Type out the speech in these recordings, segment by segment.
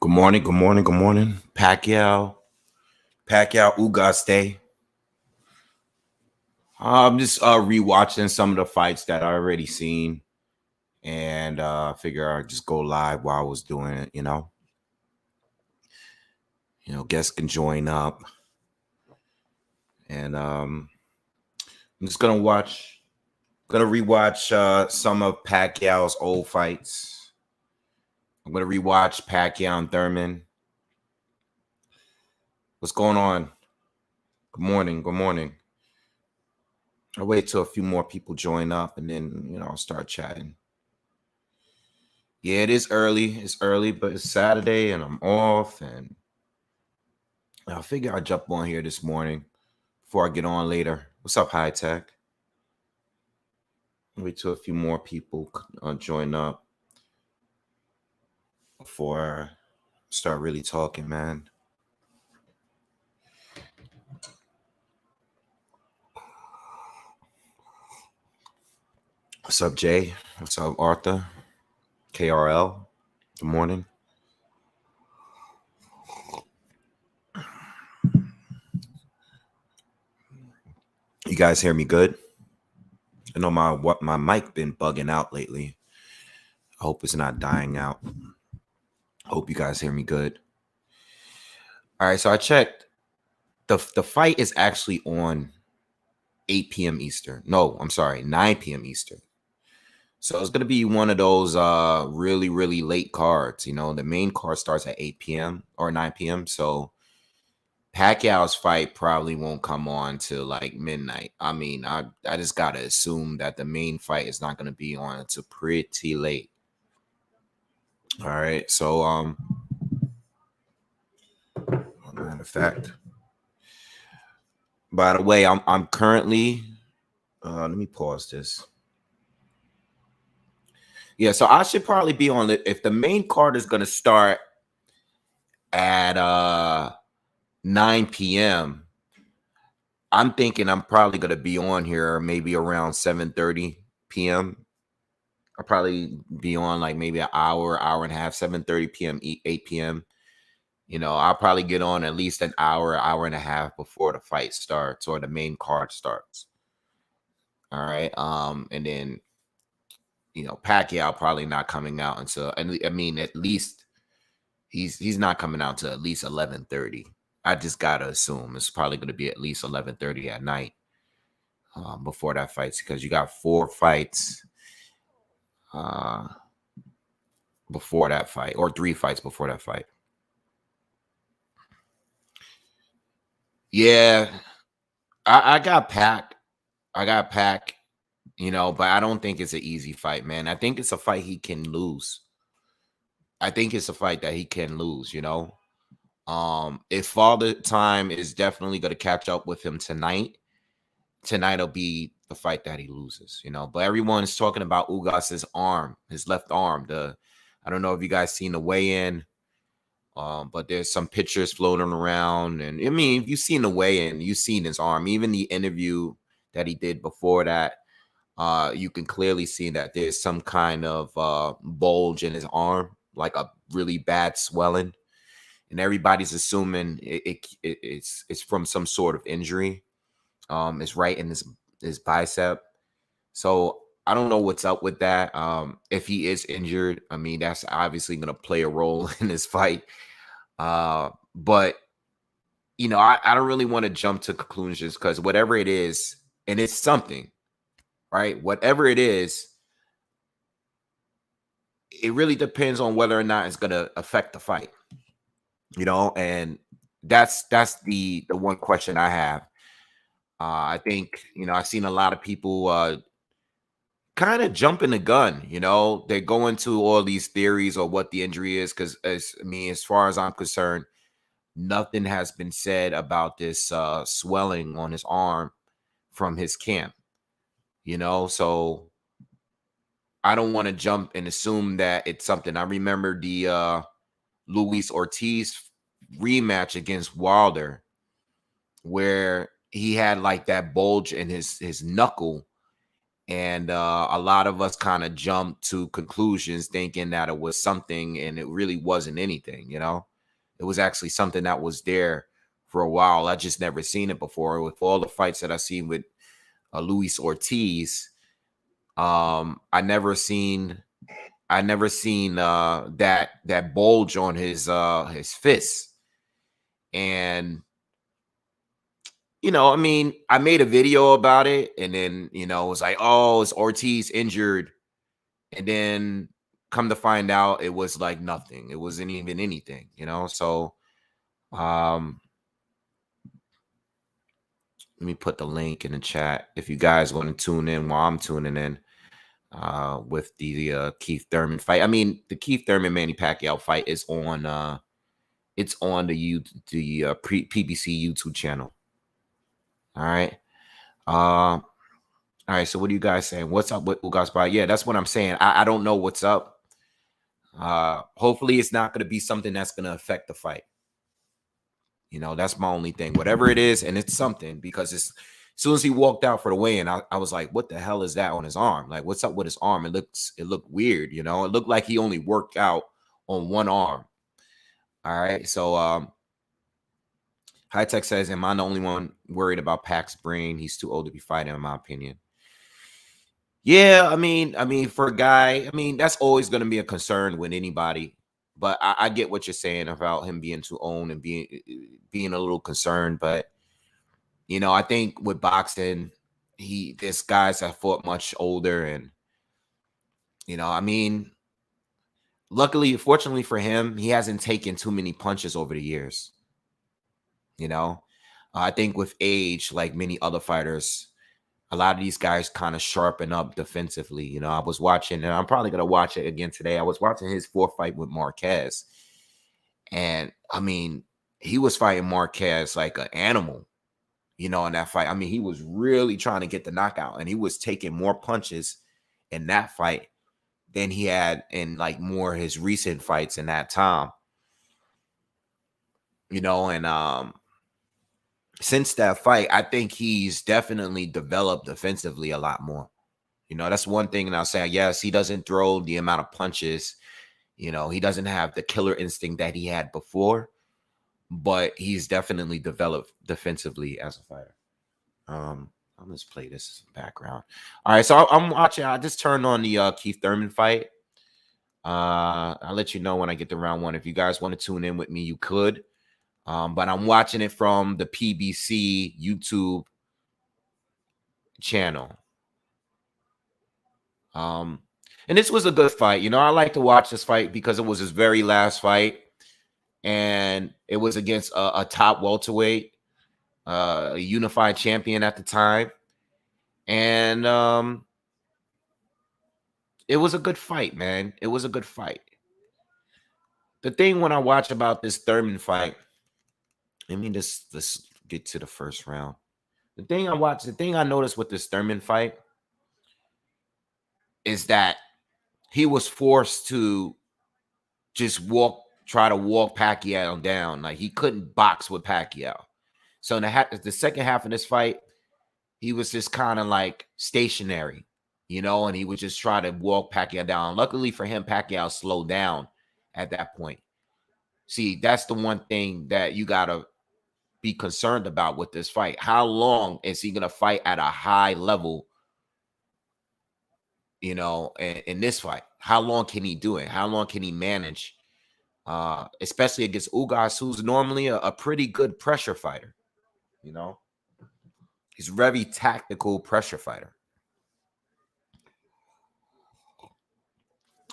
Good morning, good morning, good morning. Pacquiao, Ugas Day. I'm just rewatching some of the fights that I already seen, and figure I'd just go live while I was doing it. Guests can join up, and I'm just gonna rewatch some of Pacquiao's old fights. I'm gonna rewatch Pacquiao and Thurman. What's going on? Good morning, good morning. I'll wait till a few more people join up, and then I'll start chatting. Yeah, it is early. It's early, but it's Saturday and I'm off. And I figure I'll jump on here this morning before I get on later. What's up, High Tech? Wait till a few more people join up before I start really talking, man. What's up, Jay? What's up, Arthur? KRL? Good morning. You guys hear me good? I know my mic been bugging out lately. I hope it's not dying out. Hope you guys hear me good. All right, so I checked. The fight is actually on 8 p.m. Eastern. No, I'm sorry, 9 p.m. Eastern. So it's gonna be one of those really, really late cards. The main card starts at 8 p.m. or 9 p.m. So Pacquiao's fight probably won't come on till like midnight. I mean, I just gotta assume that the main fight is not gonna be on until pretty late. All right. So matter of fact. By the way, I'm currently let me pause this. Yeah, so I should probably be on it if the main card is gonna start at 9 p.m. I'm thinking I'm probably gonna be on here maybe around 7:30 p.m. I'll probably be on like maybe an hour and a half, 7:30 p.m., 8 p.m. I'll probably get on at least an hour and a half before the fight starts or the main card starts. All right. And then Pacquiao probably not coming out until, I mean, at least he's not coming out till at least 11:30. I just gotta assume it's probably going to be at least 11:30 at night before that fight, because you got 4 fights before that fight, or 3 fights before that fight. Yeah, I got Pac. But I don't think it's an easy fight, man. I think it's a fight he can lose. I think it's a fight that he can lose, If Father Time is definitely going to catch up with him tonight'll be the fight that he loses, But everyone's talking about Ugas's arm, his left arm. I don't know if you guys seen the weigh-in, but there's some pictures floating around. And I mean, if you've seen the weigh-in, you've seen his arm. Even the interview that he did before that, you can clearly see that there's some kind of bulge in his arm, like a really bad swelling. And everybody's assuming it's from some sort of injury. It's right in his bicep. So I don't know what's up with that. If he is injured, I mean, that's obviously going to play a role in this fight. But I don't really want to jump to conclusions, because whatever it is, and it's something, right? Whatever it is, it really depends on whether or not it's going to affect the fight. And that's the one question I have. I think, I've seen a lot of people kind of jumping the gun. They go into all these theories or what the injury is, because as far as I'm concerned, nothing has been said about this swelling on his arm from his camp. So I don't want to jump and assume that it's something. I remember the Luis Ortiz rematch against Wilder, where he had like that bulge in his knuckle, And a lot of us kind of jumped to conclusions thinking that it was something, and it really wasn't anything, you know. It was actually something that was there for a while. I just never seen it before. With all the fights that I've seen with Luis Ortiz, I never seen that bulge on his fist. And I mean, I made a video about it, and then it was like, oh, is Ortiz injured? And then come to find out, it was like nothing. It wasn't even anything, So um let me put the link in the chat if you guys want to tune in while I'm tuning in with the Keith Thurman fight. I mean, the Keith Thurman Manny Pacquiao fight is on it's on the PBC YouTube channel. All right. All right. So what are you guys saying? What's up with Ugas? Yeah, that's what I'm saying. I don't know what's up. Hopefully it's not going to be something that's going to affect the fight. That's my only thing. Whatever it is, and it's something, because as soon as he walked out for the weigh-in, I was like, what the hell is that on his arm? Like, what's up with his arm? It looked weird, It looked like he only worked out on one arm. All right. So High Tech says, am I the only one worried about Pac's brain? He's too old to be fighting, in my opinion. Yeah, I mean, for a guy, that's always going to be a concern with anybody. But I get what you're saying about him being too old and being a little concerned. But I think with boxing, there's guys that fought much older, and luckily, fortunately for him, he hasn't taken too many punches over the years. I think with age, like many other fighters, a lot of these guys kind of sharpen up defensively. I was watching, and I'm probably going to watch it again today. I was watching his fourth fight with Marquez. And I mean, he was fighting Marquez like an animal, in that fight. I mean, he was really trying to get the knockout, and he was taking more punches in that fight than he had in like more his recent fights in that time. And since that fight, I think he's definitely developed defensively a lot more. That's one thing. And I'll say, yes, he doesn't throw the amount of punches. He doesn't have the killer instinct that he had before, but he's definitely developed defensively as a fighter. I'll just play this background. All right, so I'm watching. I just turned on the Keith Thurman fight. I'll let you know when I get to round one. If you guys want to tune in with me, you could. But I'm watching it from the PBC YouTube channel. And this was a good fight. I like to watch this fight because it was his very last fight, and it was against a top welterweight, a unified champion at the time. And it was a good fight, man. It was a good fight. The thing when I watch about this Thurman fight, let's get to the first round. The thing I noticed with this Thurman fight is that he was forced to just try to walk Pacquiao down. Like, he couldn't box with Pacquiao. So in the second half of this fight, he was just kind of like stationary, and he would just try to walk Pacquiao down. Luckily for him, Pacquiao slowed down at that point. See, that's the one thing that you got to be concerned about with this fight. How long is he going to fight at a high level, in this fight? How long can he do it? How long can he manage? Especially against Ugas, who's normally a pretty good pressure fighter. He's a very tactical pressure fighter.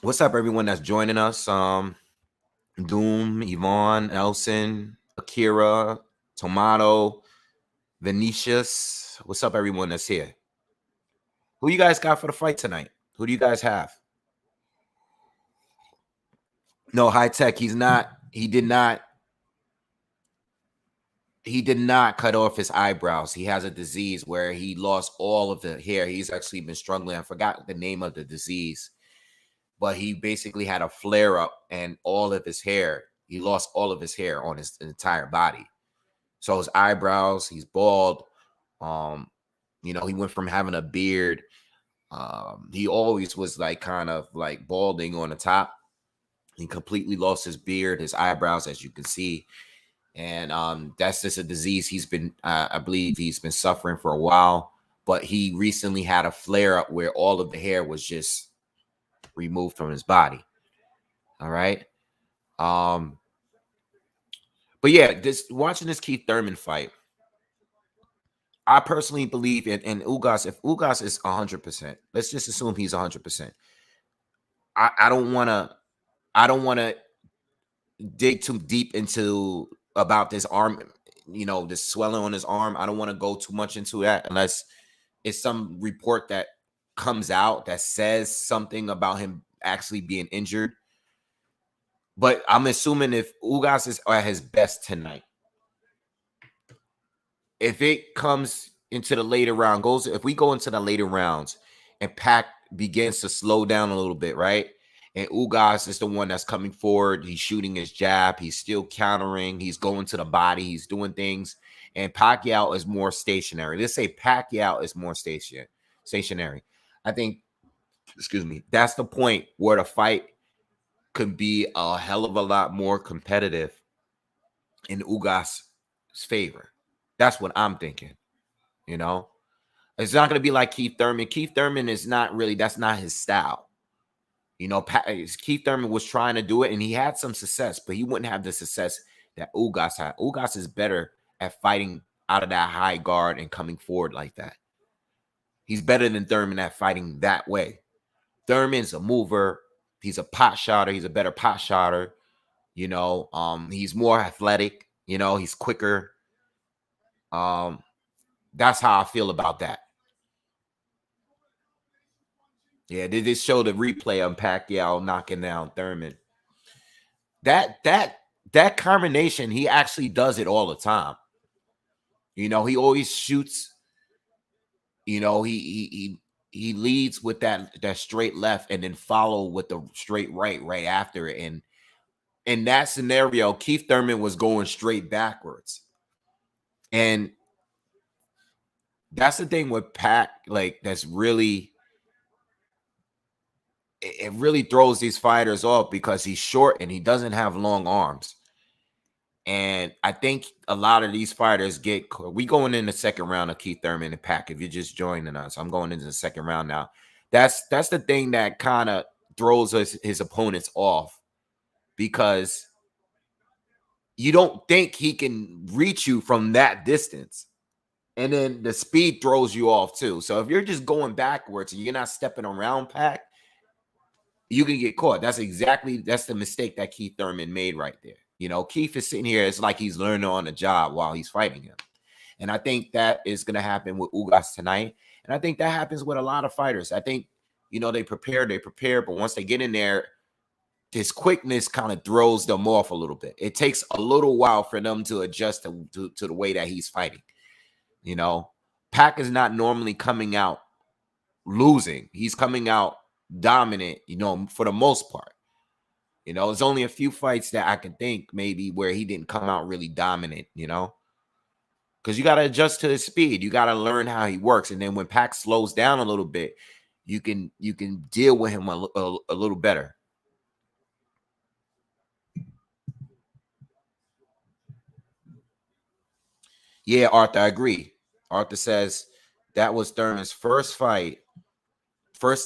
What's up, everyone that's joining us? Doom, Yvonne, Elson, Akira, Tomato, Venetius. What's up, everyone that's here? Who you guys got for the fight tonight? Who do you guys have? No, High Tech. He did not cut off his eyebrows. He has a disease where he lost all of the hair. He's actually been struggling. I forgot the name of the disease, but he basically had a flare up, and all of his hair, he lost all of his hair on his entire body. So his eyebrows, he's bald. He went from having a beard He always was like kind of like balding on the top. He completely lost his beard, his eyebrows, as you can see. And that's just a disease he's been, I believe he's been suffering for a while. But he recently had a flare up where all of the hair was just removed from his body. All right. But yeah, this watching this Keith Thurman fight, I personally believe in Ugas. If Ugas is 100%, let's just assume he's 100%. I don't want to. I don't want to dig too deep into about this arm. This swelling on his arm. I don't want to go too much into that unless it's some report that comes out that says something about him actually being injured. But I'm assuming if Ugas is at his best tonight, if it comes into the later round, if we go into the later rounds and Pac begins to slow down a little bit, right? And Ugas is the one that's coming forward. He's shooting his jab. He's still countering. He's going to the body. He's doing things. And Pacquiao is more stationary. Let's say Pacquiao is more stationary. I think, excuse me, that's the point where the fight could be a hell of a lot more competitive in Ugas' favor. That's what I'm thinking. It's not going to be like Keith Thurman. Keith Thurman is not really, that's not his style. Keith Thurman was trying to do it and he had some success, but he wouldn't have the success that Ugas had. Ugas is better at fighting out of that high guard and coming forward like that. He's better than Thurman at fighting that way. Thurman's a mover. He's a pot shotter. He's a better pot shotter. He's more athletic. He's quicker. That's how I feel about that. Yeah, they just showed the replay of Pacquiao knocking down Thurman. That combination, he actually does it all the time. He always shoots. He leads with that straight left and then follow with the straight right after it. And in that scenario, Keith Thurman was going straight backwards. And that's the thing with Pac, like that's really, it really throws these fighters off because he's short and he doesn't have long arms. And I think a lot of these fighters we going in the second round of Keith Thurman and Pac. If you're just joining us, I'm going into the second round now. That's the thing that kind of throws his opponents off, because you don't think he can reach you from that distance. And then the speed throws you off too. So if you're just going backwards and you're not stepping around Pac, you can get caught. That's the mistake that Keith Thurman made right there. Keith is sitting here. It's like he's learning on the job while he's fighting him. And I think that is going to happen with Ugas tonight. And I think that happens with a lot of fighters. I think, they prepare, but once they get in there, his quickness kind of throws them off a little bit. It takes a little while for them to adjust to the way that he's fighting. Pac is not normally coming out losing. He's coming out dominant, for the most part. There's only a few fights that I can think maybe where he didn't come out really dominant, because you got to adjust to his speed. You got to learn how he works. And then when Pac slows down a little bit, you can deal with him a little better. Yeah, Arthur, I agree. Arthur says that was Thurman's first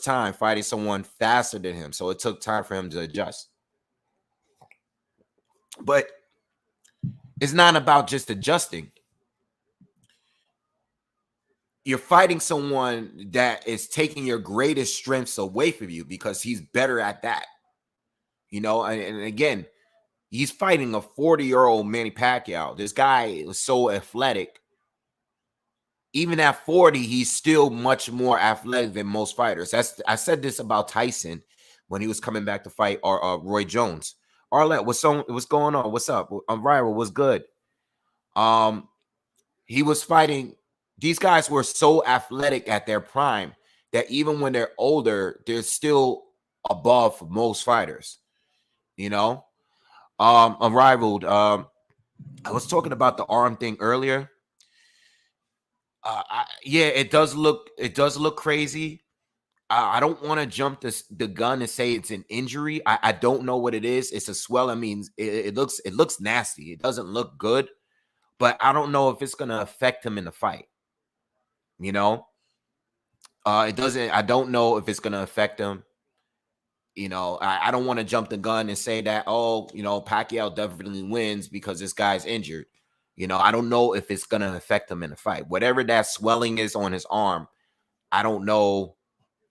time fighting someone faster than him. So it took time for him to adjust. But it's not about just adjusting. You're fighting someone that is taking your greatest strengths away from you because he's better at that. And again, he's fighting a 40-year-old Manny Pacquiao. This guy is so athletic. Even at 40, he's still much more athletic than most fighters. I said this about Tyson when he was coming back to fight Roy Jones. Arlette, what's going on? What's up? Rival, what's good? He was fighting. These guys were so athletic at their prime that even when they're older, they're still above most fighters. Unrivaled. I was talking about the arm thing earlier. Yeah, it does look crazy. I don't want to jump the gun and say it's an injury. I don't know what it is. It's a swell. I mean, it looks nasty. It doesn't look good, but I don't know if it's gonna affect him in the fight. You know, it doesn't. I don't know if it's gonna affect him. I don't want to jump the gun and say that, oh, Pacquiao definitely wins because this guy's injured. I don't know if it's gonna affect him in the fight. Whatever that swelling is on his arm, I don't know.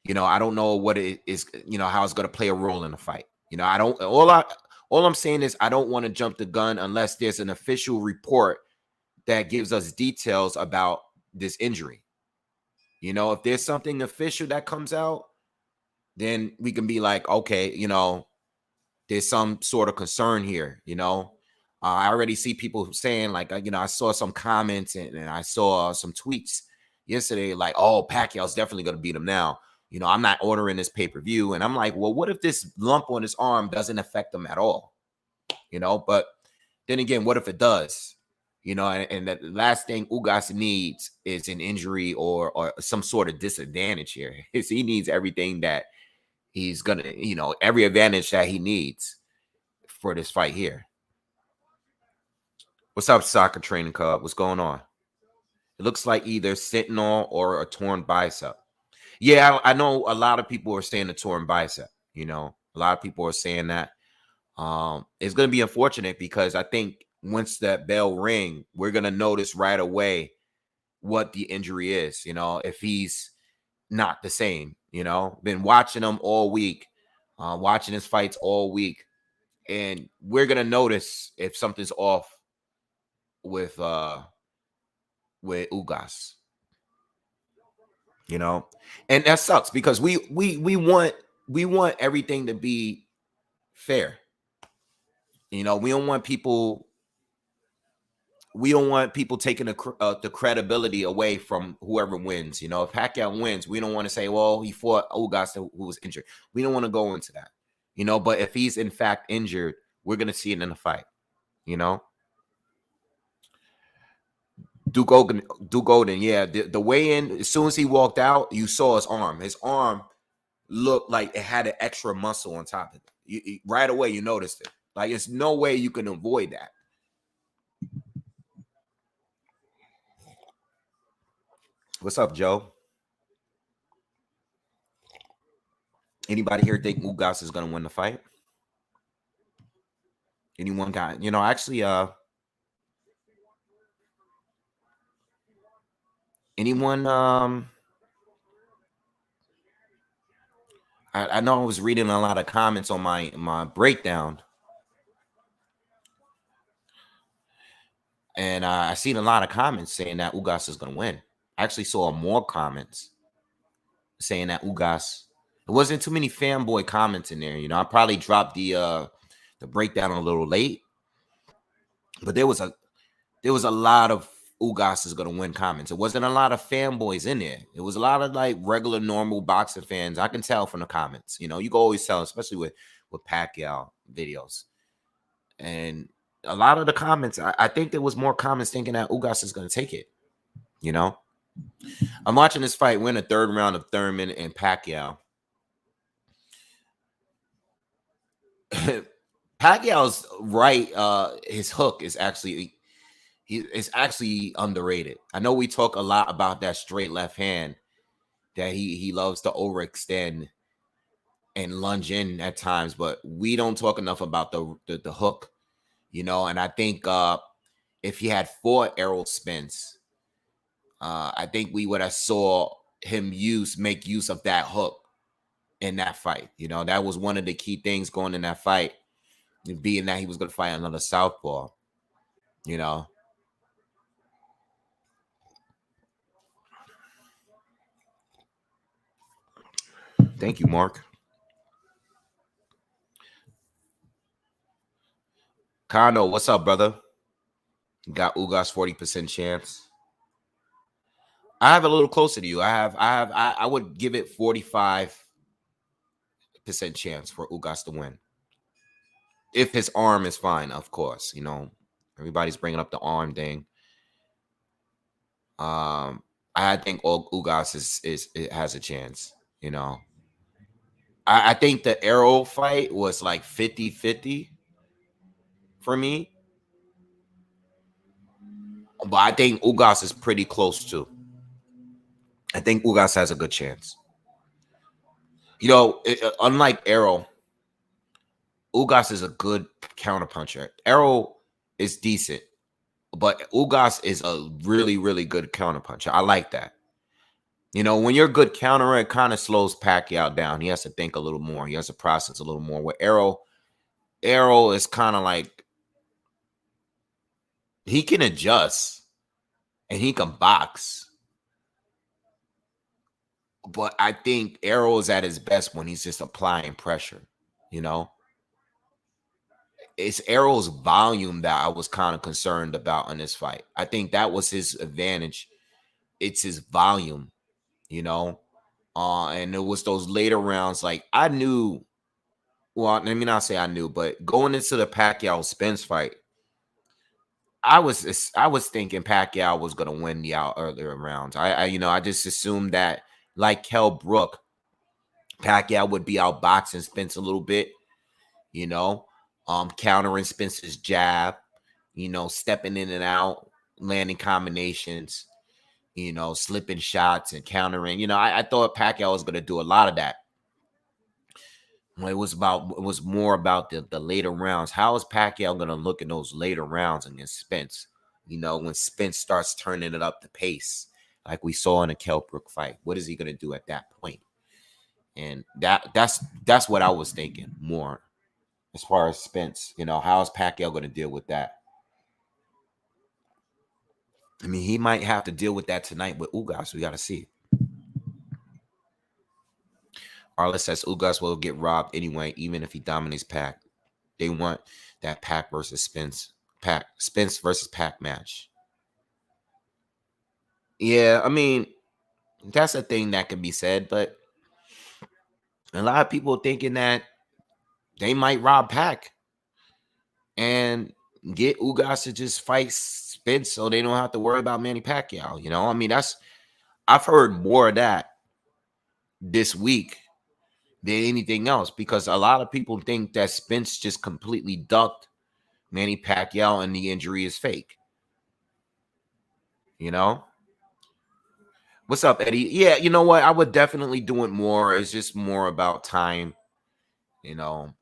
I don't know what it is, how it's going to play a role in the fight. I don't, all I'm saying is I don't want to jump the gun unless there's an official report that gives us details about this injury. If there's something official that comes out, then we can be like, okay, there's some sort of concern here. I already see people saying like, I saw some comments and I saw some tweets yesterday like, oh, Pacquiao's definitely going to beat him now. I'm not ordering this pay-per-view. And I'm like, well, what if this lump on his arm doesn't affect him at all? But then again, what if it does? And the last thing Ugas needs is an injury or some sort of disadvantage here. He needs everything that he's gonna, every advantage that he needs for this fight here. What's up, Soccer Training Club? What's going on? It looks like either Sentinel or a torn bicep. Yeah, I know a lot of people are saying a torn bicep. A lot of people are saying that. It's going to be unfortunate because I think once that bell ring, we're going to notice right away what the injury is. If he's not the same. Been watching him all week, watching his fights all week, and we're going to notice if something's off with Ugas. And that sucks because we want everything to be fair. We don't want people taking the credibility away from whoever wins. If Pacquiao wins, we don't want to say, well, he fought Ugas who was injured. We don't want to go into that. But if he's in fact injured, we're gonna see it in the fight. Duke Golden, yeah. The weigh in, as soon as he walked out, you saw his arm. His arm looked like it had an extra muscle on top of it. Right away, you noticed it. Like, there's no way you can avoid that. What's up, Joe? Anybody here think Ugas is going to win the fight? Anyone got, actually, anyone, I know I was reading a lot of comments on my breakdown. And I seen a lot of comments saying that Ugas is going to win. I actually saw more comments saying that Ugas. It wasn't too many fanboy comments in there. I probably dropped the breakdown a little late, but there was a lot of Ugas is going to win comments. It wasn't a lot of fanboys in there. It was a lot of like regular, normal boxing fans. I can tell from the comments. You can always tell, especially with Pacquiao videos. And a lot of the comments, I think there was more comments thinking that Ugas is going to take it. I'm watching this fight. We're in the third round of Thurman and Pacquiao. Pacquiao's right. His hook is actually underrated. I know we talk a lot about that straight left hand that he loves to overextend and lunge in at times, but we don't talk enough about the hook. And I think if he had fought Errol Spence, I think we would have saw him make use of that hook in that fight. That was one of the key things going in that fight, being that he was going to fight another southpaw. Thank you, Mark. Kano, what's up, brother? Got Ugas 40% chance. I have a little closer to you. I would give it 45% chance for Ugas to win. If his arm is fine, of course. Everybody's bringing up the arm thing. I think Ugas has a chance. You know, I think the Arrow fight was like 50-50 for me. But I think Ugas is pretty close too. I think Ugas has a good chance. You know, unlike Arrow, Ugas is a good counterpuncher. Arrow is decent, but Ugas is a really, really good counterpuncher. I like that. You know, when you're a good counterer, it kind of slows Pacquiao down. He has to think a little more. He has to process a little more. With Arrow is kind of like he can adjust and he can box. But I think Arrow is at his best when he's just applying pressure, you know? It's Arrow's volume that I was kind of concerned about in this fight. I think that was his advantage. It's his volume, you know? And it was those later rounds. Like I knew, well, let me not say I knew, but going into the Pacquiao Spence fight, I was thinking Pacquiao was gonna win the out earlier rounds. I just assumed that like Kell Brook, Pacquiao would be out boxing Spence a little bit, you know, countering Spence's jab, you know, stepping in and out, landing combinations, you know, slipping shots and countering. You know, I thought Pacquiao was gonna do a lot of that. It was more about the later rounds. How is Pacquiao gonna look in those later rounds against Spence? You know, when Spence starts turning it up the pace, like we saw in the Kell Brook fight, what is he gonna do at that point? And that's what I was thinking more as far as Spence. You know, how is Pacquiao gonna deal with that? I mean, he might have to deal with that tonight with Ugas. We got to see. Arla says Ugas will get robbed anyway, even if he dominates Pac. They want that Pac versus Spence. Spence versus Pac match. Yeah, I mean, that's a thing that can be said, but a lot of people thinking that they might rob Pac and get Ugas to just fight Spence so they don't have to worry about Manny Pacquiao. You know, I mean, I've heard more of that this week than anything else because a lot of people think that Spence just completely ducked Manny Pacquiao and the injury is fake. You know? What's up, Eddie? Yeah, you know what? I would definitely do it more. It's just more about time, you know.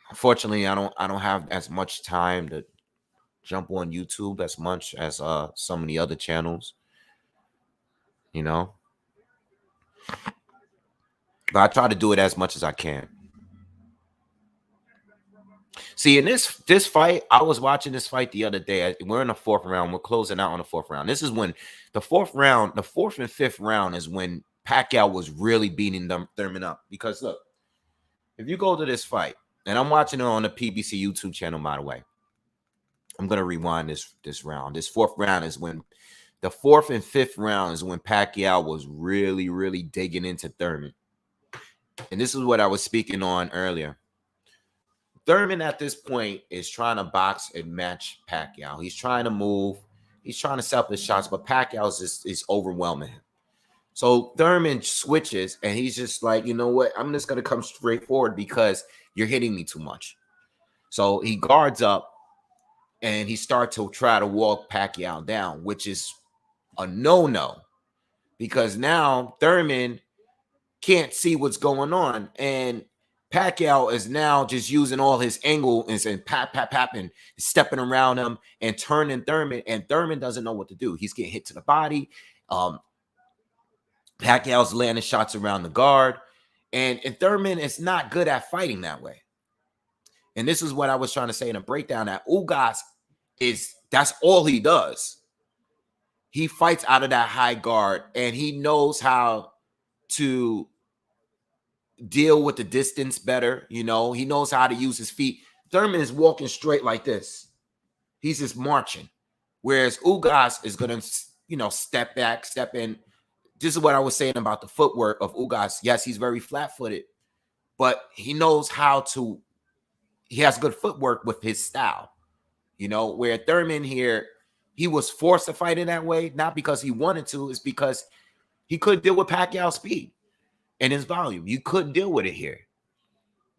Unfortunately, I don't have as much time to jump on YouTube as much as some of the other channels, you know. But I try to do it as much as I can. See, in this fight, I was watching this fight the other day. We're in the fourth round. We're closing out on the fourth round. This is when the fourth and fifth round is when Pacquiao was really beating Thurman up. Because look, if you go to this fight, and I'm watching it on the PBC YouTube channel, by the way. I'm gonna rewind this round. This fourth round is when the fourth and fifth round is when Pacquiao was really, really digging into Thurman. And this is what I was speaking on earlier. Thurman at this point is trying to box and match Pacquiao. He's trying to move. He's trying to set up his shots, but Pacquiao is overwhelming him. So Thurman switches, and he's just like, you know what? I'm just going to come straight forward because you're hitting me too much. So he guards up, and he starts to try to walk Pacquiao down, which is a no-no because now Thurman can't see what's going on, and Pacquiao is now just using all his angle and saying pap, pap, pap, and stepping around him and turning Thurman, and Thurman doesn't know what to do. He's getting hit to the body. Pacquiao's landing shots around the guard, and Thurman is not good at fighting that way. And this is what I was trying to say in a breakdown, that Ugas that's all he does. He fights out of that high guard, and he knows how to deal with the distance better. You know, he knows how to use his feet. Thurman is walking straight like this. He's just marching. Whereas Ugas is going to, you know, step back, step in. This is what I was saying about the footwork of Ugas. Yes, he's very flat-footed, but he knows how to, he has good footwork with his style. You know, where Thurman here, he was forced to fight in that way, not because he wanted to, it's because he couldn't deal with Pacquiao's speed. and his volume. You couldn't deal with it here.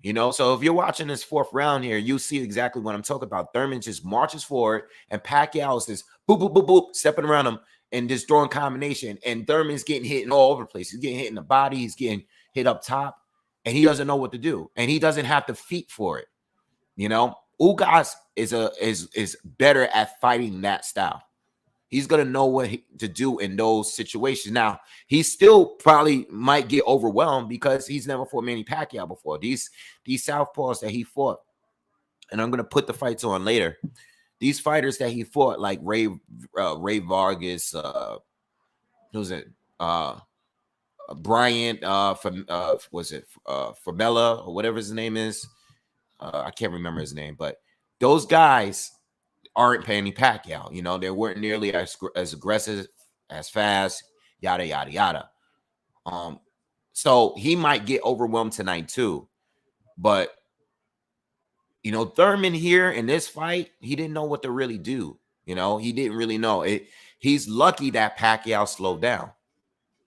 You know, so if you're watching this fourth round here, you see exactly what I'm talking about. Thurman just marches forward, and Pacquiao is just boop, boop, boop, boop, stepping around him and just throwing combination. And Thurman's getting hit in all over the place. He's getting hit in the body. He's getting hit up top, and he doesn't know what to do. And he doesn't have the feet for it. You know, Ugas is better at fighting that style. He's gonna know what to do in those situations. Now, he still probably might get overwhelmed because he's never fought Manny Pacquiao before. These southpaws that he fought, and I'm gonna put the fights on later. These fighters that he fought, like Ray Vargas, who's it? Bryant, was it Formella or whatever his name is? I can't remember his name, but those guys aren't Manny Pacquiao. You know, they weren't nearly as aggressive, as fast, yada, yada, yada. So he might get overwhelmed tonight too. But, you know, Thurman here in this fight, he didn't know what to really do. You know, he didn't really know it. He's lucky that Pacquiao slowed down,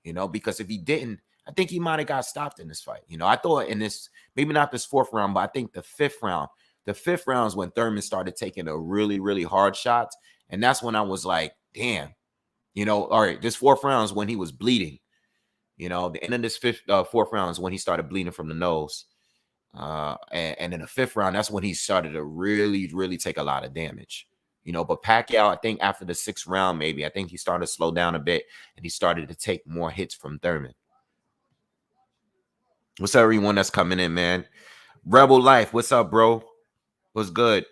you know, because if he didn't, I think he might have got stopped in this fight. You know, I thought in this, maybe not this fourth round, but I think the fifth round is when Thurman started taking a really, really hard shots. And that's when I was like, damn, you know, all right, this fourth round is when he was bleeding. You know, the end of this fourth round is when he started bleeding from the nose. And in the fifth round, that's when he started to really, really take a lot of damage. You know, but Pacquiao, I think after the sixth round, maybe, I think he started to slow down a bit and he started to take more hits from Thurman. What's up, everyone that's coming in, man? Rebel Life, what's up, bro? What's good?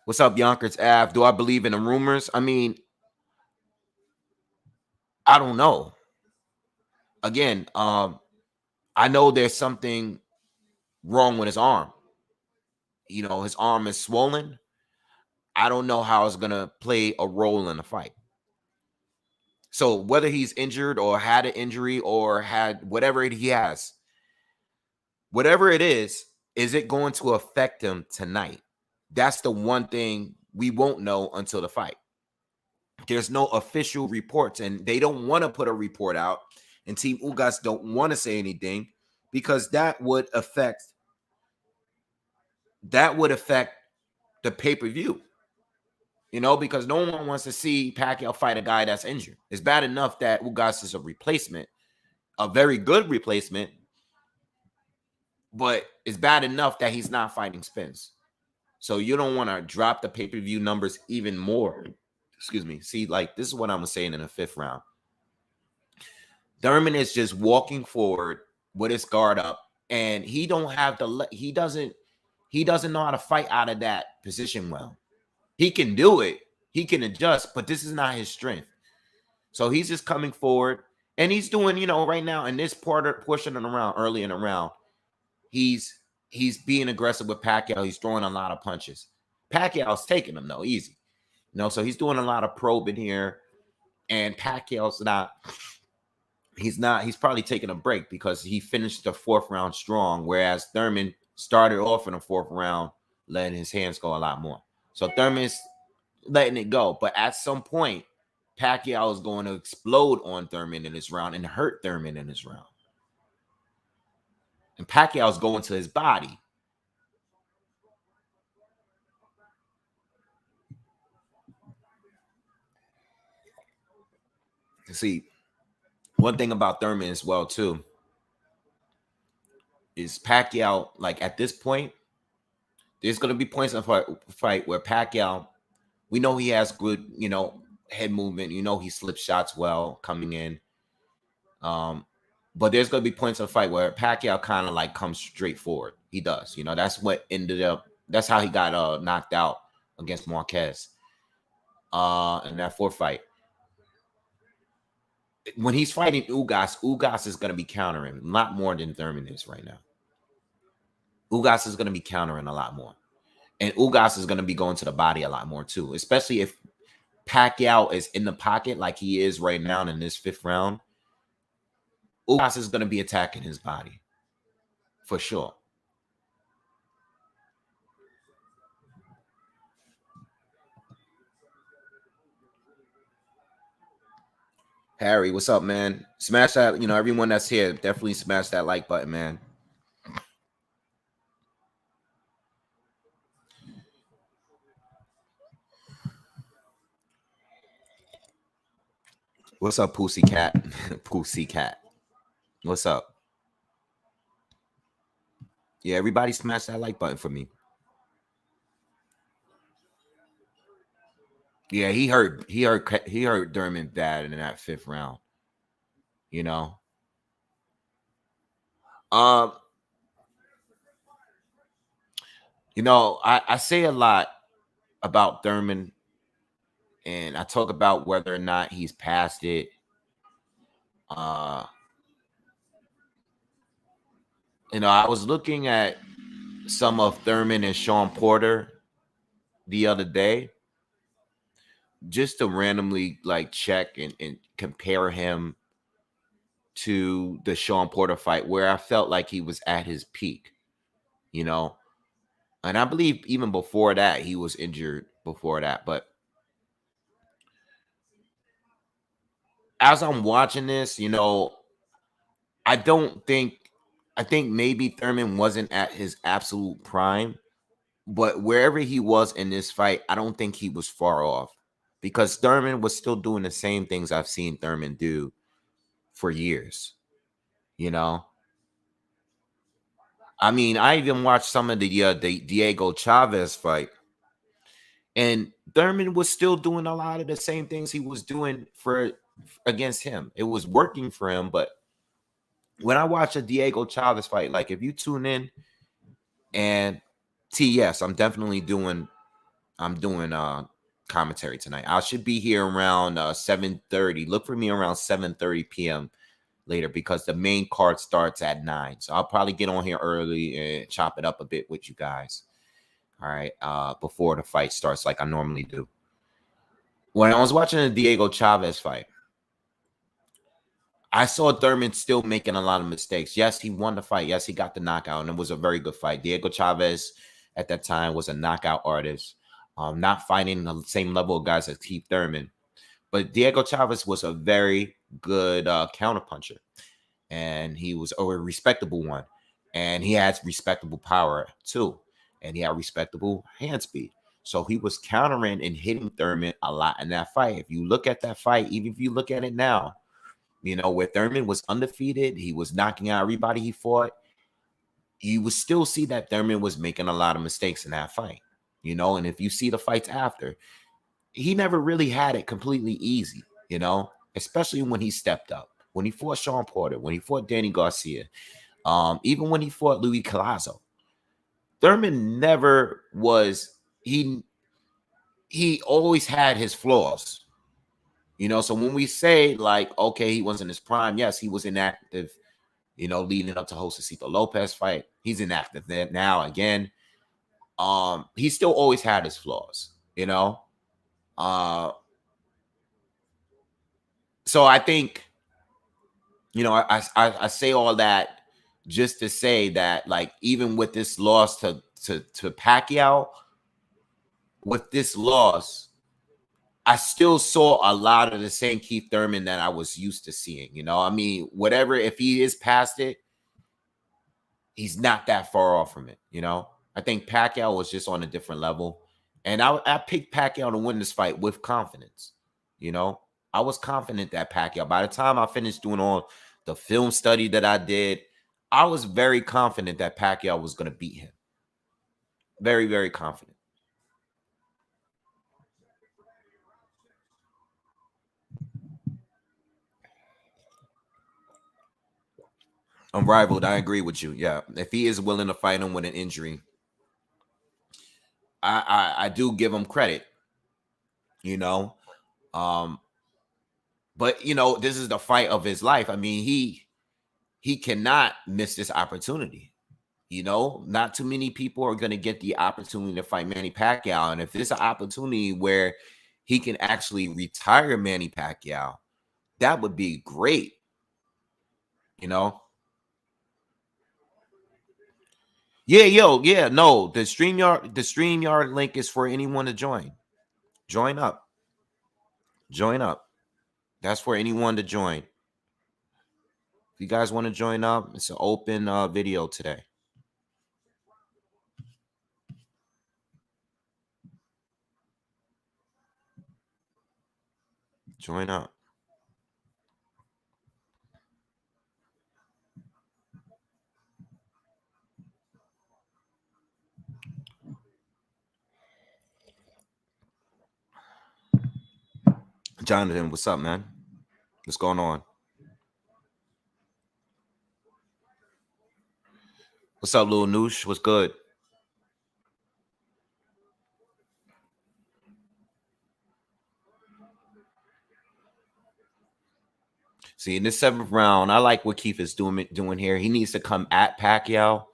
What's up, Yonkers Ave? Do I believe in the rumors? I mean, I don't know. Again, I know there's something wrong with his arm. You know, his arm is swollen. I don't know how it's gonna play a role in the fight. So whether he's injured or had an injury or had whatever he has, whatever it is it going to affect him tonight? That's the one thing we won't know until the fight. There's no official reports, and they don't want to put a report out, and Team Ugas don't want to say anything because that would affect the pay-per-view. You know, because no one wants to see Pacquiao fight a guy that's injured. It's bad enough that Ugas is a replacement, a very good replacement, but it's bad enough that he's not fighting Spence. So you don't want to drop the pay-per-view numbers even more. Excuse me. See, like, this is what I'm saying in the fifth round. Thurman is just walking forward with his guard up, and he doesn't know how to fight out of that position well. He can do it. He can adjust, but this is not his strength. So he's just coming forward, and he's doing, you know, right now in this portion of the round, early in the round, he's being aggressive with Pacquiao. He's throwing a lot of punches. Pacquiao's taking them though, easy. You know, so he's doing a lot of probing here, and Pacquiao's he's probably taking a break because he finished the fourth round strong, whereas Thurman started off in the fourth round letting his hands go a lot more. So Thurman's letting it go, but at some point, Pacquiao is going to explode on Thurman in this round and hurt Thurman in this round. And Pacquiao's going to his body. See, one thing about Thurman as well, too, is Pacquiao, like at this point, there's going to be points in the fight where Pacquiao, we know he has good, you know, head movement. You know, he slips shots well coming in. But there's going to be points in the fight where Pacquiao kind of like comes straight forward. He does. You know, that's how he got knocked out against Marquez in that fourth fight. When he's fighting Ugas is going to be countering a lot more than Thurman is right now. Ugas is going to be countering a lot more. And Ugas is going to be going to the body a lot more too, especially if Pacquiao is in the pocket like he is right now in this fifth round. Ugas is going to be attacking his body for sure. Harry, what's up, man? Smash that, everyone that's here, definitely smash that like button, man. What's up, Pussycat? Pussycat. What's up? Yeah, everybody smash that like button for me. Yeah, he hurt Thurman bad in that 5th round. You know. Um, I say a lot about Thurman, and I talk about whether or not he's past it. Uh, I was looking at some of Thurman and Sean Porter the other day, just to randomly like check and compare him to the Sean Porter fight, where I felt like he was at his peak, you know. And I believe even before that, he was injured before that. But as I'm watching this, I don't think, I think maybe Thurman wasn't at his absolute prime, but wherever he was in this fight, I don't think he was far off, because Thurman was still doing the same things I've seen Thurman do for years, you know. I mean, I even watched some of the Diego Chavez fight, and Thurman was still doing a lot of the same things he was doing for against him. It was working for him, but when I watch a Diego Chavez fight, like if you tune in and yes, I'm doing commentary tonight. I should be here around 7:30. Look for me around 7:30 p.m. later, because the main card starts at 9. So I'll probably get on here early and chop it up a bit with you guys. All right. Before the fight starts, like I normally do. When I was watching the Diego Chavez fight, I saw Thurman still making a lot of mistakes. Yes, he won the fight. Yes, he got the knockout, and it was a very good fight. Diego Chavez at that time was a knockout artist, not fighting the same level of guys as Keith Thurman. But Diego Chavez was a very good counterpuncher, and he was a respectable one. And he had respectable power too, and he had respectable hand speed. So he was countering and hitting Thurman a lot in that fight. If you look at that fight, even if you look at it now, where Thurman was undefeated, he was knocking out everybody he fought. You would still see that Thurman was making a lot of mistakes in that fight, and if you see the fights after, he never really had it completely easy, especially when he stepped up, when he fought Sean Porter, when he fought Danny Garcia, even when he fought Louis Collazo. Thurman never was, he always had his flaws. So when we say like, okay, he wasn't his prime, yes, he was inactive, leading up to Josecito Lopez fight. He's inactive there now again. He still always had his flaws, Uh, so I think, I say all that just to say that, like, even with this loss to Pacquiao, with this loss, I still saw a lot of the same Keith Thurman that I was used to seeing. I mean, whatever, if he is past it, he's not that far off from it. I think Pacquiao was just on a different level. And I picked Pacquiao to win this fight with confidence. I was confident that Pacquiao, by the time I finished doing all the film study that I did, I was very confident that Pacquiao was going to beat him. Very, very confident. Unrivaled. I agree with you. Yeah. If he is willing to fight him with an injury, I do give him credit, you know. Um, but this is the fight of his life. I mean, he cannot miss this opportunity. Not too many people are going to get the opportunity to fight Manny Pacquiao. And if there's an opportunity where he can actually retire Manny Pacquiao, that would be great. Yeah, yeah. No, the StreamYard link is for anyone to join. Join up. Join up. That's for anyone to join. If you guys want to join up, it's an open video today. Join up. Jonathan, what's up, man? What's going on? What's up, Lil Noosh? What's good? See, in this 7th round, I like what Keith is doing here. He needs to come at Pacquiao.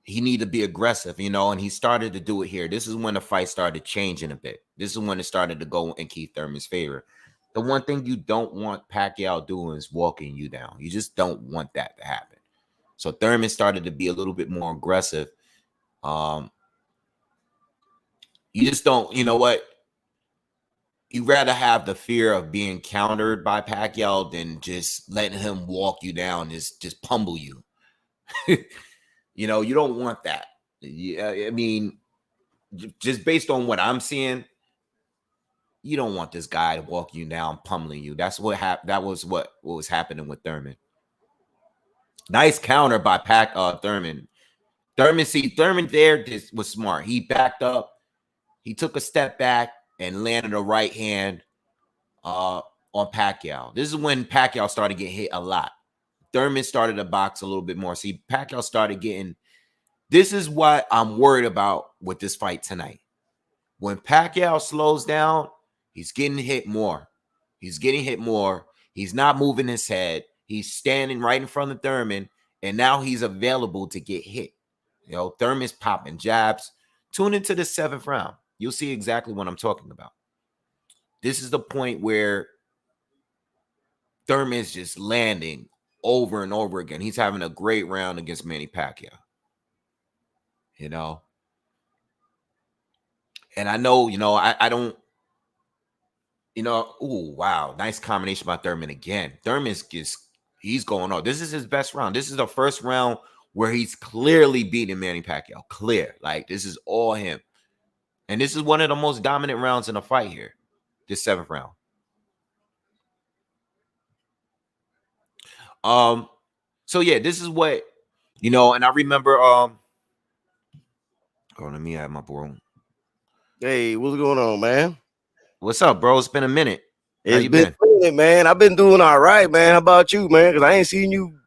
He need to be aggressive, you know, and he started to do it here. This is when the fight started changing a bit. This is when it started to go in Keith Thurman's favor. The one thing you don't want Pacquiao doing is walking you down. You just don't want that to happen. So Thurman started to be a little bit more aggressive. You just don't, you know what? You rather have the fear of being countered by Pacquiao than just letting him walk you down, just pummel you. You know, you don't want that. Yeah, I mean, just based on what I'm seeing, you don't want this guy to walk you down, pummeling you. That's what happened. That was what was happening with Thurman. Nice counter by Thurman. Thurman there just was smart. He backed up. He took a step back and landed a right hand on Pacquiao. This is when Pacquiao started getting hit a lot. Thurman started to box a little bit more. See, Pacquiao started getting. This is what I'm worried about with this fight tonight. When Pacquiao slows down, he's getting hit more. He's getting hit more. He's not moving his head. He's standing right in front of Thurman, and now he's available to get hit. You know, Thurman's popping jabs. Tune into the 7th round. You'll see exactly what I'm talking about. This is the point where Thurman's just landing over and over again. He's having a great round against Manny Pacquiao. You know? And I know, you know, I don't, you know, ooh, wow. Nice combination by Thurman again. Thurman's just, he's going on. This is his best round. This is the first round where he's clearly beating Manny Pacquiao. Clear. Like, this is all him. And this is one of the most dominant rounds in the fight here. This 7th round. So yeah, this is what, you know, and I remember oh, let me have my bro. Hey, what's going on, man? What's up, bro? It's been a minute. How It's you been a minute, man. I've been doing all right, man. How about you, man? Because I ain't seen you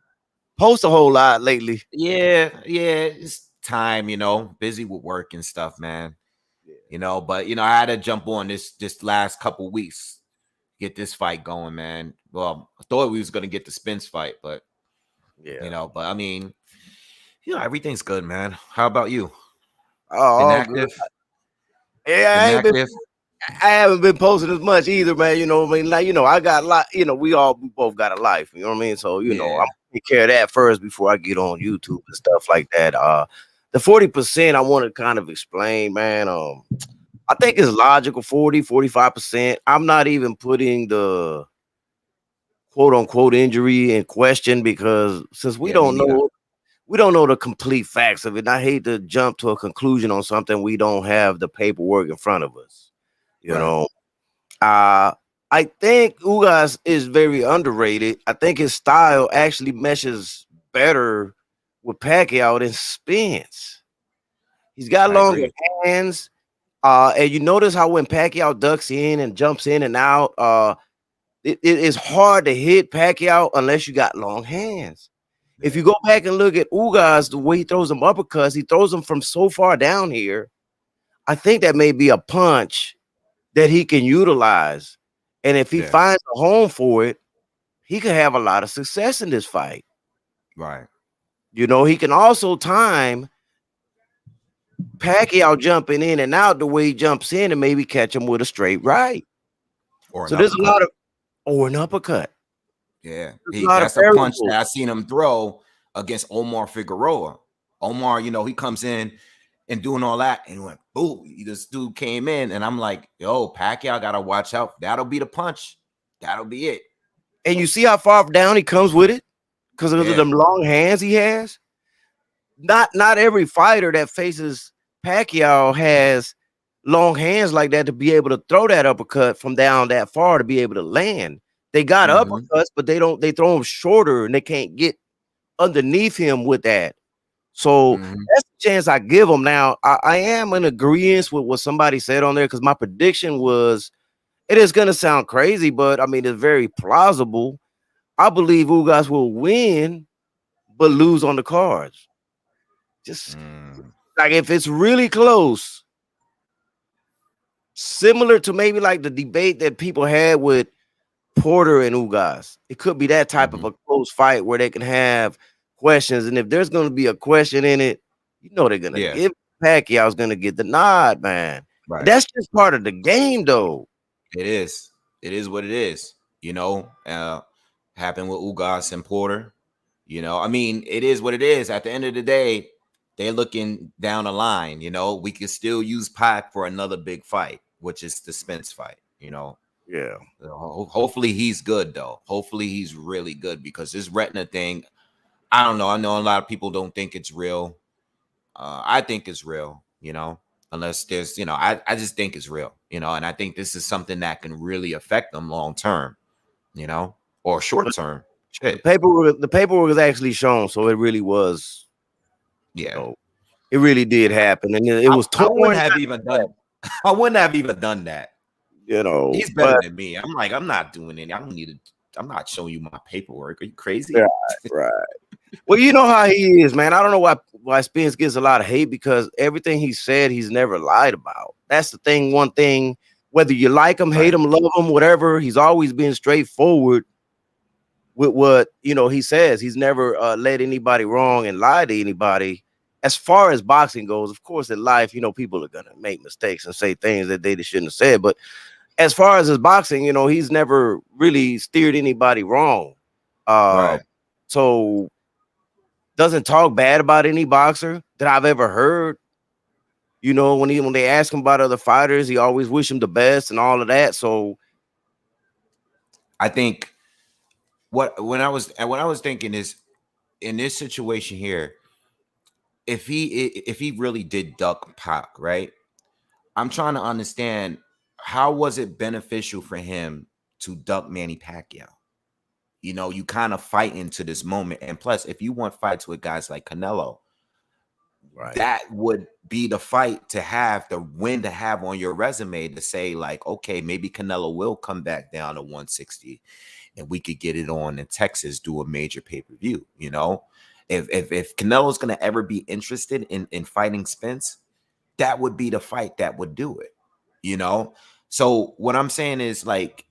post a whole lot lately. Yeah, it's time, you know, busy with work and stuff, man. Yeah. You know, but you know, I had to jump on this last couple weeks, get this fight going, man. Well, I thought we was gonna get the Spence fight, but yeah, you know, but I mean, you know, everything's good, man. How about you? Oh, been active? Good. Yeah, I haven't been posting as much either, man. You know what I mean? Like, you know, I got a lot, you know, we both got a life, you know what I mean? So, you know, I'm gonna take care of that first before I get on YouTube and stuff like that. The 40% I want to kind of explain, man. I think it's logical 45%. I'm not even putting the quote unquote injury in question because since we don't know the complete facts of it. I hate to jump to a conclusion on something we don't have the paperwork in front of us. You know, I think Ugas is very underrated. I think his style actually meshes better with Pacquiao than Spence. He's got longer hands. And you notice how when Pacquiao ducks in and jumps in and out, it is hard to hit Pacquiao unless you got long hands. If you go back and look at Ugas, the way he throws them uppercuts, he throws them from so far down here. I think that may be a punch that he can utilize. And if he finds a home for it, he could have a lot of success in this fight. Right. You know, he can also time Pacquiao jumping in and out the way he jumps in and maybe catch him with a straight right. So there's a lot of, or an uppercut. Yeah, that's a punch that I seen him throw against Omar Figueroa. Omar, you know, he comes in and doing all that, and went boom. This dude came in, and I'm like, yo, Pacquiao gotta watch out. That'll be the punch. That'll be it. And you see how far down he comes with it because of Yeah. them long hands he has. Not every fighter that faces Pacquiao has long hands like that to be able to throw that uppercut from down that far to be able to land. They got uppercuts, but they don't. They throw them shorter, and they can't get underneath him with that. So that's the chance I give him. Now I am in agreement with what somebody said on there because my prediction was it is going to sound crazy, but I mean it's very plausible. I believe Ugas will win, but lose on the cards. Just like if it's really close, similar to maybe like the debate that people had with Porter and Ugas. It could be that type of a close fight where they can have questions. And if there's going to be a question in it, you know they're going to give Pacquiao's going to get the nod, man. Right. That's just part of the game, though. It is. It is what it is. You know, happened with Ugas and Porter. You know, I mean, it is what it is. At the end of the day, they're looking down the line. You know, we can still use Pac for another big fight, which is the Spence fight. You know, yeah. Hopefully he's good though. Hopefully he's really good because this retina thing, I don't know. I know a lot of people don't think it's real. I think it's real. You know, unless there's, you know, I just think it's real. You know, and I think this is something that can really affect them long term. You know, or short term. Shit. The paperwork was actually shown, so it really was. Yeah, you know, it really did happen, and it was. I wouldn't have even done. I wouldn't have even done that. You know, he's better than me. I'm like, I'm not doing it. I don't need to. I'm not showing you my paperwork. Are you crazy? Right. Well, you know how he is, man. I don't know why Spence gets a lot of hate because everything he said, he's never lied about. That's the thing. One thing, whether you like him, hate him, love him, whatever, he's always been straightforward with what he says. He's never led anybody wrong and lied to anybody. As far as boxing goes, of course, in life, people are gonna make mistakes and say things that they shouldn't have said. But as far as his boxing, he's never really steered anybody wrong. So doesn't talk bad about any boxer that I've ever heard. When they ask him about other fighters, he always wish them the best and all of that. So I think what I was thinking is in this situation here, if he really did duck Pac, right? I'm trying to understand how was it beneficial for him to duck Manny Pacquiao? You kind of fight into this moment. And plus, if you want fights with guys like Canelo, that would be the fight to have, the win to have on your resume to say, like, okay, maybe Canelo will come back down to 160 and we could get it on in Texas, do a major pay-per-view. If Canelo's going to ever be interested in fighting Spence, that would be the fight that would do it. So what I'm saying is, like,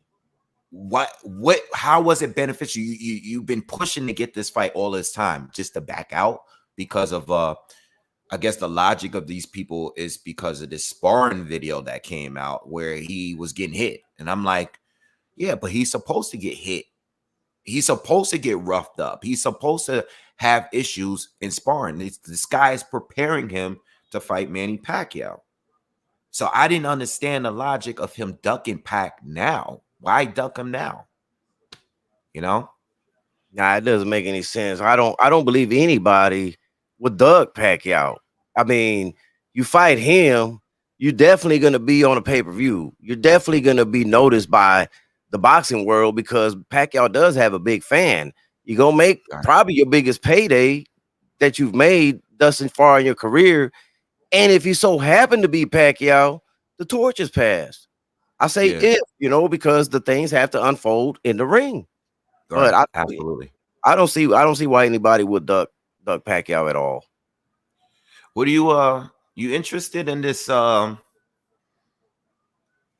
how was it beneficial? You've been pushing to get this fight all this time just to back out because of I guess the logic of these people is because of this sparring video that came out where he was getting hit. And I'm like, yeah, but he's supposed to get hit. He's supposed to get roughed up. He's supposed to have issues in sparring. This guy is preparing him to fight Manny Pacquiao. So I didn't understand the logic of him ducking Pac now. Why duck him now? Nah, it doesn't make any sense. I don't believe anybody would duck Pacquiao. I mean, you fight him, you're definitely going to be on a pay-per-view. You're definitely going to be noticed by the boxing world because Pacquiao does have a big fan. You're going to make probably your biggest payday that you've made thus far in your career. And if you so happen to be Pacquiao, the torch is passed. I say if, because the things have to unfold in the ring. Right. But absolutely. I don't see why anybody would duck Pacquiao at all. What do you interested in this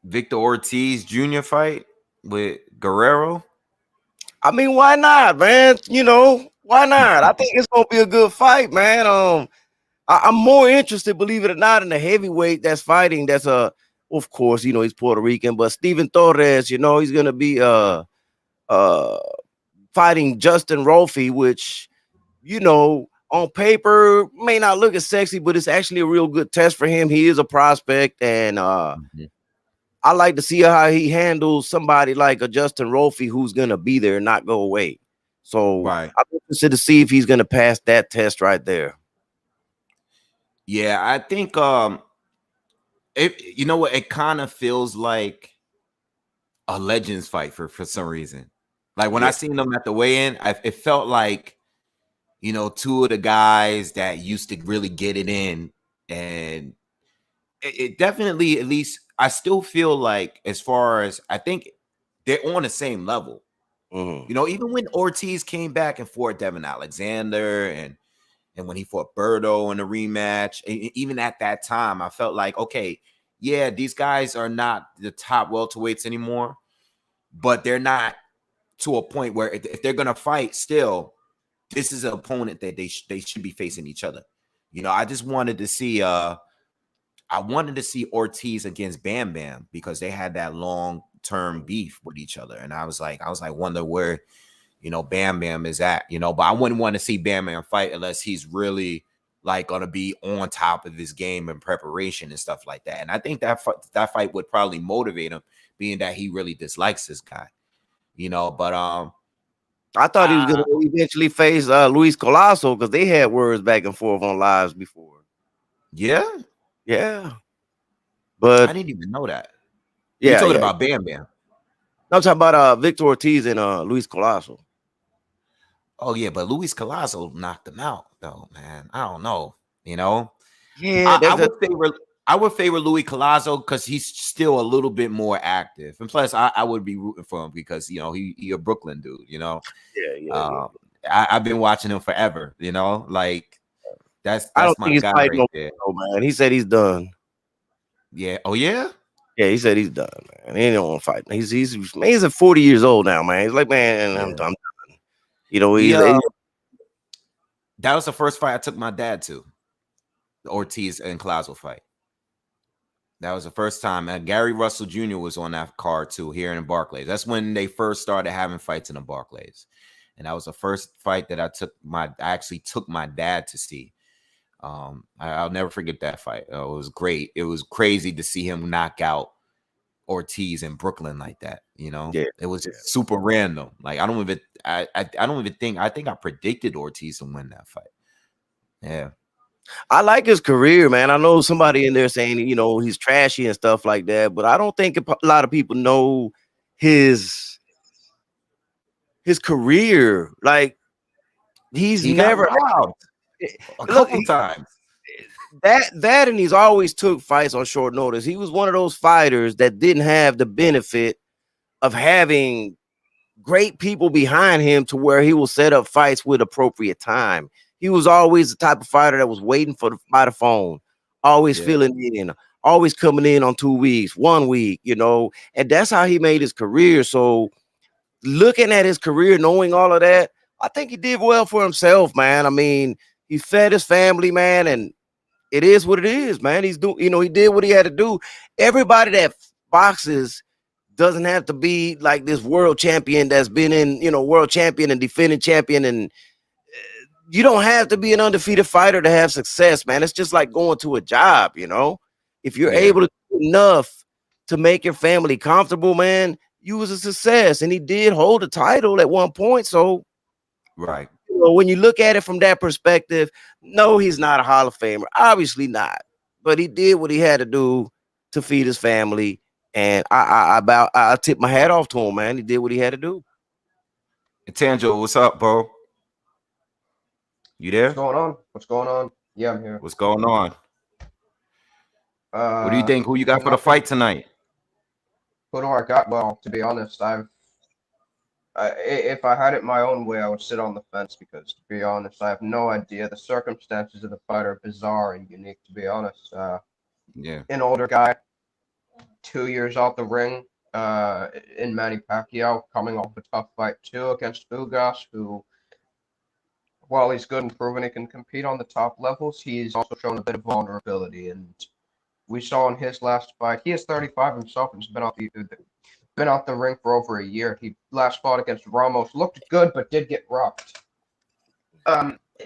Victor Ortiz Jr. fight with Guerrero? I mean, why not, man? Why not? I think it's gonna be a good fight, man. I'm more interested, believe it or not, in the heavyweight that's fighting. That's of course, he's Puerto Rican, but Steven Torres, he's gonna be fighting Justin Rolfe, which, on paper may not look as sexy, but it's actually a real good test for him. He is a prospect, and I like to see how he handles somebody like a Justin Rolfe who's gonna be there and not go away. So Right. I'm interested to see if he's gonna pass that test right there. Yeah, I think you know what, it kind of feels like a legends fight for some reason. Like when I seen them at the weigh-in, it felt like, you know, two of the guys that used to really get it in, and it definitely, at least I still feel like, as far as I think they're on the same level. You know, even when Ortiz came back and fought Devin Alexander, and when he fought Berto in the rematch, even at that time, I felt like, okay, yeah, these guys are not the top welterweights anymore, but they're not to a point where if they're gonna fight still, this is an opponent that they should be facing each other. You know, I just wanted to see Ortiz against Bam Bam, because they had that long-term beef with each other. And I was like, wonder where, you know, Bam Bam is at, you know, but I wouldn't want to see Bam Bam fight unless he's really like going to be on top of his game and preparation and stuff like that. And I think that fight would probably motivate him, being that he really dislikes this guy, you know, but I thought he was going to eventually face Luis Colasso, because they had words back and forth on lives before. Yeah. But I didn't even know that. Yeah, you're talking about Bam Bam. I'm talking about Victor Ortiz and Luis Colasso. Oh yeah, but Luis Colasso knocked him out though, man. I don't know, you know. Yeah, I would favor Luis Colasso because he's still a little bit more active, and plus, I would be rooting for him because, you know, he a Brooklyn dude, you know. I've been watching him forever, you know. Like that's I don't my think he's guy fighting right there. man. He said he's done. Yeah. Oh yeah. Yeah, he said he's done, man. He don't want to fight. He's at 40 years old now, man. He's like, man, I'm done. You know, that was the first fight I took my dad to, the Ortiz and Colasso fight. That was the first time. And Gary Russell Jr. was on that card too, here in Barclays. That's when they first started having fights in the Barclays. And that was the first fight that I actually took my dad to see. I'll never forget that fight. It was great. It was crazy to see him knock out Ortiz in Brooklyn like that. You know, it was just super random. Like I don't even think I predicted Ortiz to win that fight. Yeah. I like his career, man. I know somebody in there saying, you know, he's trashy and stuff like that, but I don't think a lot of people know his career. Like he never a couple times. That and he's always took fights on short notice. He was one of those fighters that didn't have the benefit of having great people behind him to where he will set up fights with appropriate time. He was always the type of fighter that was waiting by the phone, always filling in, always coming in on 2 weeks, 1 week, you know, and that's how he made his career. So looking at his career, knowing all of that, I think he did well for himself, man. I mean, he fed his family, man, and it is what it is, man. He's doing, you know, he did what he had to do. Everybody that boxes doesn't have to be like this world champion that's been in, you know, world champion and defending champion. And you don't have to be an undefeated fighter to have success, man. It's just like going to a job, you know. If you're able to do enough to make your family comfortable, man, you was a success. And he did hold a title at one point. So, right. You know, when you look at it from that perspective, no, he's not a Hall of Famer. Obviously not. But he did what he had to do to feed his family. And I tip my hat off to him, man. He did what he had to do. Tanjo, what's up, bro? You there? What's going on? Yeah, I'm here. What's going on? What do you think? Who you got for the fight tonight? Who do I got? Well, to be honest, if I had it my own way, I would sit on the fence because, to be honest, I have no idea. The circumstances of the fight are bizarre and unique, to be honest. An older guy, 2 years out the ring, in Manny Pacquiao, coming off a tough fight too against Ugas, who, while he's good and proven he can compete on the top levels, he's also shown a bit of vulnerability. And we saw in his last fight, he is 35 himself and has been out the ring for over a year. He last fought against Ramos, looked good, but did get rocked.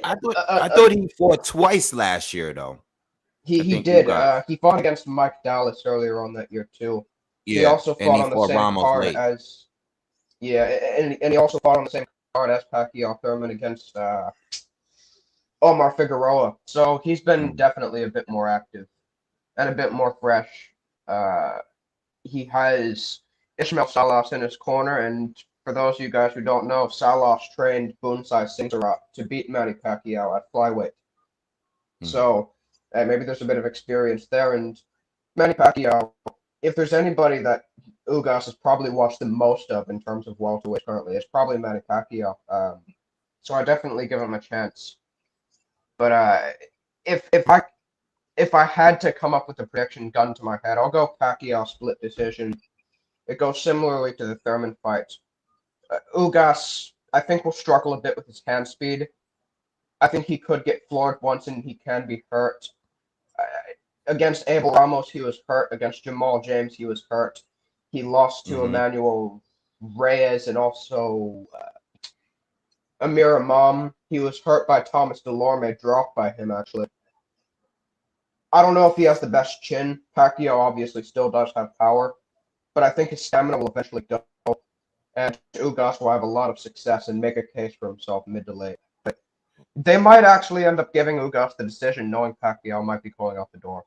I thought he fought twice last year though. He did. He fought against Mike Dallas earlier on that year too. Yeah, he also and fought he on the fought same Ramos card late. as and he also fought on the same card as Pacquiao Thurman against Omar Figueroa. So he's been definitely a bit more active and a bit more fresh. He has Ismail Salas in his corner, and for those of you guys who don't know, Salas trained Bunsai Singsarat to beat Manny Pacquiao at flyweight. So maybe there's a bit of experience there. And Manny Pacquiao, if there's anybody that Ugas has probably watched the most of in terms of welterweight currently, it's probably Manny Pacquiao. So I definitely give him a chance. But if I had to come up with a prediction gun to my head, I'll go Pacquiao split decision. It goes similarly to the Thurman fight. Ugas, I think, will struggle a bit with his hand speed. I think he could get floored once and he can be hurt. Against Abel Ramos, he was hurt. Against Jamal James, he was hurt. He lost to Emmanuel Reyes and also Amir Imam. He was hurt by Thomas Delorme, dropped by him, actually. I don't know if he has the best chin. Pacquiao obviously still does have power, but I think his stamina will eventually go, and Ugas will have a lot of success and make a case for himself mid to late. But they might actually end up giving Ugas the decision, knowing Pacquiao might be going out the door.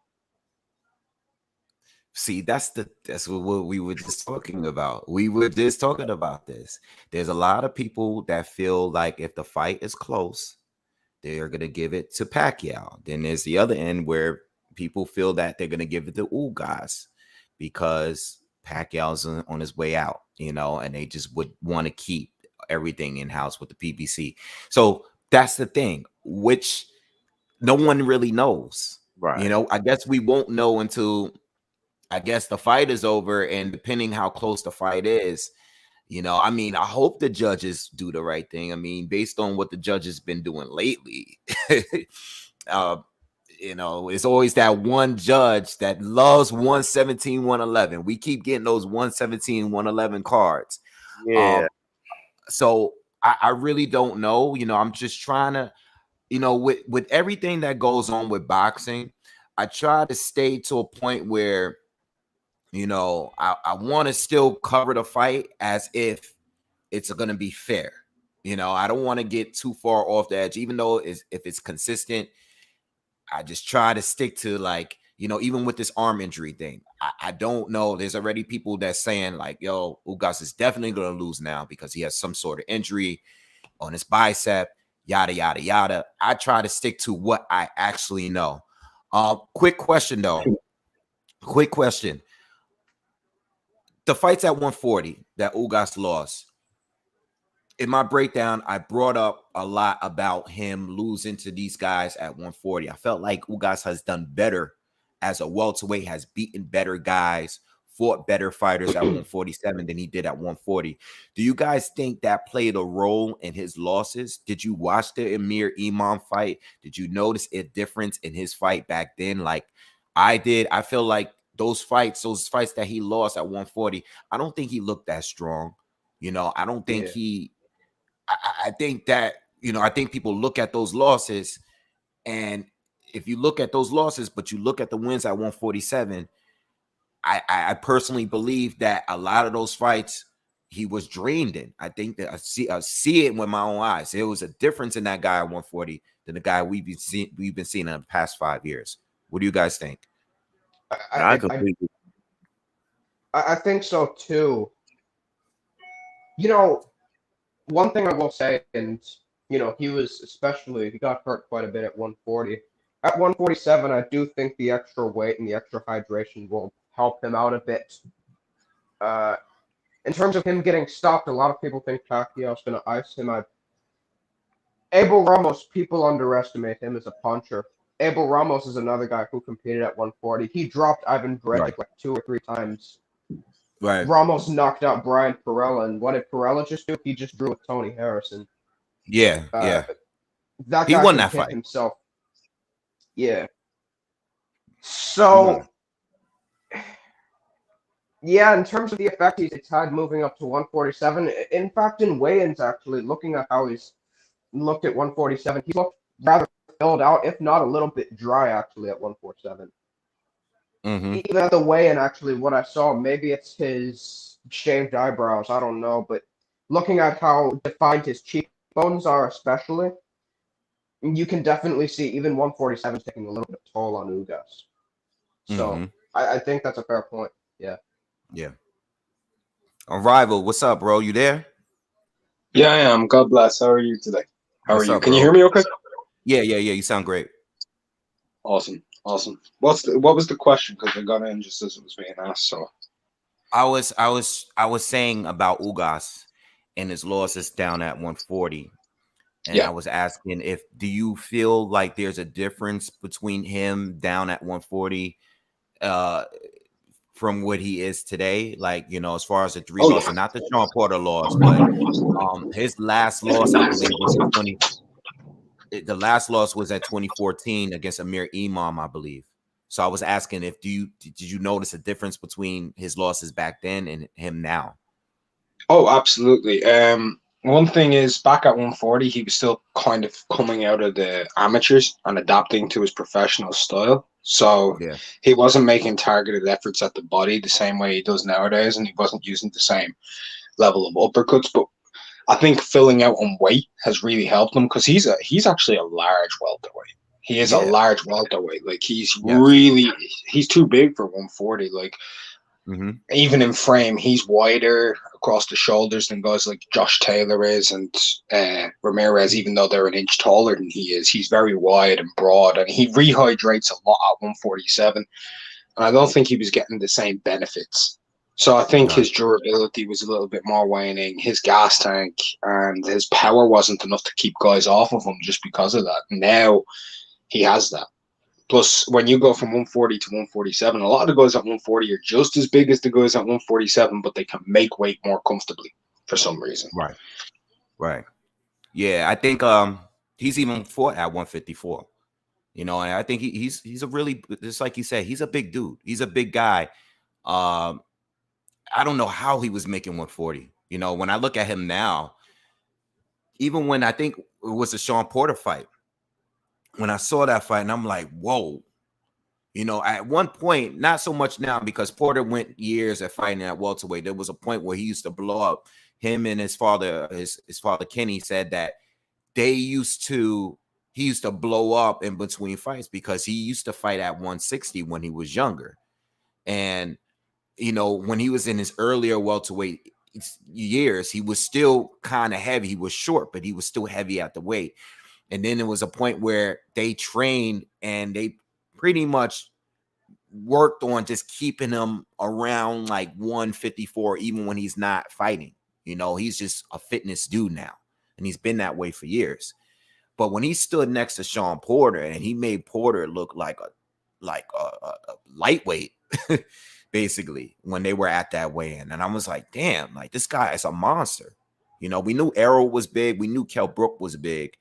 See, that's what we were just talking about. We were just talking about this. There's a lot of people that feel like if the fight is close, they're gonna give it to Pacquiao. Then there's the other end where people feel that they're gonna give it to Ugas because Pacquiao's on his way out, and they just would want to keep everything in house with the PBC. So that's the thing, which no one really knows. Right. I guess we won't know until the fight is over, and depending how close the fight is, I hope the judges do the right thing. Based on what the judges been doing lately, it's always that one judge that loves 117, 111. We keep getting those 117, 111 cards. Yeah. So I really don't know. I'm just trying to, with everything that goes on with boxing, I try to stay to a point where I want to still cover the fight as if it's going to be fair. I don't want to get too far off the edge, even though if it's consistent. I just try to stick to even with this arm injury thing. I don't know. There's already people that's saying yo, Ugas is definitely going to lose now because he has some sort of injury on his bicep, yada, yada, yada. I try to stick to what I actually know. Quick question, though. Quick question. The fights at 140 that Ugas lost, in my breakdown, I brought up a lot about him losing to these guys at 140. I felt like Ugas has done better as a welterweight, has beaten better guys, fought better fighters at 147 than he did at 140. Do you guys think that played a role in his losses? Did you watch the Amir Imam fight? Did you notice a difference in his fight back then? Like I did. I feel like those fights that he lost at 140, I don't think he looked that strong. I don't think I think that, I think people look at those losses, and if you look at those losses, but you look at the wins at 147, I personally believe that a lot of those fights he was drained in. I think that I see it with my own eyes. There was a difference in that guy at 140 than the guy we've been seeing in the past 5 years. What do you guys think? I think so too. One thing I will say, and he got hurt quite a bit at 140. At 147, I do think the extra weight and the extra hydration will help him out a bit. In terms of him getting stopped, a lot of people think Pacquiao's going to ice him. Abel Ramos, people underestimate him as a puncher. Abel Ramos is another guy who competed at 140. He dropped Ivan Bredzik like 2 or 3 times. Right. Ramos knocked out Brian Perella, and what did Perella just do? He just drew with Tony Harrison. Yeah. That he guy won that fight himself. Yeah. So, in terms of the effect it's had moving up to 147, in fact, in weigh-ins, actually, looking at how he's looked at 147, he's looked rather filled out, if not a little bit dry, actually, at 147. Even at the weigh-in, actually, what I saw, maybe it's his shaved eyebrows, I don't know, but looking at how defined his cheekbones are, especially, you can definitely see even 147 is taking a little bit of toll on Ugas. So I think that's a fair point. Yeah. Yeah. Rival, what's up, bro? You there? Yeah, I am. God bless. How are you today? How are What's you? up, Can you bro? hear me okay? Yeah. You sound great. Awesome. What was the question? Because I got in just as it was being asked. So I was saying about Ugas and his losses down at 140. And yeah. I was asking do you feel like there's a difference between him down at 140 from what he is today? Like, as far as the three losses, not the Sean Porter loss, but his last loss, I believe, was the last loss was at 2014 against Amir Imam, I believe. So I was asking did you notice a difference between his losses back then and him now? Oh, absolutely. One thing is back at 140, he was still kind of coming out of the amateurs and adapting to his professional style. So he wasn't making targeted efforts at the body the same way he does nowadays, and he wasn't using the same level of uppercuts. But I think filling out on weight has really helped him because he's actually a large welterweight. He is a large welterweight. Like he's too big for 140. Like even in frame, he's wider across the shoulders than guys like Josh Taylor is and Ramirez. Even though they're an inch taller than he is, he's very wide and broad, and he rehydrates a lot at 147. And I don't think he was getting the same benefits. So I think his durability was a little bit more waning, his gas tank and his power wasn't enough to keep guys off of him just because of that. Now he has that. Plus, when you go from 140 to 147, a lot of the guys at 140 are just as big as the guys at 147, but they can make weight more comfortably for some reason. Right. Yeah, I think he's even fought at 154. And I think he's a really, just like you said, he's a big dude. He's a big guy. I don't know how he was making 140. When I look at him now, even when I think it was the Sean Porter fight, when I saw that fight, and I'm like, whoa. At one point, not so much now because Porter went years at fighting at welterweight. There was a point where he used to blow up. Him and his father, his father Kenny, said that he used to blow up in between fights because he used to fight at 160 when he was younger. And, when he was in his earlier welterweight years, he was still kind of heavy. He was short, but he was still heavy at the weight. And then there was a point where they trained and they pretty much worked on just keeping him around like 154, even when he's not fighting. He's just a fitness dude now, and he's been that way for years. But when he stood next to Sean Porter and he made Porter look like a lightweight, basically, when they were at that weigh-in, and I was like, damn, like this guy is a monster. We knew Errol was big, we knew Kell Brook was big,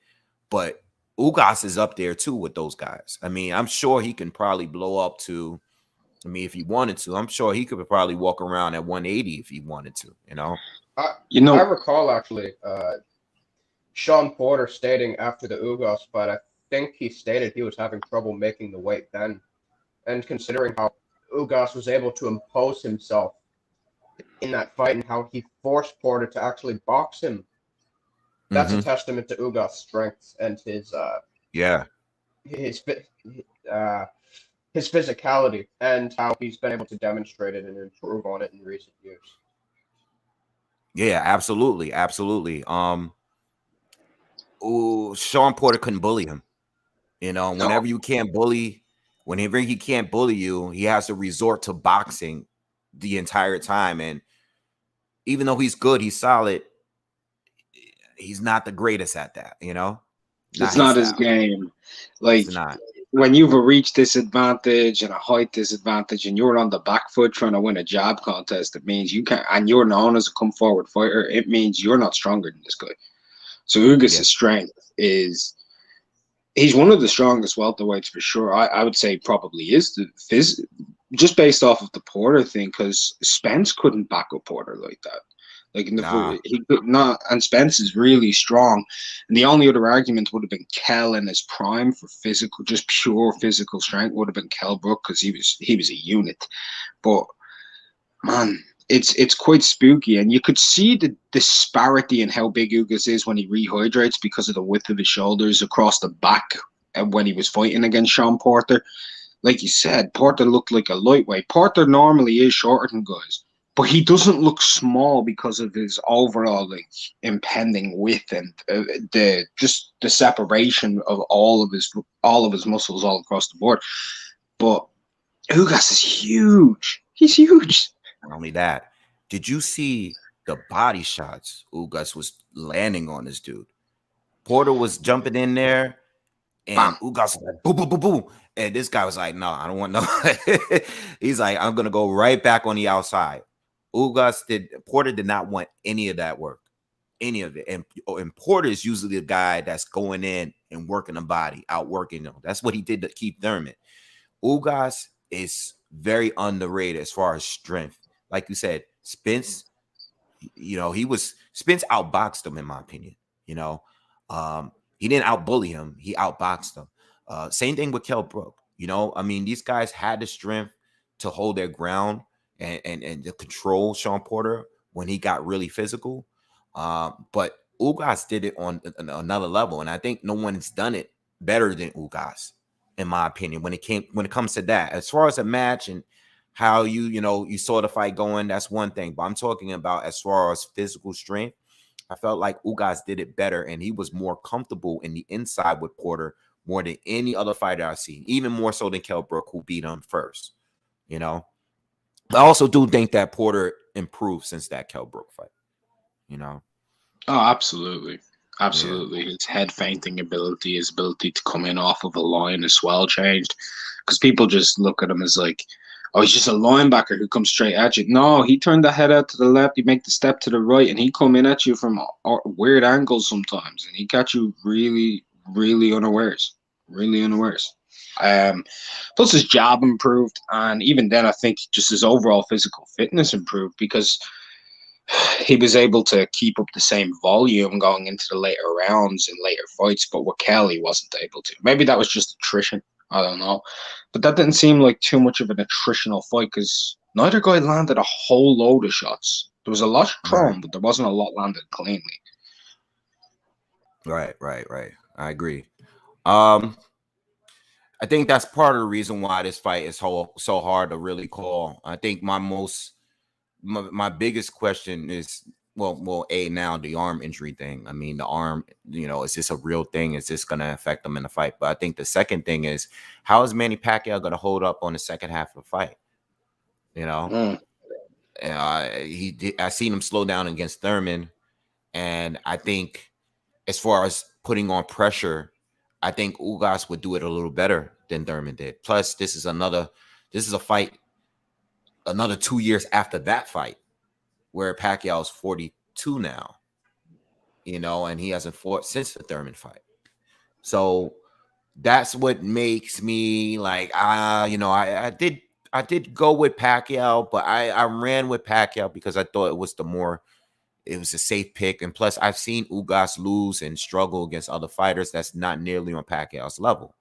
but Ugas is up there too with those guys. I mean, I'm sure he can probably blow up to, if he wanted to, I'm sure he could probably walk around at 180 if he wanted to, I recall actually Sean Porter stating after the Ugas fight, I think he stated he was having trouble making the weight then. And considering how Ugas was able to impose himself in that fight and how he forced Porter to actually box him, that's a testament to Ugas' strength and his physicality and how he's been able to demonstrate it and improve on it in recent years. Yeah, absolutely. Sean Porter couldn't bully him. Whenever he can't bully you, he has to resort to boxing the entire time. And even though he's good, he's solid, he's not the greatest at that, It's not his game. Like when you've a reach disadvantage and a height disadvantage and you're on the back foot trying to win a jab contest, it means you can't, and you're known as a come forward fighter, it means you're not stronger than this guy. So Ugas' strength is, he's one of the strongest welterweights for sure. I would say probably is just based off of the Porter thing, because Spence couldn't back up Porter like that. Like in the he could not, and Spence is really strong. And the only other argument would have been Kell in his prime for physical, just pure physical strength would have been Kell Brook, because he was a unit. But man, it's quite spooky, and you could see the disparity in how big Ugas is when he rehydrates because of the width of his shoulders across the back, and when he was fighting against Sean Porter. Like you said, Porter looked like a lightweight. Porter normally is shorter than guys, but he doesn't look small because of his overall like impending width and the separation of all of his muscles all across the board. But Ugas is huge. He's huge. Not only that, did you see the body shots Ugas was landing on this dude? Porter was jumping in there, and Ugas was like, boom, boom, boom, boom. And this guy was like, no, I don't want no. He's like, I'm going to go right back on the outside. Porter did not want any of that work, any of it. And Porter is usually the guy that's going in and working the body, outworking them. That's what he did to keep Thurman. Ugas is very underrated as far as strength. Like you said, Spence, Spence outboxed him, in my opinion. He didn't outbully him. He outboxed him. Same thing with Kell Brook. These guys had the strength to hold their ground and to control Sean Porter when he got really physical. But Ugas did it on another level, and I think no one's done it better than Ugas, in my opinion. When it comes to that, as far as a match and how you saw the fight going, that's one thing. But I'm talking about as far as physical strength. I felt like Ugas did it better, and he was more comfortable in the inside with Porter more than any other fighter I've seen, even more so than Kell Brook, who beat him first. I also do think that Porter improved since that Kell Brook fight. Oh, absolutely. Absolutely. Yeah. His head feinting ability, his ability to come in off of a line as well changed. Because people just look at him as like, oh, he's just a linebacker who comes straight at you. No, he turned the head out to the left, he make the step to the right, and he come in at you from weird angles sometimes. And he catch you really, really unawares. Really unawares. Plus his jab improved, and even then I think just his overall physical fitness improved because he was able to keep up the same volume going into the later rounds and later fights, but with Kelly wasn't able to. Maybe that was just attrition. I don't know. But that didn't seem like too much of an attritional fight because neither guy landed a whole load of shots. There was a lot thrown, but there wasn't a lot landed cleanly. Right. I agree. I think that's part of the reason why this fight is so hard to really call. I think my biggest question is, now the arm injury thing. I mean, the arm, is this a real thing? Is this going to affect them in the fight? But I think the second thing is, how is Manny Pacquiao going to hold up on the second half of the fight? I seen him slow down against Thurman, and I think as far as putting on pressure, I think Ugas would do it a little better than Thurman did. Plus, this is a fight another 2 years after that fight, where Pacquiao's 42 now, and he hasn't fought since the Thurman fight. So that's what makes me like, I did go with Pacquiao, but I ran with Pacquiao because I thought it was a safe pick. And plus, I've seen Ugas lose and struggle against other fighters that's not nearly on Pacquiao's level.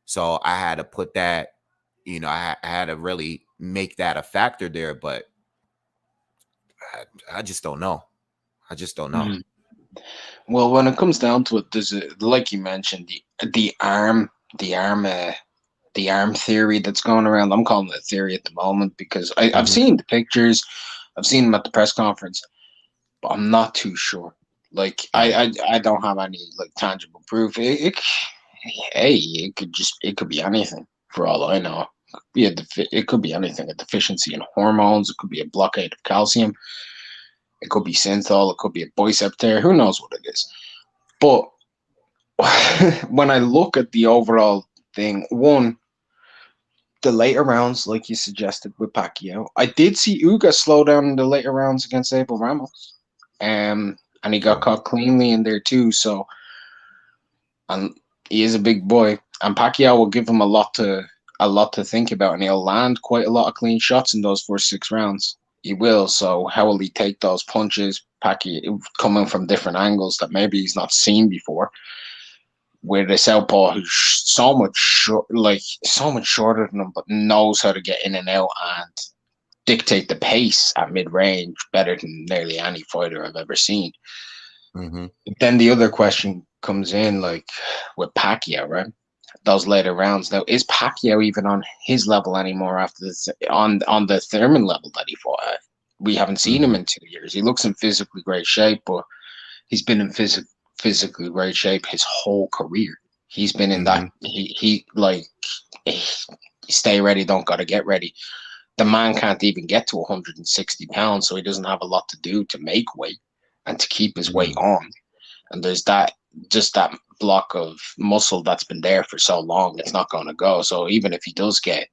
So I had to put that, I had to really make that a factor there, but I just don't know. Mm-hmm. Well, when it comes down to it, there's like you mentioned, the arm theory that's going around. I'm calling it a theory at the moment because I've seen the pictures, I've seen them at the press conference, but I'm not too sure. Like I don't have any like tangible proof. It could be anything for all I know. It could be anything. A deficiency in hormones. It could be a blockade of calcium. It could be synthol. It could be a bicep tear. Who knows what it is? But when I look at the overall thing, one, the later rounds, like you suggested with Pacquiao, I did see Ugas slow down in the later rounds against Abel Ramos, and he got caught cleanly in there too. So, and he is a big boy, and Pacquiao will give him a lot to a lot to think about, and he'll land quite a lot of clean shots in those first 6 rounds. He will. So how will he take those punches, Pacquiao, coming from different angles that maybe he's not seen before? With a southpaw who's so much shorter than him, but knows how to get in and out and dictate the pace at mid-range better than nearly any fighter I've ever seen. Mm-hmm. Then the other question comes in, like with Pacquiao, right? Those later rounds. Now, is Pacquiao even on his level anymore after this, on the Thurman level that he fought at? We haven't seen him in 2 years. He looks in physically great shape, but he's been in physically great shape his whole career. He's been in that he stay ready, don't gotta get ready. The man can't even get to 160 pounds, so he doesn't have a lot to do to make weight and to keep his weight on. And there's that block of muscle that's been there for so long, it's not going to go. So even if he does get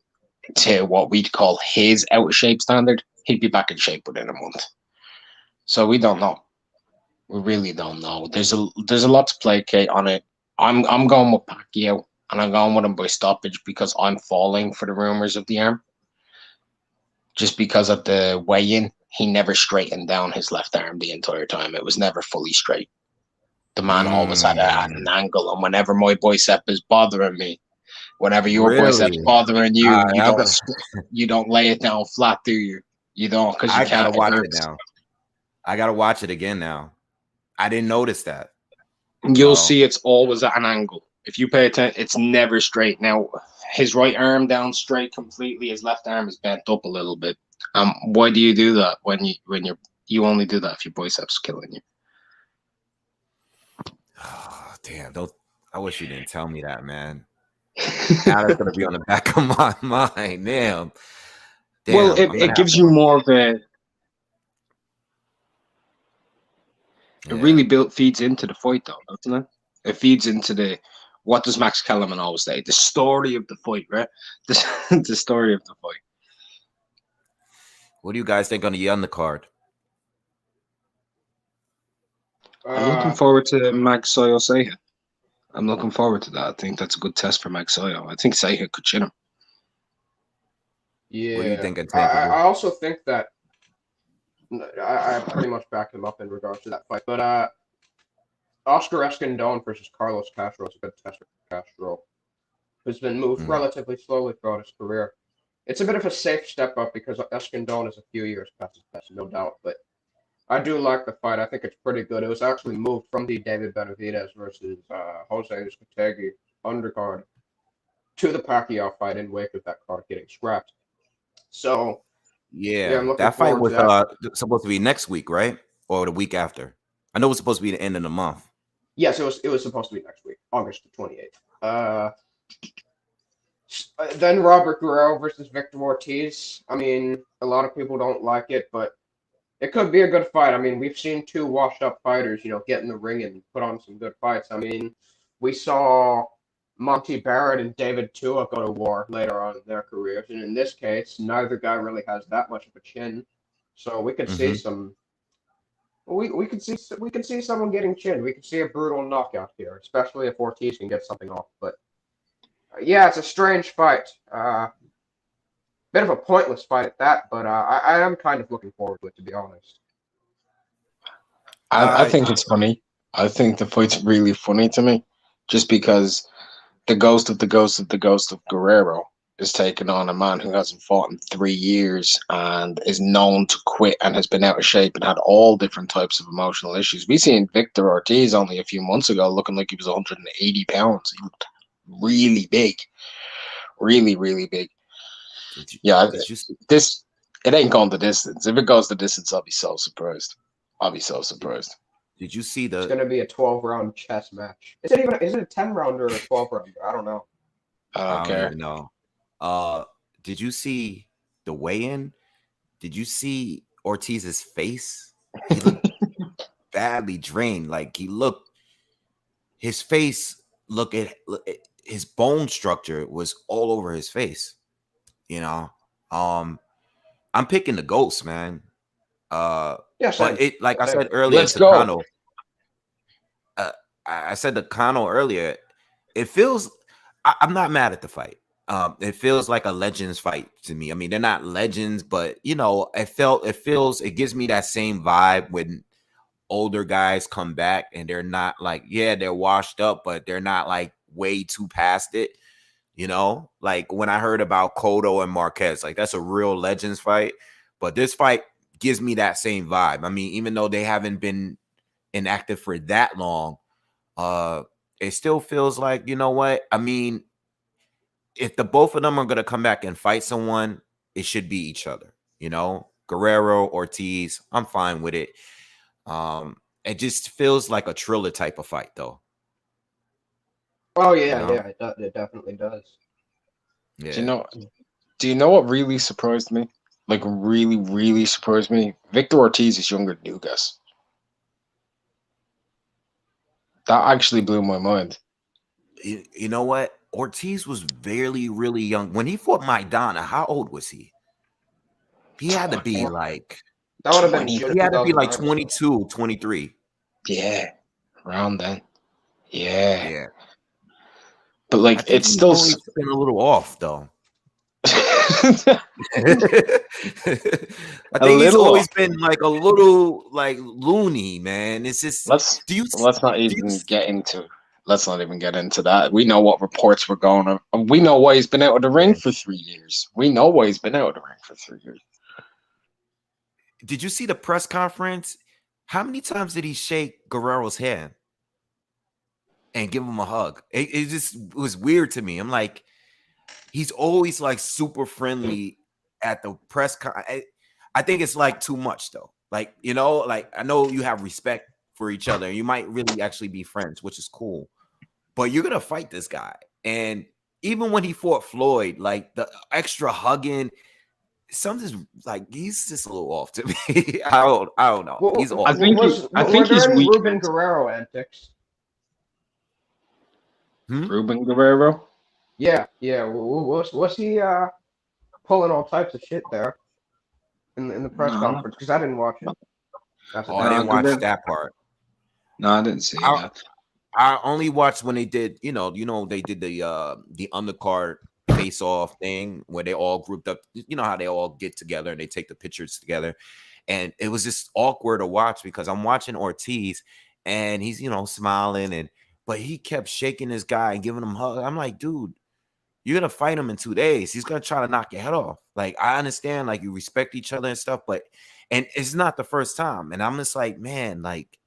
to what we'd call his out of shape standard, he'd be back in shape within a month. So we don't know. We really don't know. There's a lot to placate on it. I'm going with Pacquiao, and I'm going with him by stoppage because I'm falling for the rumors of the arm. Just because of the weigh-in, he never straightened down his left arm the entire time. It was never fully straight. The man always had an angle, and whenever my bicep is bothering me, whenever your bicep's bothering you, you don't lay it down flat, do you? You don't, because you can't. Gotta watch it now. I gotta watch it again now. I didn't notice that. You'll see it's always at an angle. If you pay attention, it's never straight. Now, his right arm down straight completely. His left arm is bent up a little bit. Why do you do that when you only do that if your biceps killing you? Oh, damn! I wish you didn't tell me that, man. Now that's gonna be on the back of my mind. Damn. Well, it gives you more of a. It really feeds into the fight, though, doesn't it? It feeds into what does Max Kellerman always say? The story of the fight, right? The story of the fight. What do you guys think on the undercard? I'm looking forward to Magsayo Seiha. I'm looking forward to that. I think that's a good test for Magsayo. I think Seiha could chin him. Yeah. What do you think? I also think that I pretty much back him up in regards to that fight. But Oscar Escandón versus Carlos Castro is a good test for Castro, who's been moved relatively slowly throughout his career. It's a bit of a safe step up because Escandón is a few years past his best, no doubt. But I do like the fight. I think it's pretty good. It was actually moved from the David Benavidez versus Jose Uzcategui undercard to the Pacquiao fight in wake of that card getting scrapped. So, yeah that fight was supposed to be next week, right? Or the week after? I know it was supposed to be the end of the month. Yes, it was supposed to be next week, August the 28th. Then Robert Guerrero versus Victor Ortiz. I mean, a lot of people don't like it, but it could be a good fight. I mean, we've seen two washed-up fighters, get in the ring and put on some good fights. I mean, we saw Monty Barrett and David Tua go to war later on in their careers, and in this case, neither guy really has that much of a chin, so we could see some. We could see someone getting chinned. We could see a brutal knockout here, especially if Ortiz can get something off. But yeah, it's a strange fight. Bit of a pointless fight at that, but I am kind of looking forward to it, to be honest. I think it's funny. I think the fight's really funny to me, just because the ghost of Guerrero is taking on a man who hasn't fought in 3 years and is known to quit and has been out of shape and had all different types of emotional issues. We seen Victor Ortiz only a few months ago looking like he was 180 pounds. He looked really big. Really, really big. It ain't going the distance. If it goes the distance, I'll be so surprised. Did you see It's going to be a 12-round chess match. Is it a 10-rounder or a 12-rounder? I don't know. I don't care. No. Did you see the weigh-in? Did you see Ortiz's face? He looked badly drained. Like his face his bone structure was all over his face. I'm picking the ghost, man. But it, like I said earlier, let's go. I said to Kano earlier, it feels. I'm not mad at the fight. it feels like a legends fight to me. I mean, they're not legends, but you know, it gives me that same vibe when older guys come back and they're not like, yeah, they're washed up, but they're not like way too past it. You know, like when I heard about Cotto and Marquez, like that's a real legends fight. But this fight gives me that same vibe. I mean, even though they haven't been inactive for that long, it still feels like, you know what? I mean, if the both of them are going to come back and fight someone, it should be each other. You know, Guerrero, Ortiz, I'm fine with it. It just feels like a Triller type of fight, though. Oh yeah, you know? Yeah, it definitely does. Yeah. Do you know what really surprised me? Like really, really surprised me? Victor Ortiz is younger than Ugas. That actually blew my mind. You know what? Ortiz was really, really young. When he fought Maidana, how old was he? He had to be like... That would have been... He had to be like 22, 23. Yeah, around then. Yeah. Yeah. But like, it's still... always been a little off, though. I think he's always been like a little like loony, man. It's just... Let's not even get into that. We know what reports were going on. We know why he's been out of the ring for 3 years. Did you see the press conference? How many times did he shake Guerrero's hand and give him a hug? It just was weird to me. I'm like, he's always like super friendly at the press con. I think it's like too much though. Like, you know, like I know you have respect for each other. You might really actually be friends, which is cool. But you're gonna fight this guy. And even when he fought Floyd, like the extra hugging, something's like he's just a little off to me. I don't know. He's off. I think he's weak. Ruben Guerrero antics. Ruben Guerrero? Yeah. Was he pulling all types of shit there in the press conference? Because I didn't watch it. I didn't watch that part. No, I didn't see that. I only watched when they did, you know, they did the undercard face-off thing where they all grouped up. You know how they all get together and they take the pictures together, and it was just awkward to watch because I'm watching Ortiz and he's, you know, smiling but he kept shaking this guy and giving him hugs. I'm like, dude, you're gonna fight him in 2 days. He's gonna try to knock your head off. Like, I understand, like you respect each other and stuff, and it's not the first time. And I'm just like, man, like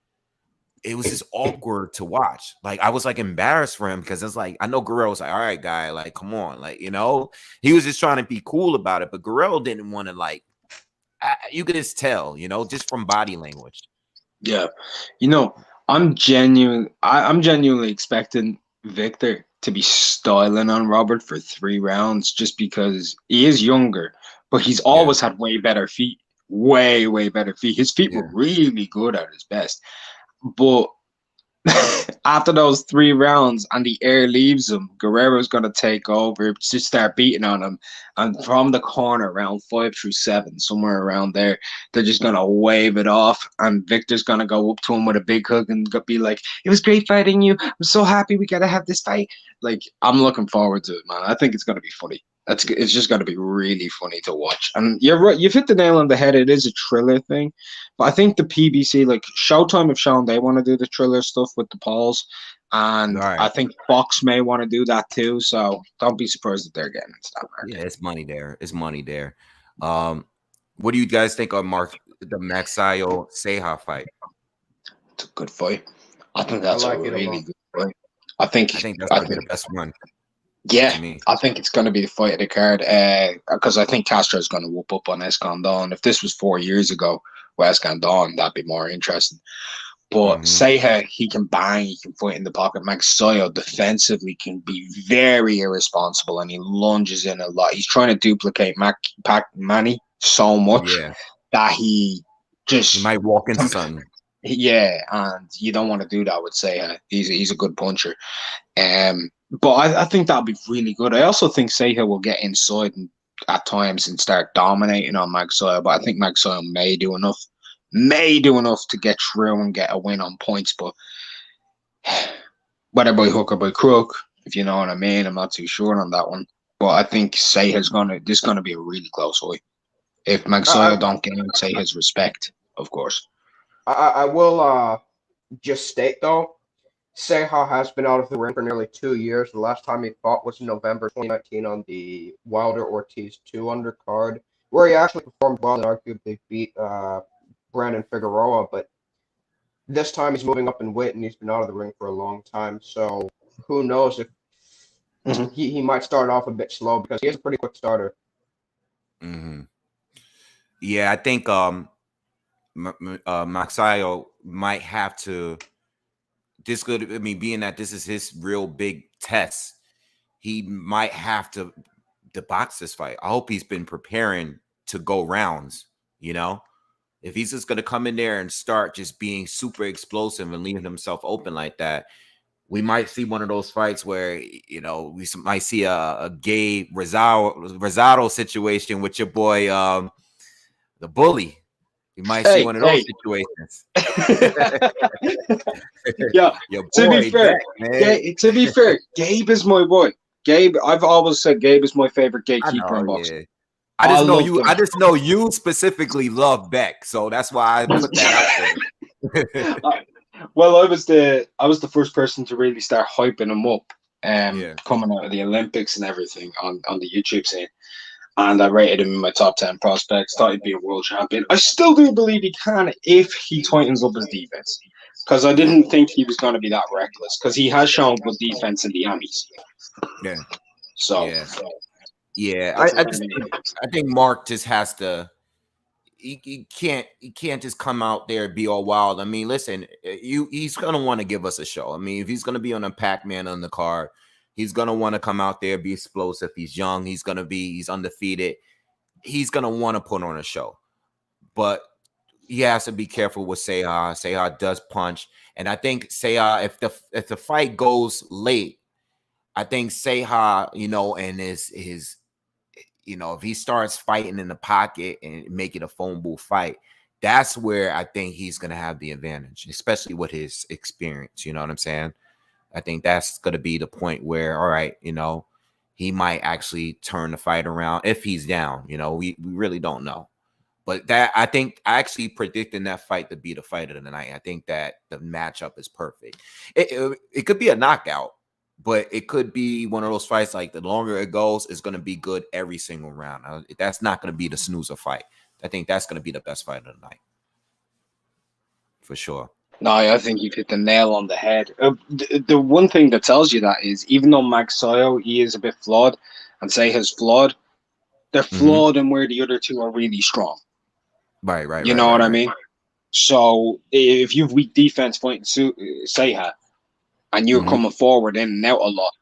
it was just awkward to watch. Like I was like embarrassed for him because it's like I know Guerrero was like, all right, guy, like come on, like you know, he was just trying to be cool about it, but Guerrero didn't want to like. You could just tell, you know, just from body language. Yeah, you know, I'm genuinely expecting Victor to be styling on Robert for 3 rounds just because he is younger, but he's always had way better feet. Way better feet. His feet were really good at his best. But after those 3 rounds and the air leaves him, Guerrero's going to take over, just start beating on him. And from the corner, round 5 through 7, somewhere around there, they're just going to wave it off. And Victor's going to go up to him with a big hug and be like, it was great fighting you. I'm so happy we got to have this fight. Like, I'm looking forward to it, man. I think it's going to be funny. It's just going to be really funny to watch. And you're right. You've hit the nail on the head. It is a Triller thing. But I think the PBC, like Showtime have shown they want to do the Triller stuff with the polls. And I think Fox may want to do that too. So don't be surprised if they're getting into that market. Yeah, it's money there. What do you guys think of the Maxayo Seja fight? It's a good fight. I think that's a really good fight. I think that's the best one. Yeah, I think it's going to be the fight of the card because I think Castro is going to whoop up on Escandon. If this was 4 years ago with Escandon, that'd be more interesting. But Seja, he can bang, he can fight in the pocket. Maxayo defensively can be very irresponsible and he lunges in a lot. He's trying to duplicate Manny so much that he might walk into something. Yeah, and you don't want to do that with Seja. He's a good puncher. But I think that'll be really good. I also think Seja will get inside at times and start dominating on Maxayo, but I think Maxayo may do enough to get through and get a win on points. But whether by hook or by crook, if you know what I mean, I'm not too sure on that one. But I think this is gonna be a really close fight. If Magsayo don't get him, Seiha's respect, of course. I will just state though, Seiha has been out of the ring for nearly 2 years. The last time he fought was in November 2019 on the Wilder Ortiz 2 undercard, where he actually performed well and arguably beat Brandon Figueroa. But this time he's moving up in weight and he's been out of the ring for a long time. So who knows if he might start off a bit slow because he is a pretty quick starter. Yeah, I think Magsayo might have to. Being that this is his real big test, he might have to box this fight. I hope he's been preparing to go rounds. You know, if he's just gonna come in there and start just being super explosive and leaving himself open like that, we might see one of those fights where, you know, we might see a Gabe Rosado situation with your boy, the bully. You might see one of those situations. Yeah, to be fair, Gabe is my boy. Gabe, I've always said Gabe is my favorite gatekeeper in boxing. Yeah. I just know you specifically love Beck, so that's why I put that out there. Well, I was the first person to really start hyping him up, coming out of the Olympics and everything on the YouTube scene. And I rated him in my top 10 prospects. Thought he'd be a world champion. I still do believe he can if he tightens up his defense. Because I didn't think he was going to be that reckless. Because he has shown good defense in the Emmys. Yeah. I think Mark just has to. He can't just come out there and be all wild. I mean, listen, he's gonna want to give us a show. I mean, if he's gonna be on a Pac-Man on the card, he's gonna want to come out there, be explosive. He's young. He's undefeated. He's gonna want to put on a show, but he has to be careful with Seiha. Seiha does punch, and I think Seiha, if the fight goes late, I think Seiha, you know, and his you know, if he starts fighting in the pocket and make it a phone booth fight, that's where I think he's going to have the advantage, especially with his experience. You know what I'm saying? I think that's going to be the point where, all right, you know, he might actually turn the fight around if he's down. You know, we really don't know. But that, I think, I actually predicting that fight to be the fight of the night. I think that the matchup is perfect. It could be a knockout. But it could be one of those fights like the longer it goes, it's going to be good every single round. That's not going to be the snoozer fight. I think that's going to be the best fight of the night. For sure. No, I think you've hit the nail on the head. The one thing that tells you that is, even though Magsayo, he is a bit flawed, and Seiha's flawed, they're flawed in where the other two are really strong. Right. You know what I mean? So if you've weak defense fighting Seiha, and you're coming forward in and out a lot,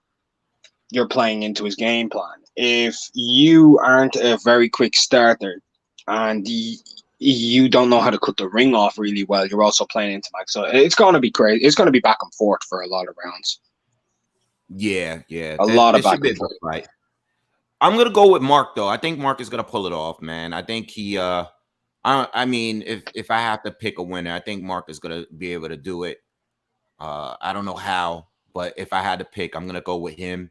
you're playing into his game plan. If you aren't a very quick starter and you don't know how to cut the ring off really well, you're also playing into Max. So it's going to be crazy. It's going to be back and forth for a lot of rounds. Yeah. A lot of back and forth. Right. I'm going to go with Mark, though. I think Mark is going to pull it off, man. I think he I mean, if I have to pick a winner, I think Mark is going to be able to do it. I don't know how, but if I had to pick, I'm gonna go with him.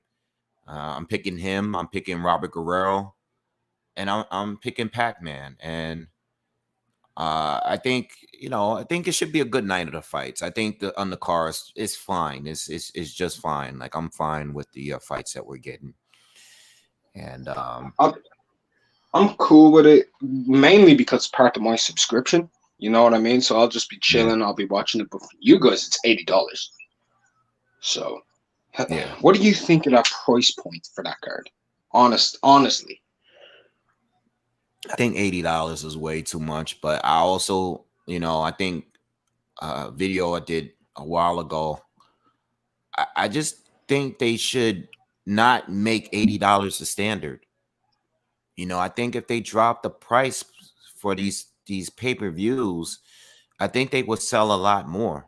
I'm picking him. I'm picking Robert Guerrero, and I'm picking Pac-Man. And I think, you know, I think it should be a good night of the fights. I think the undercard is fine. It's just fine. Like, I'm fine with the fights that we're getting. And I'm cool with it, mainly because it's part of my subscription. You know what I mean? So I'll just be chilling. I'll be watching it. But for you guys, it's $80. So, what do you think of that price point for that card? Honestly, I think $80 is way too much. But I also, you know, I think video I did a while ago, I just think they should not make $80 the standard. You know, I think if they drop the price for these pay-per-views, I think they would sell a lot more.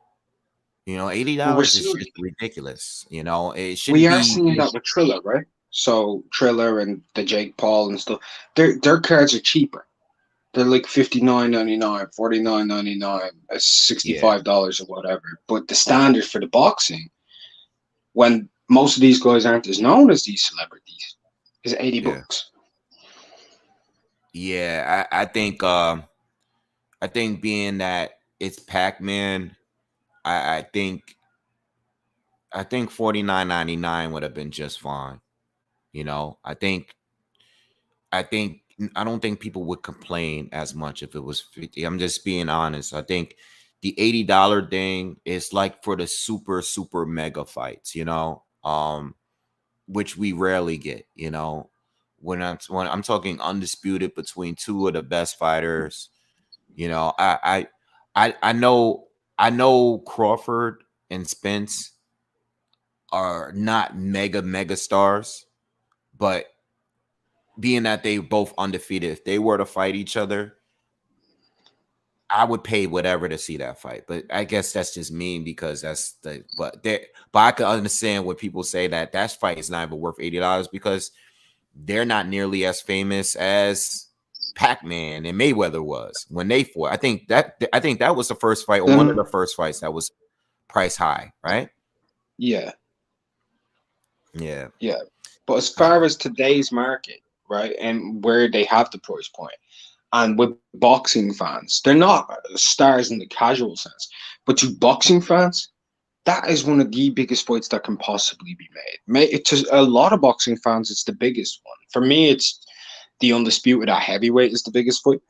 You know, $80 is just ridiculous. You know, it should. We are seeing that with Triller, right? So Triller and the Jake Paul and stuff, their cards are cheaper. They're like $59.99, $49.99, $65 or whatever. But the standard for the boxing, when most of these guys aren't as known as these celebrities, Is $80. Yeah, I think being that it's Pac-Man, I think $49.99 would have been just fine. You know, I don't think people would complain as much if it was 50. I'm just being honest. I think the $80 thing is like for the super mega fights, you know, which we rarely get, you know. When I'm talking undisputed between two of the best fighters, you know, I know Crawford and Spence are not mega stars, but being that they both undefeated, if they were to fight each other, I would pay whatever to see that fight. But I guess that's just mean because but I can understand what people say that fight is not even worth $80 because they're not nearly as famous as Pac-Man and Mayweather was when they fought. I think that was the first fight or one of the first fights that was price high, right? Yeah. Yeah. Yeah. But as far as today's market, right, and where they have the price point, and with boxing fans, they're not stars in the casual sense, but to boxing fans, that is one of the biggest fights that can possibly be made. To a lot of boxing fans, it's the biggest one. For me, it's the undisputed at heavyweight is the biggest fight.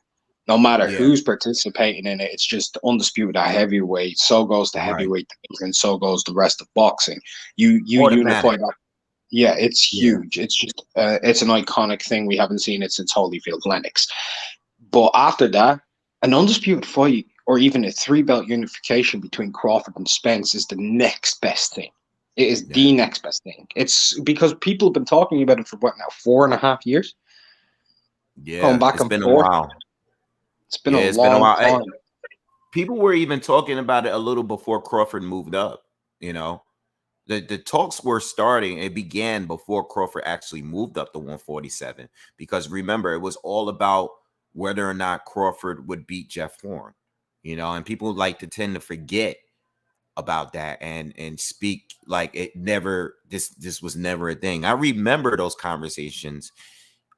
No matter who's participating in it, it's just undisputed at heavyweight. So goes the heavyweight and so goes the rest of boxing. You unify that. Yeah, it's huge. It's just it's an iconic thing. We haven't seen it since Holyfield Lennox. But after that, an undisputed fight or even a 3-belt unification between Crawford and Spence is the next best thing. It is the next best thing. It's because people have been talking about it for what now, 4.5 years? Yeah, going back it's and been forth. a while. It's been a long time. People were even talking about it a little before Crawford moved up. You know, the talks were starting. It began before Crawford actually moved up to 147 because remember, it was all about whether or not Crawford would beat Jeff Horn. You know, and people like to tend to forget about that and speak like it never. This was never a thing. I remember those conversations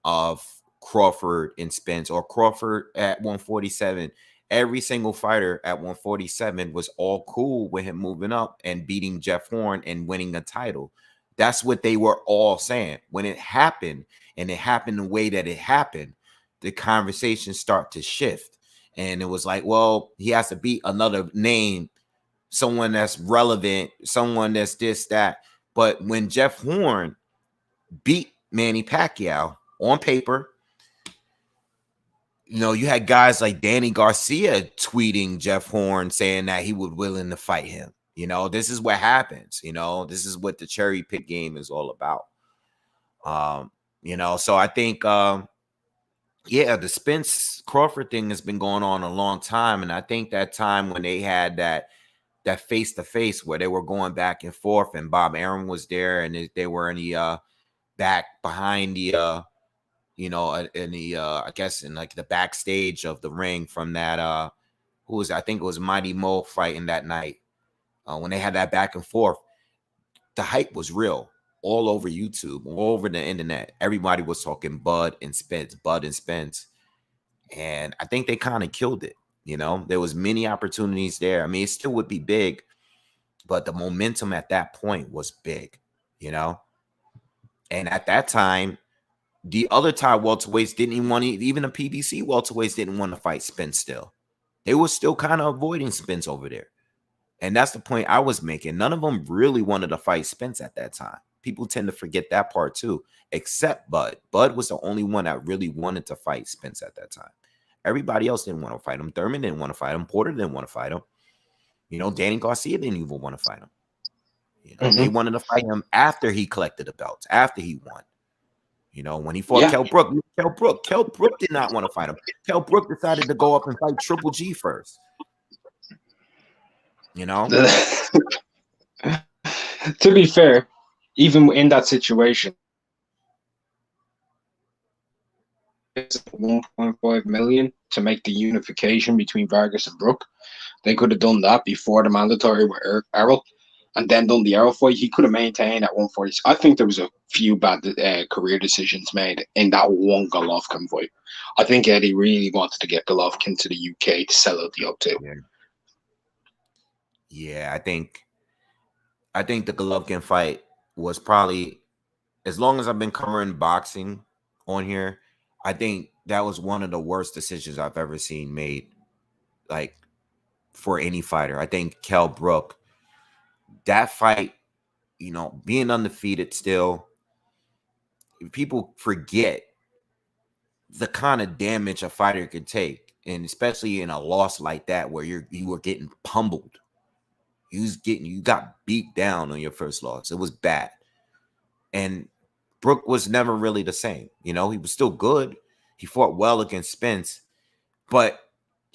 of Crawford and Spence or Crawford at 147. Every single fighter at 147 was all cool with him moving up and beating Jeff Horn and winning a title. That's what they were all saying. When it happened and it happened the way that it happened, the conversation start to shift. And it was like, well, he has to beat another name, someone that's relevant, someone that's this, that. But when Jeff Horn beat Manny Pacquiao on paper, you know, you had guys like Danny Garcia tweeting Jeff Horn saying that he would willing to fight him. You know, this is what happens. You know, this is what the cherry pick game is all about. You know, so I think, the Spence Crawford thing has been going on a long time, and I think that time when they had that face to face where they were going back and forth, and Bob Arum was there, and they were in the back behind the you know, in the I guess in like the backstage of the ring from that who was I think it was Mighty Mo fighting that night when they had that back and forth. The hype was real all over YouTube, all over the internet. Everybody was talking Bud and Spence, and I think they kind of killed it. You know, there was many opportunities there. I mean, it still would be big, but the momentum at that point was big. You know, and at that time, the other top welterweights didn't even want to, even the PBC welterweights didn't want to fight Spence still. They were still kind of avoiding Spence over there. And that's the point I was making. None of them really wanted to fight Spence at that time. People tend to forget that part too, except Bud. Bud was the only one that really wanted to fight Spence at that time. Everybody else didn't want to fight him. Thurman didn't want to fight him. Porter didn't want to fight him. You know, Danny Garcia didn't even want to fight him. You know, they wanted to fight him after he collected the belts, after he won. You know, when he fought Kell Brook did not want to fight him. Kell Brook decided to go up and fight Triple G first. You know? To be fair, even in that situation, it's 1.5 million to make the unification between Vargas and Brook. They could have done that before the mandatory with Errol. and then done the arrow fight, he could have maintained at 140. I think there was a few bad career decisions made in that one Golovkin fight. I think Eddie really wanted to get Golovkin to the UK to sell out the O2. Yeah, I think the Golovkin fight was probably, as long as I've been covering boxing on here, I think that was one of the worst decisions I've ever seen made, like, for any fighter. I think Kell Brook, that fight, you know, being undefeated still, people forget the kind of damage a fighter could take, and especially in a loss like that where you were getting pummeled. You got beat down on your first loss. It was bad. And Brook was never really the same. You know, he was still good. He fought well against Spence. But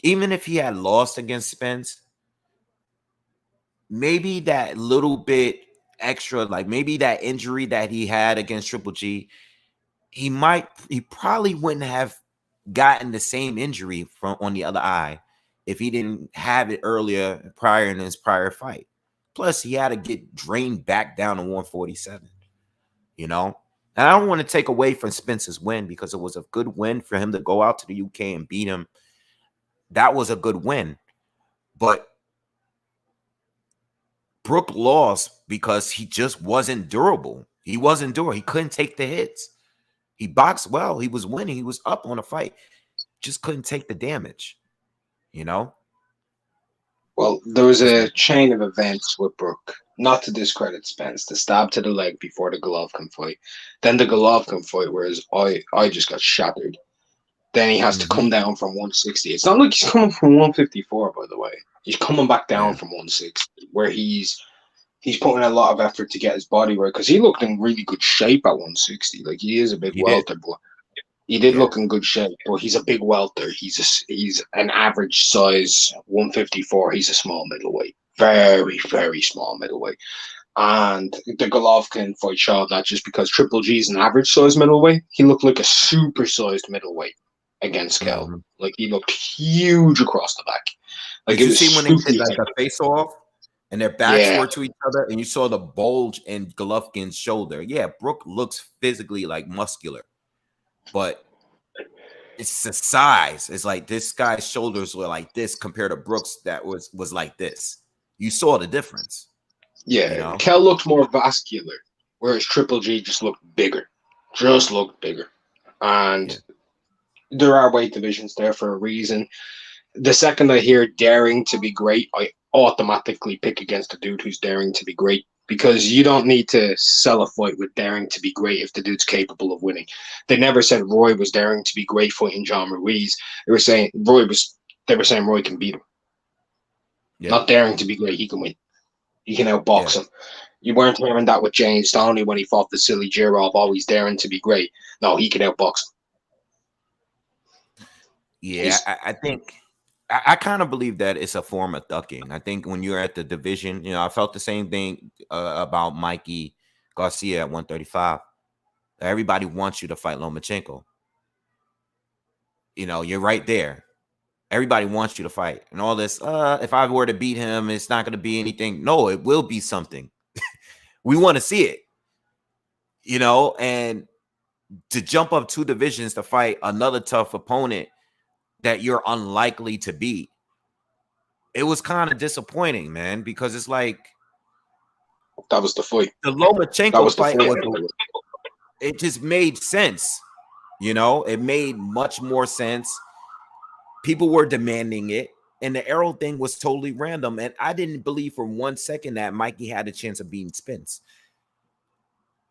even if he had lost against Spence, maybe that little bit extra, like maybe that injury that he had against Triple G, he probably wouldn't have gotten the same injury from on the other eye if he didn't have it prior in his prior fight. Plus, he had to get drained back down to 147, you know? And I don't want to take away from Spence's win, because it was a good win for him to go out to the UK and beat him. That was a good win. But Brook lost because he just wasn't durable. He wasn't durable. He couldn't take the hits. He boxed well. He was winning. He was up on a fight. Just couldn't take the damage, you know? Well, there was a chain of events with Brook. Not to discredit Spence, the stab to the leg before the Golovkin fight. Then the Golovkin fight, whereas I just got shattered. Then he has to come down from 160. It's not like he's coming from 154, by the way. He's coming back down from 160, where he's putting a lot of effort to get his body right, because he looked in really good shape at 160. Like, he is a big welter, but he did look in good shape. But he's a big welter. He's an average size 154. He's a small middleweight, very, very small middleweight. And the Golovkin fight showed that, just because Triple G's an average size middleweight, he looked like a super sized middleweight against Kell. Like, he looked huge across the back. Like, did you see when they did like a face off and their backs were to each other, and you saw the bulge in Golovkin's shoulder? Yeah, Brook looks physically like muscular, but it's the size. It's like this guy's shoulders were like this compared to Brook's that was like this. You saw the difference. Yeah, you know? Kell looked more vascular, whereas Triple G just looked bigger. And there are weight divisions there for a reason. The second I hear daring to be great, I automatically pick against the dude who's daring to be great, because you don't need to sell a fight with daring to be great if the dude's capable of winning. They never said Roy was daring to be great fighting John Ruiz. They were saying Roy can beat him. Yeah. Not daring to be great, he can win. He can outbox him. You weren't hearing that with James Stoney when he fought the silly Jirov, always daring to be great. No, he can outbox him. Yeah, I think I kind of believe that it's a form of ducking. I think when you're at the division, you know, I felt the same thing about Mikey Garcia at 135. Everybody wants you to fight Lomachenko. You know, you're right there. Everybody wants you to fight. And all this, if I were to beat him, it's not going to be anything. No, it will be something. We want to see it. You know, and to jump up 2 divisions to fight another tough opponent that you're unlikely to beat, it was kind of disappointing, man, because it's like that was the fight. The Lomachenko fight it just made sense. You know, it made much more sense. People were demanding it, and the arrow thing was totally random. And I didn't believe for 1 second that Mikey had a chance of beating Spence,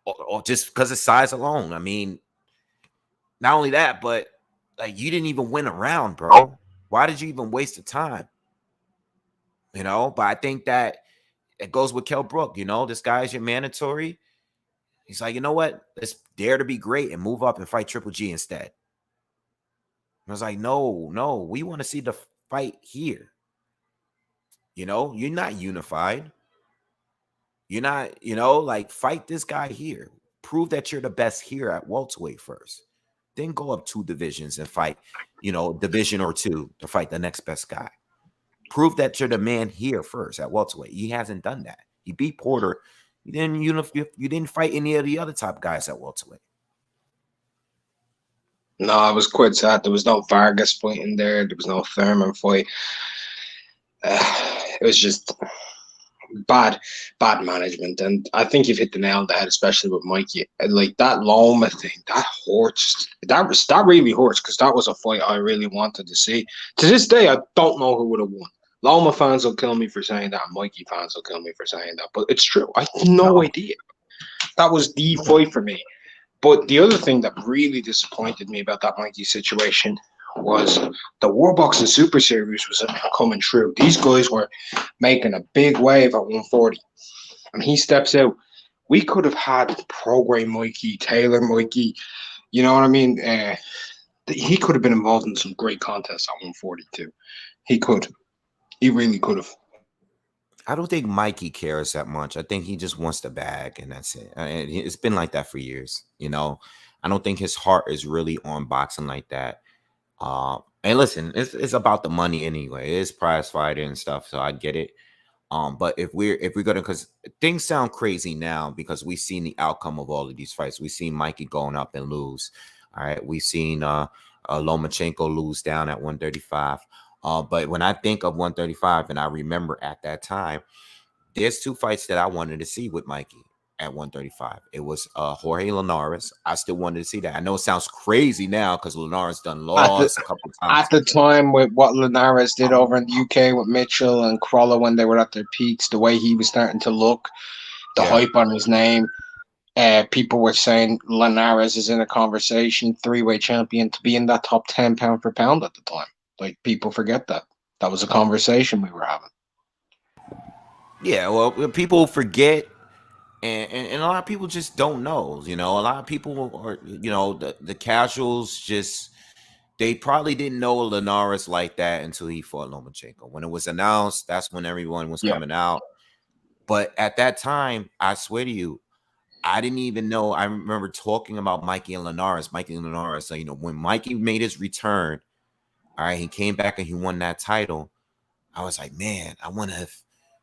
or just because of size alone. I mean, not only that, but like, you didn't even win a round, bro. Why did you even waste the time? You know, but I think that it goes with Kell Brook. You know, this guy's your mandatory. He's like, you know what? Let's dare to be great and move up and fight Triple G instead. I was like, no, we want to see the fight here. You know, you're not unified. You're not, you know, like, fight this guy here. Prove that you're the best here at welterweight first. Then go up 2 divisions and fight, you know, division or 2 to fight the next best guy. Prove that you're the man here first at welterweight. He hasn't done that. He beat Porter. You didn't fight any of the other top guys at welterweight. No, I was quite sad. There was no Vargas fight in there. There was no Thurman fight. It was just bad management, and I think you've hit the nail on the head, especially with Mikey. Like that Loma thing, that hurts. That really hurts because that was a fight I really wanted to see. To this day, I don't know who would have won. Loma fans will kill me for saying that. Mikey fans will kill me for saying that, but it's true. I have no idea. That was the fight for me. But the other thing that really disappointed me about that Mikey situation was the Warboxing Super Series was coming true. These guys were making a big wave at 140. And he steps out. We could have had Program Mikey, Taylor Mikey, you know what I mean? He could have been involved in some great contests at 140 too. He could. He really could have. I don't think Mikey cares that much. I think he just wants the bag, and that's it. It's been like that for years, you know. I don't think his heart is really on boxing like that. And listen, it's about the money anyway. It's prize fighter and stuff, so I get it. But if we're gonna, because things sound crazy now because we've seen the outcome of all of these fights. We've seen Mikey going up and lose. All right, we've seen Lomachenko lose down at 135. But when I think of 135, and I remember at that time, there's two fights that I wanted to see with Mikey at 135. It was Jorge Linares. I still wanted to see that. I know it sounds crazy now because Linares done lost a couple times. At the time, with what Linares did over in the UK with Mitchell and Crawler when they were at their peaks, the way he was starting to look, the hype on his name, people were saying Linares is in a conversation, three-way champion, to be in that top 10 pound for pound at the time. Like, people forget that. That was a conversation we were having. Yeah, well, people forget, and a lot of people just don't know. You know, a lot of people are, you know, the casuals just, they probably didn't know Linares like that until he fought Lomachenko. When it was announced, that's when everyone was coming out. But at that time, I swear to you, I didn't even know. I remember talking about Mikey and Linares. So, you know, when Mikey made his return, all right, he came back and he won that title. I was like, man, I wonder if,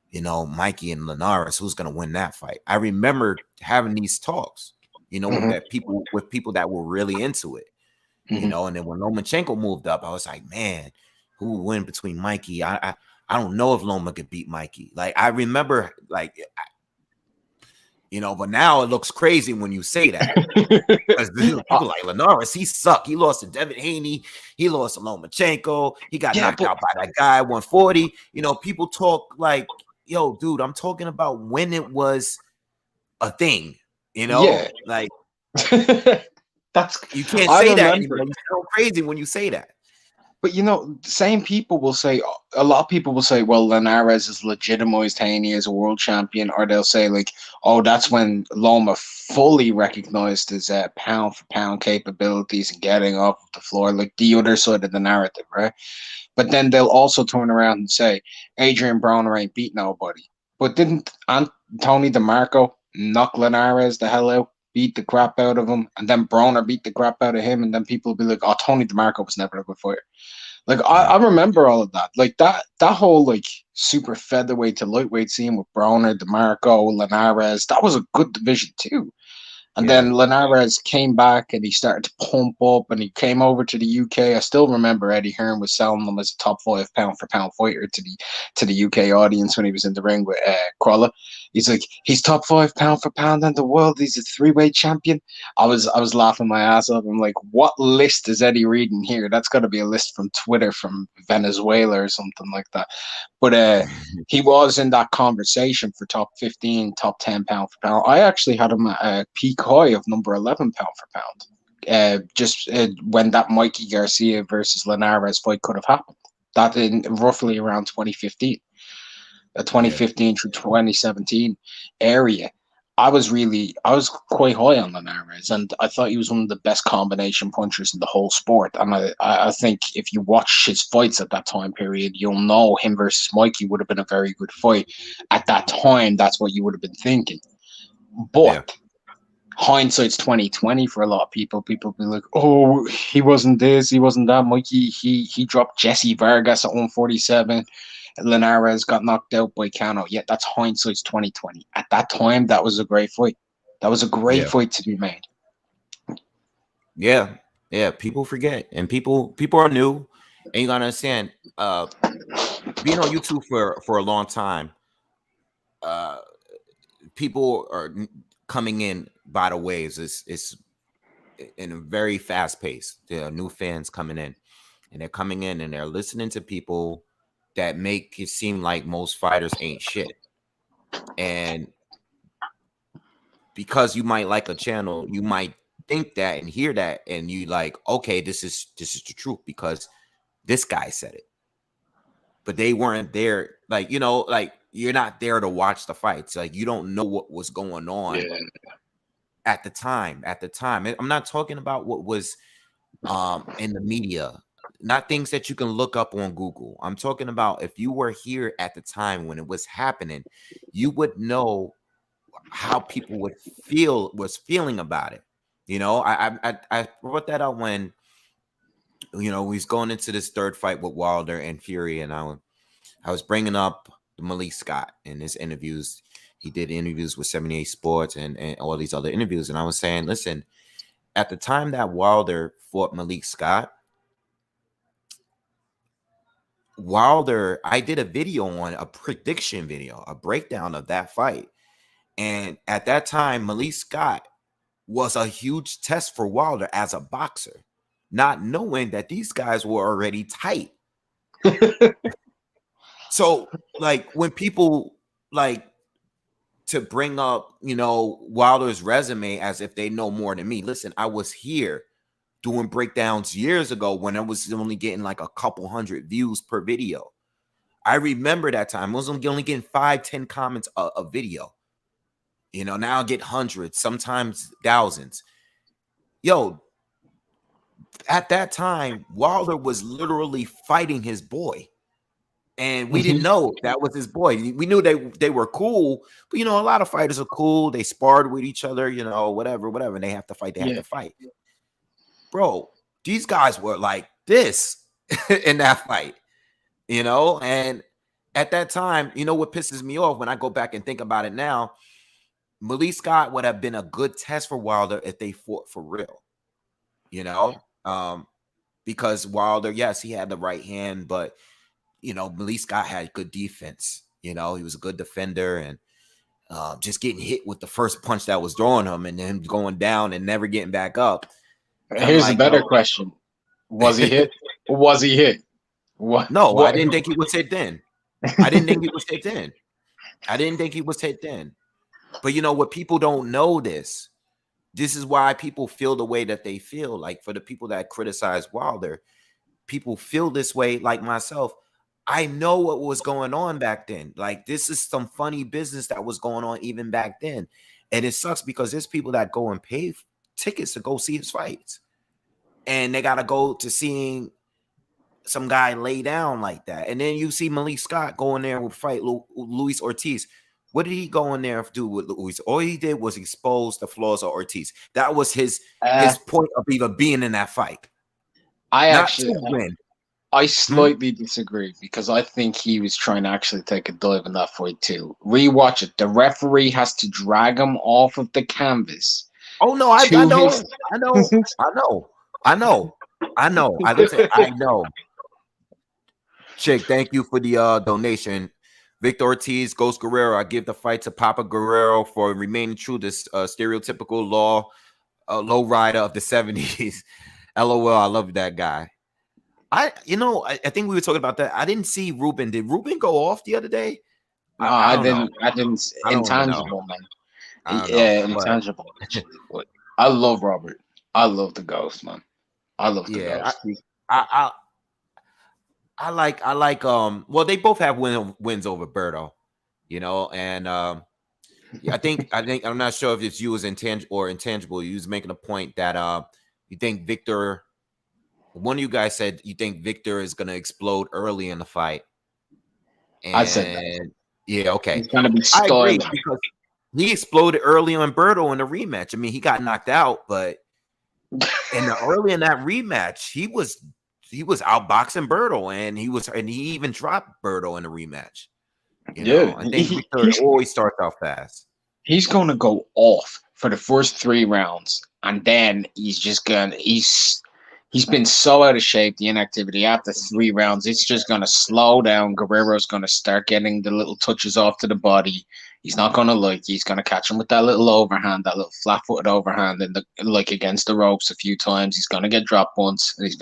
you know, Mikey and Linares, who's gonna win that fight? I remember having these talks, you know, with people that were really into it, you know. And then when Lomachenko moved up, I was like, man, who would win between Mikey? I don't know if Loma could beat Mikey. Like, I remember, like, you know, but now it looks crazy when you say that. Because people like Linares, he sucked. He lost to Devin Haney. He lost to Lomachenko. He got knocked out by that guy at 140. You know, people talk like, yo, dude, I'm talking about when it was a thing. You know, like that's, you can't say that anymore. You sound crazy when you say that. But, you know, same people will say, a lot of people will say, well, Linares has legitimized Haney as a world champion, or they'll say, like, oh, that's when Loma fully recognized his pound-for-pound capabilities and getting off the floor, like the other side of the narrative, right? But then they'll also turn around and say, Adrian Broner ain't beat nobody. But didn't Tony DeMarco knock Linares the hell out? Beat the crap out of him, and then Broner beat the crap out of him, and then people will be like, oh, Tony DeMarco was never a good fighter. Like, I remember all of that. Like, that whole, like, super featherweight to lightweight scene with Broner, DeMarco, Linares, that was a good division too. And then Linares came back and he started to pump up and he came over to the UK. I still remember Eddie Hearn was selling him as a top 5 pound for pound fighter to the UK audience when he was in the ring with Crawler. He's like, he's top 5 pound for pound in the world. He's a 3-way champion. I was laughing my ass off. I'm like, what list is Eddie reading here? That's got to be a list from Twitter from Venezuela or something like that. But he was in that conversation for top 15, top 10 pound for pound. I actually had him at a peak high of number 11 pound for pound. When that Mikey Garcia versus Linares fight could have happened. That in roughly around 2015. 2015 through 2017 area. I was quite high on Linares, and I thought he was one of the best combination punchers in the whole sport. And I think if you watch his fights at that time period, you'll know him versus Mikey would have been a very good fight. At that time, that's what you would have been thinking. But hindsight's 2020 for a lot of people. People be like, oh, he wasn't this, he wasn't that. Mikey, he dropped Jesse Vargas at 147. Linares got knocked out by Cano. Yeah, that's hindsight's 2020. At that time, that was a great fight. That was a great fight to be made. Yeah, people forget, and people are new, and you gotta understand, being on YouTube for a long time, people are coming in by the waves. It's in a very fast pace. There are new fans coming in, and they're coming in and they're listening to people that make it seem like most fighters ain't shit. And because you might like a channel, you might think that and hear that, and you like, okay, this is the truth because this guy said it. But they weren't there, like, you know, like you're not there to watch the fights. Like you don't know what was going on at the time. I'm not talking about what was in the media, not things that you can look up on Google. I'm talking about if you were here at the time when it was happening, you would know how people was feeling about it. You know, I brought that up when, you know, he's going into this third fight with Wilder and Fury, and I was bringing up Malik Scott in his interviews. He did interviews with 78 Sports and all these other interviews, and I was saying, listen, at the time that Wilder fought Malik Scott, I did a video on a prediction video, a breakdown of that fight. And at that time, Malik Scott was a huge test for Wilder as a boxer, not knowing that these guys were already tight. So, like, when people like to bring up, you know, Wilder's resume as if they know more than me, listen, I was here doing breakdowns years ago when I was only getting like a couple hundred views per video. I remember that time. I was only getting 5-10 comments a video. You know, now I get hundreds, sometimes thousands. Yo, at that time, Wilder was literally fighting his boy. And we didn't know that was his boy. We knew they were cool, but you know, a lot of fighters are cool. They sparred with each other, you know, whatever. And they have to fight. They have to fight. Bro, these guys were like this in that fight, you know? And at that time, you know what pisses me off when I go back and think about it now? Malik Scott would have been a good test for Wilder if they fought for real, you know? Because Wilder, yes, he had the right hand, but, you know, Malik Scott had good defense. You know, he was a good defender, and just getting hit with the first punch that was throwing him and then going down and never getting back up. Here's a better question. Was he hit? Was he hit? No, I didn't think he was hit then. I didn't think he was hit then. But you know what? People don't know this. This is why people feel the way that they feel. Like for the people that criticize Wilder, people feel this way like myself. I know what was going on back then. Like this is some funny business that was going on even back then. And it sucks because there's people that go and pay tickets to go see his fights. And they got to go to seeing some guy lay down like that. And then you see Malik Scott go in there and fight Luis Ortiz. What did he go in there to do with Luis? All he did was expose the flaws of Ortiz. That was his point of even being in that fight. I slightly disagree because I think he was trying to actually take a dive in that fight too. Rewatch it. The referee has to drag him off of the canvas. Oh no, I know. Chick, thank you for the donation. Victor Ortiz, Ghost Guerrero. I give the fight to Papa Guerrero for remaining true to stereotypical low rider of the 70s. LOL, I love that guy. I think we were talking about that. I didn't see Ruben. Did Ruben go off the other day? No, I didn't. Intangible, man. Yeah, intangible. But I love Robert. I love the Ghost, man. I love the Ghost. I like well, they both have wins over Berto, you know, and I think I'm not sure if it's you as intangible. You was making a point that you think Victor, one of you guys said you think Victor is gonna explode early in the fight. And I said that. Yeah, okay. He's gonna be I agree because he exploded early on Berto in the rematch. I mean, he got knocked out, but early in that rematch, he was outboxing Berto, and he even dropped Berto in the rematch. You know, I think Victor always starts out fast. He's going to go off for the first 3 rounds, and then he's been so out of shape, the inactivity after 3 rounds, it's just going to slow down. Guerrero's going to start getting the little touches off to the body. He's not going to like, he's going to catch him with that little overhand, that little flat-footed overhand, and like against the ropes a few times. He's going to get dropped once, and he's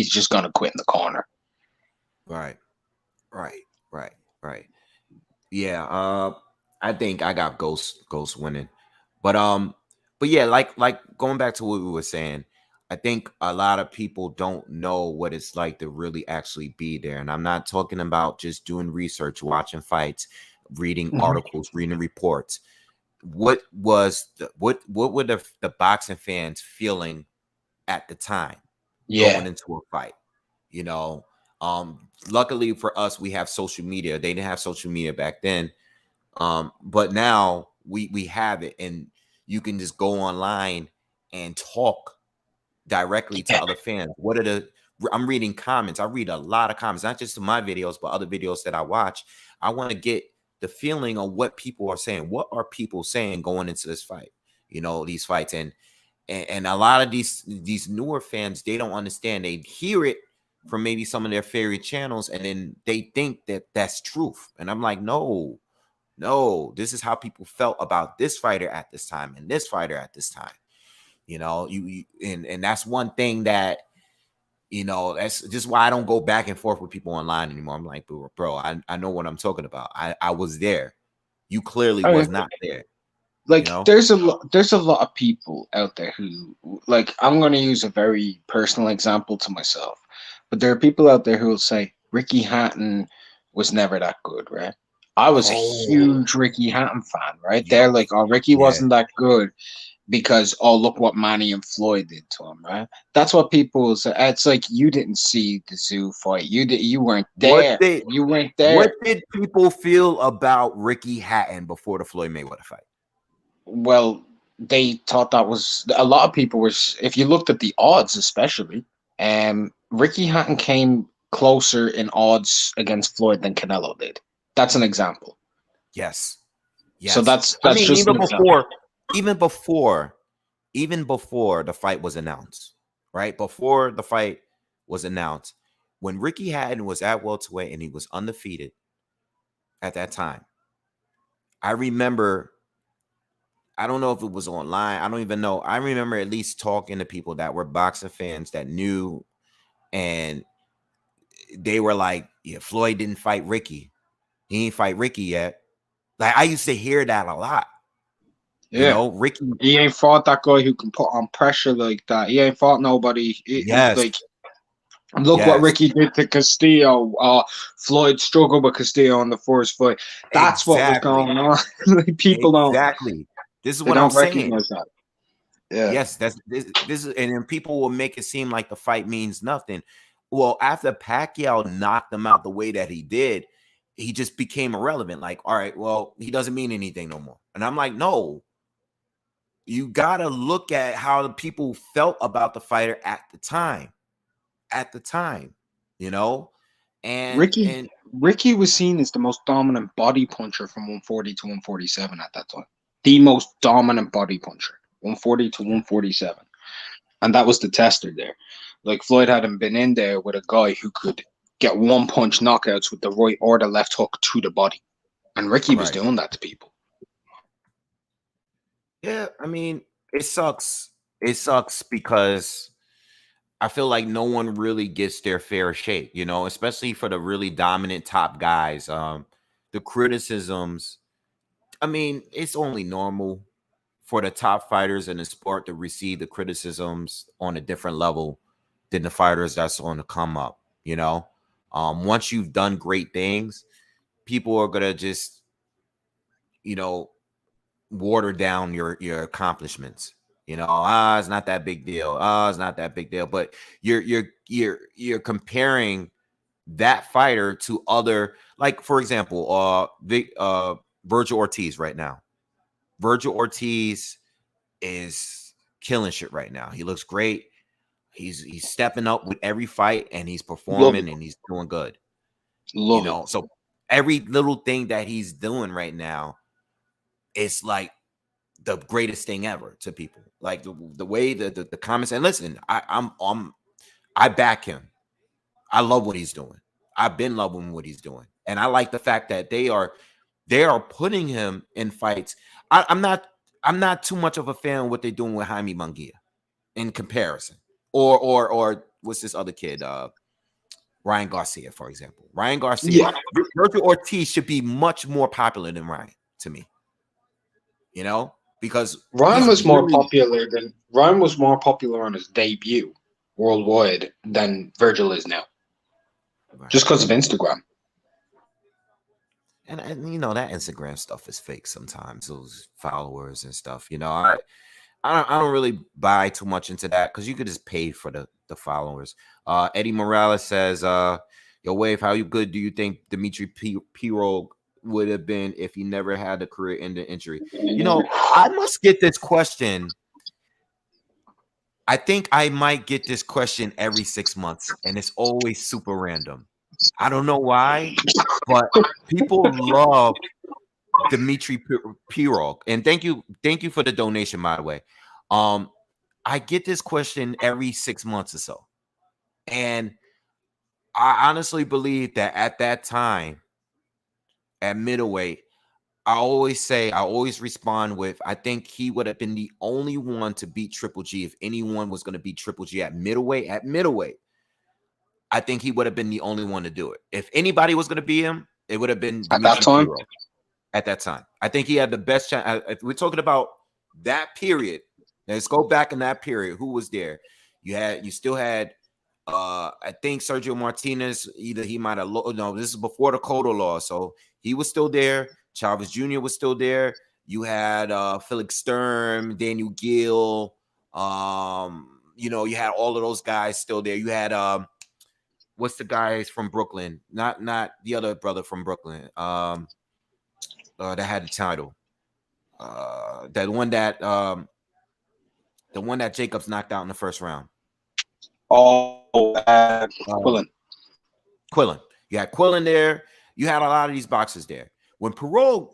just going to quit in the corner. Right. Yeah, I think I got Ghost winning. But yeah, like going back to what we were saying, I think a lot of people don't know what it's like to really actually be there. And I'm not talking about just doing research, watching fights, reading articles, reading reports. What were the boxing fans feeling at the time going into a fight? You know, luckily for us, we have social media. They didn't have social media back then. But now we have it, and you can just go online and talk directly to other fans. I'm reading comments. I read a lot of comments, not just to my videos, but other videos that I watch. I want to get the feeling of what people are saying. What are people saying going into this fight? You know, these fights, and a lot of these newer fans, they don't understand. They hear it from maybe some of their favorite channels, and then they think that that's truth. And I'm like, no, this is how people felt about this fighter at this time and this fighter at this time. You know, and that's one thing that, you know, that's just why I don't go back and forth with people online anymore. I'm like, bro, I know what I'm talking about. I was there. You clearly was not there. Like, you know? there's a lot of people out there who, like, I'm going to use a very personal example to myself, but there are people out there who will say Ricky Hatton was never that good, right? I was a huge Ricky Hatton fan, right? They're like, oh, Ricky wasn't that good because, oh, look what Manny and Floyd did to him, right? That's what people say. It's like, you didn't see the Zoo fight. You weren't there. You weren't there. What did people feel about Ricky Hatton before the Floyd Mayweather fight? Well, they thought that was, a lot of people were, if you looked at the odds especially, Ricky Hatton came closer in odds against Floyd than Canelo did. That's an example. Yes. So that's I mean, just even before the fight was announced, right? Before the fight was announced, when Ricky Hatton was at welterweight and he was undefeated at that time, I remember, I don't know if it was online, I don't even know. I remember at least talking to people that were boxing fans that knew, and they were like, yeah, Floyd didn't fight Ricky. He ain't fight Ricky yet. Like, I used to hear that a lot. Yeah. You know, Ricky, he ain't fought that guy who can put on pressure like that. He ain't fought nobody. Like, look what Ricky did to Castillo. Floyd struggled with Castillo in the first fight. That's what was going on. Like, people don't. This is what I'm saying. That. Yeah. Yes, this is, and then people will make it seem like the fight means nothing. Well, after Pacquiao knocked him out the way that he did, he just became irrelevant. Like, all right, well, he doesn't mean anything no more. And I'm like, no, you gotta look at how the people felt about the fighter at the time. You know, and Ricky was seen as the most dominant body puncher from 140 to 147 at that time. The most dominant body puncher, 140 to 147. And that was the tester there. Like, Floyd hadn't been in there with a guy who could get one punch knockouts with the right or the left hook to the body. And Ricky was doing that to people. Yeah, I mean, it sucks. It sucks because I feel like no one really gets their fair shake, you know, especially for the really dominant top guys. The criticisms, I mean, it's only normal for the top fighters in the sport to receive the criticisms on a different level than the fighters that's on the come up, you know. Once you've done great things, people are gonna just, you know, water down your accomplishments. You know, it's not that big deal. It's not that big deal. But you're comparing that fighter to other, like, for example, Virgil Ortiz right now. Virgil Ortiz is killing shit right now. He looks great. He's stepping up with every fight, and he's performing, and he's doing good. So every little thing that he's doing right now, it's like the greatest thing ever to people. Like the way the comments, and listen, I back him. I love what he's doing. I've been loving what he's doing, and I like the fact that they are putting him in fights. I'm not too much of a fan of what they're doing with Jaime Munguia in comparison, or what's this other kid, Ryan Garcia, for example. Ryan Garcia, Virgil Ortiz should be much more popular than Ryan to me. Because Ryan was more popular on his debut worldwide than Virgil is now, just because of Instagram. And that Instagram stuff is fake sometimes. Those followers and stuff. I don't really buy too much into that because you could just pay for the followers. Eddie Morales says, "Yo, Wave, how good do you think Dimitri Pirog would have been if he never had a career-ending injury?" I must get this question. I think I might get this question every 6 months, and it's always super random. I don't know why, but people love Dimitri Pirog. And thank you for the donation, by the way. I get this question every 6 months or so. And I honestly believe that at that time, at middleweight, I always respond with, I think he would have been the only one to beat Triple G if anyone was going to beat Triple G at middleweight. At middleweight, I think he would have been the only one to do it. If anybody was going to beat him, it would have been at that time. At that time, I think he had the best chance. If we're talking about that period, let's go back in that period. Who was there? You still had. I think Sergio Martinez. Either he might have. No, this is before the Cotto law, so he was still there. Chavez Jr. was still there. You had Felix Sturm, Daniel Gill. You had all of those guys still there. You had what's the guys from Brooklyn? Not the other brother from Brooklyn. That had the title. The one that Jacobs knocked out in the first round. Quillen. Quillen. You had Quillen there. You had a lot of these boxers there. When Pirog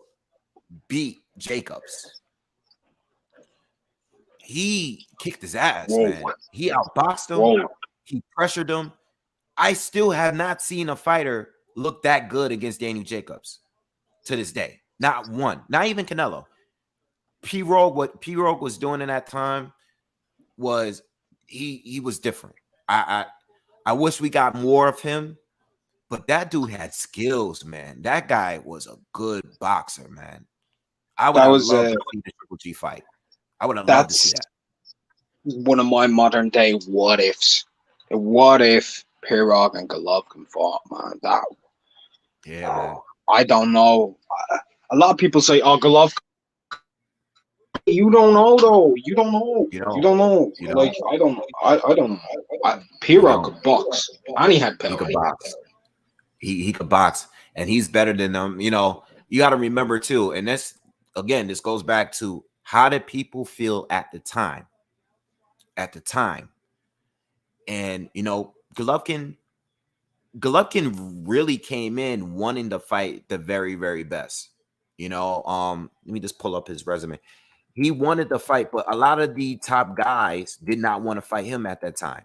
beat Jacobs, he kicked his ass, man. He outboxed him. He pressured him. I still have not seen a fighter look that good against Daniel Jacobs to this day. Not one. Not even Canelo. Pirog, what Pirog was doing in that time was he was different. I wish we got more of him, but that dude had skills, man. That guy was a good boxer, man. I would have loved to see the Triple G fight. I would have loved to see that. One of my modern day what ifs. What if Pirog and Golovkin fought, man? Man. I don't know. A lot of people say, "Oh, Golovkin." You don't know, though. You don't know. I don't know. I don't know. Pirog could box, and he had power. He could box. He could box, and he's better than them. You got to remember too, and this goes back to how did people feel at the time? And Golovkin really came in wanting to fight the very, very best. Let me just pull up his resume. He wanted to fight, but a lot of the top guys did not want to fight him at that time.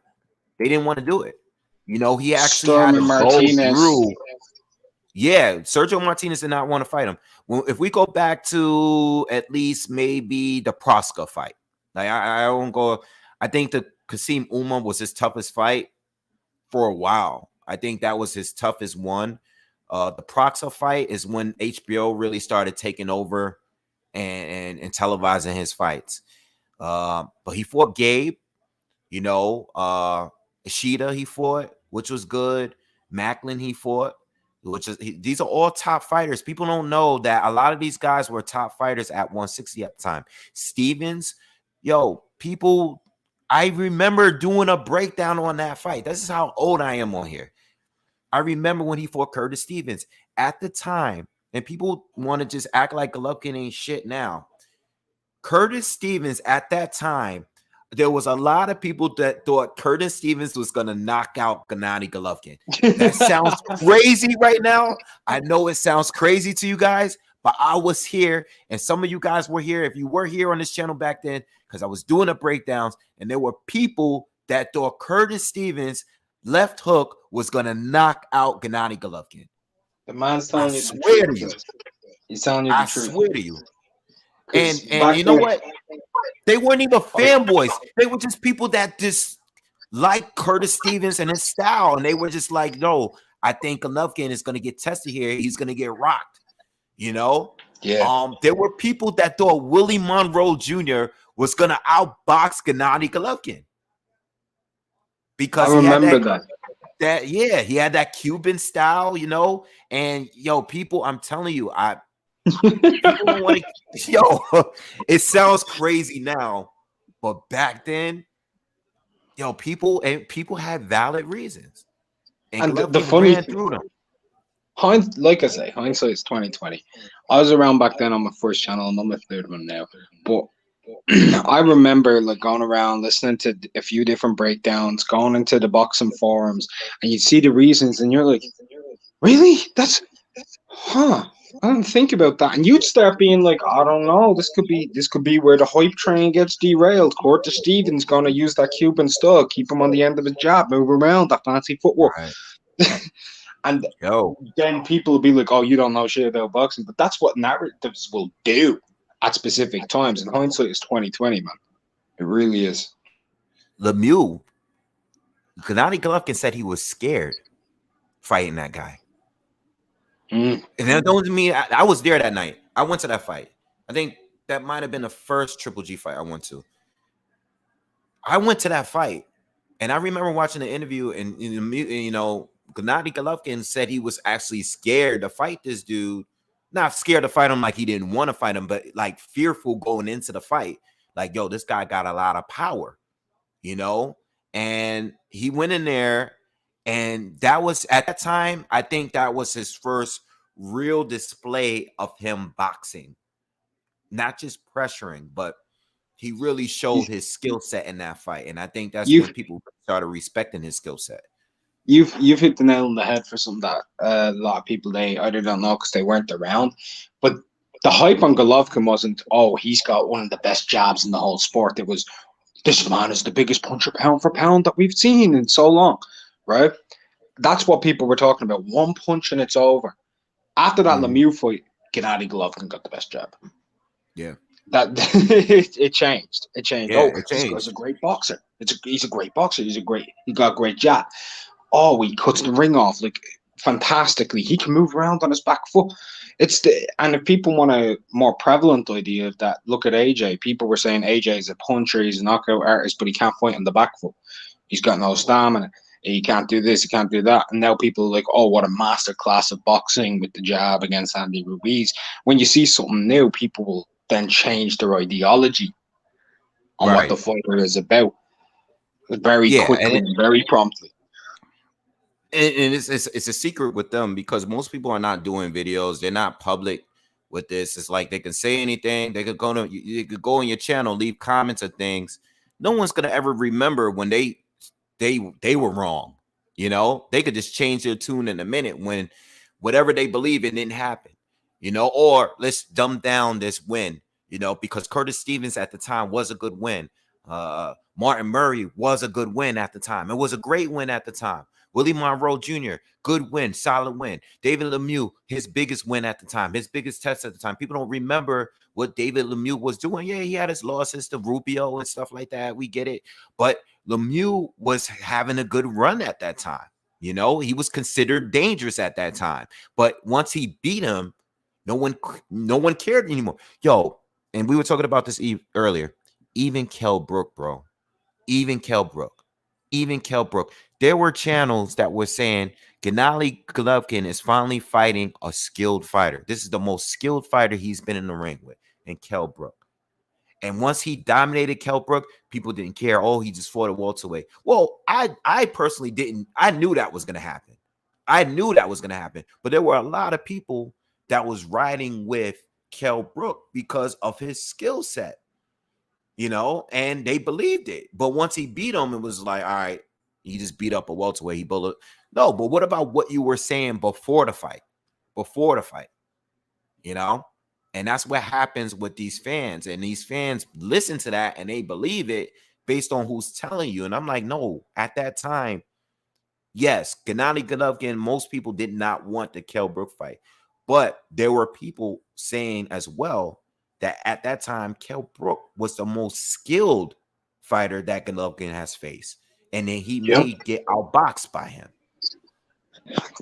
They didn't want to do it. He actually had to go through. Yeah, Sergio Martinez did not want to fight him. Well, if we go back to at least maybe the Proska fight, like I won't go. I think the Kasim Uma was his toughest fight for a while. I think that was his toughest one. The Proxa fight is when HBO really started taking over and televising his fights. But he fought Gabe, Ishida he fought, which was good. Macklin he fought, these are all top fighters. People don't know that a lot of these guys were top fighters at 160 at the time. Stevens, I remember doing a breakdown on that fight. This is how old I am on here. I remember when he fought Curtis Stevens at the time, and people want to just act like Golovkin ain't shit now. Curtis Stevens at that time, there was a lot of people that thought Curtis Stevens was going to knock out Gennady Golovkin. That sounds crazy right now. I know it sounds crazy to you guys, but I was here, and some of you guys were here. If you were here on this channel back then, because I was doing the breakdowns, and there were people that thought Curtis Stevens' left hook was going to knock out Gennady Golovkin. The man's telling you the truth. To you. He's telling you the truth. I swear to you. And you know what? They weren't even fanboys. They were just people that just like Curtis Stevens and his style. And they were just like, no, I think Golovkin is going to get tested here. He's going to get rocked. You know? Yeah. There were people that thought Willie Monroe Jr. was going to outbox Gennady Golovkin. Because I remember that. He had that Cuban style, you know? And people, I'm telling you, it sounds crazy now, but back then, people had valid reasons, and the funny through them. Like I say, hindsight is 2020. I was around back then on my first channel, and I'm my third one now. But I remember like going around listening to a few different breakdowns, going into the boxing forums, and you'd see the reasons, and you're like, really? That's I didn't think about that. And you'd start being like, I don't know, this could be where the hype train gets derailed. Curtis Stevens gonna use that Cuban style, keep him on the end of his jab, move around that fancy footwork. Right. And then people will be like, oh, you don't know shit about boxing. But that's what narratives will do at specific times. And hindsight is 2020, man. It really is. Lemieux, Gennady Golovkin said he was scared fighting that guy. And that don't mean I was there that night. I went to that fight. I think that might have been the first Triple G fight I went to. I went to that fight, and I remember watching the interview, and Gennady Golovkin said he was actually scared to fight this dude. Not scared to fight him like he didn't want to fight him, but like fearful going into the fight. Like, this guy got a lot of power, And he went in there. And that was, at that time, I think that was his first real display of him boxing. Not just pressuring, but he really showed his skill set in that fight. And I think that's when people started respecting his skill set. You've hit the nail on the head for something that a lot of people, they either don't know because they weren't around. But the hype on Golovkin wasn't, oh, he's got one of the best jabs in the whole sport. It was, this man is the biggest puncher pound for pound that we've seen in so long. Right? That's what people were talking about. One punch and it's over. After that Lemieux fight, Gennady Golovkin got the best jab. Yeah. That it changed. It changed. Yeah, this guy's a great boxer. He's a great boxer. He got a great jab. Oh, he cuts the ring off like fantastically. He can move around on his back foot. And if people want a more prevalent idea of that, look at AJ. People were saying AJ is a puncher, he's a knockout artist, but he can't fight on the back foot. He's got no stamina. He can't do this, he can't do that. And now people are like, oh, what a master class of boxing with the jab against Andy Ruiz. When you see something new, people will then change their ideology on what the fighter is about. Very quickly and very promptly. And it's a secret with them because most people are not doing videos. They're not public with this. It's like they can say anything. They could go on your channel, leave comments of things. No one's gonna ever remember when they were wrong. They could just change their tune in a minute when whatever they believe it didn't happen. Or let's dumb down this win. Because Curtis Stevens at the time was a good win. Martin Murray was a good win at the time. It was a great win at the time. Willie Monroe Jr., good win, solid win. David Lemieux, his biggest win at the time, his biggest test at the time. People don't remember what David Lemieux was doing. Yeah, he had his losses to Rubio and stuff like that. We get it. But Lemieux was having a good run at that time. He was considered dangerous at that time. But once he beat him, no one cared anymore. And we were talking about this earlier. Even Kell Brook, bro. Even Kell Brook. There were channels that were saying Gennady Golovkin is finally fighting a skilled fighter. This is the most skilled fighter he's been in the ring with, in Kell Brook. And once he dominated Kell Brook, people didn't care. Oh, he just fought a welterweight. Well, I personally didn't. I knew that was going to happen. But there were a lot of people that was riding with Kell Brook because of his skill set. you know, and they believed it. But once he beat him, it was like, all right, he just beat up a welterweight. He bullet. No, but what about what you were saying before the fight? Before the fight, you know? And that's what happens with these fans. And these fans listen to that and they believe it based on who's telling you. And I'm like, no, at that time, yes, Gennady Golovkin, most people did not want the Kell Brook fight. But there were people saying as well that at that time, Kell Brook was the most skilled fighter that Golovkin has faced. And then he may get outboxed by him.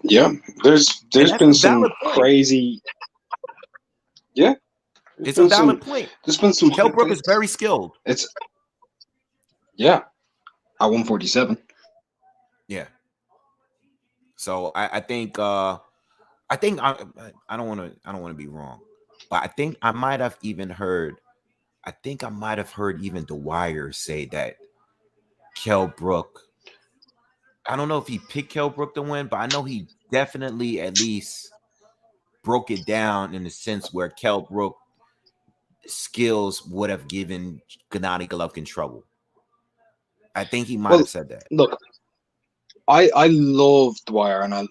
Yeah, there's been some crazy. Yeah, it's a valid point. There's been some. Kell Brook is very skilled. It's at 147. Yeah. So I think I don't want to be wrong, but I think I might have even heard. I think I might have heard even Dwyer say that Kell Brook. I don't know if he picked Kell Brook to win, but I know he definitely at least broke it down in the sense where Kell Brook skills would have given Gennady Golovkin trouble. I think he might have said that. Look, I love Dwyer, and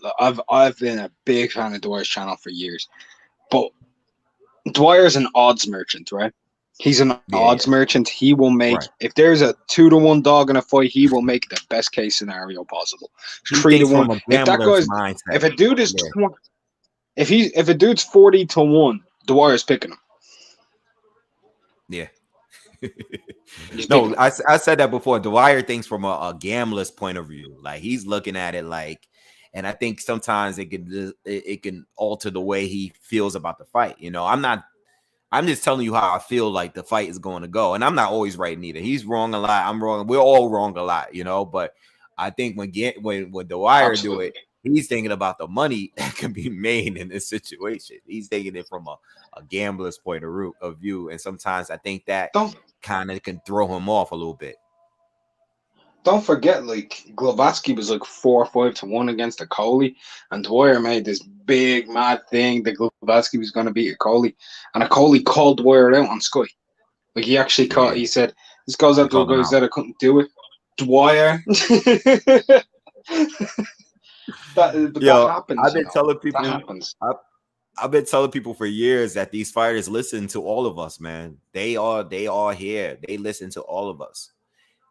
I've been a big fan of Dwyer's channel for years. But Dwyer's an odds merchant, right? He's an odds merchant. He will make if there's a 2-1 dog in a fight, he will make the best case scenario possible. 3-1. If that goes, if a dude is if a dude's 40-1, Dwyer's picking him. Yeah. No, I said that before. Dwyer thinks from a gambler's point of view. Like he's looking at it like, and I think sometimes it can alter the way he feels about the fight. You know, I'm just telling you how I feel like the fight is going to go. And I'm not always right neither. He's wrong a lot. I'm wrong. We're all wrong a lot, you know, but I think when Dwyer do it, he's thinking about the money that can be made in this situation. He's taking it from a gambler's point of view. And sometimes I think that kind of can throw him off a little bit. Don't forget, like Glavatsky was like 4-5-1 against Akoli, and Dwyer made this big mad thing that Glavatsky was going to beat Akoli, and Akoli called Dwyer out on Sky. Like he actually called. He said, "This goes out to a guy who said I couldn't do it." Dwyer. that happens. I've been telling people. That happens. I've been telling people for years that these fighters listen to all of us, man. They are here. They listen to all of us,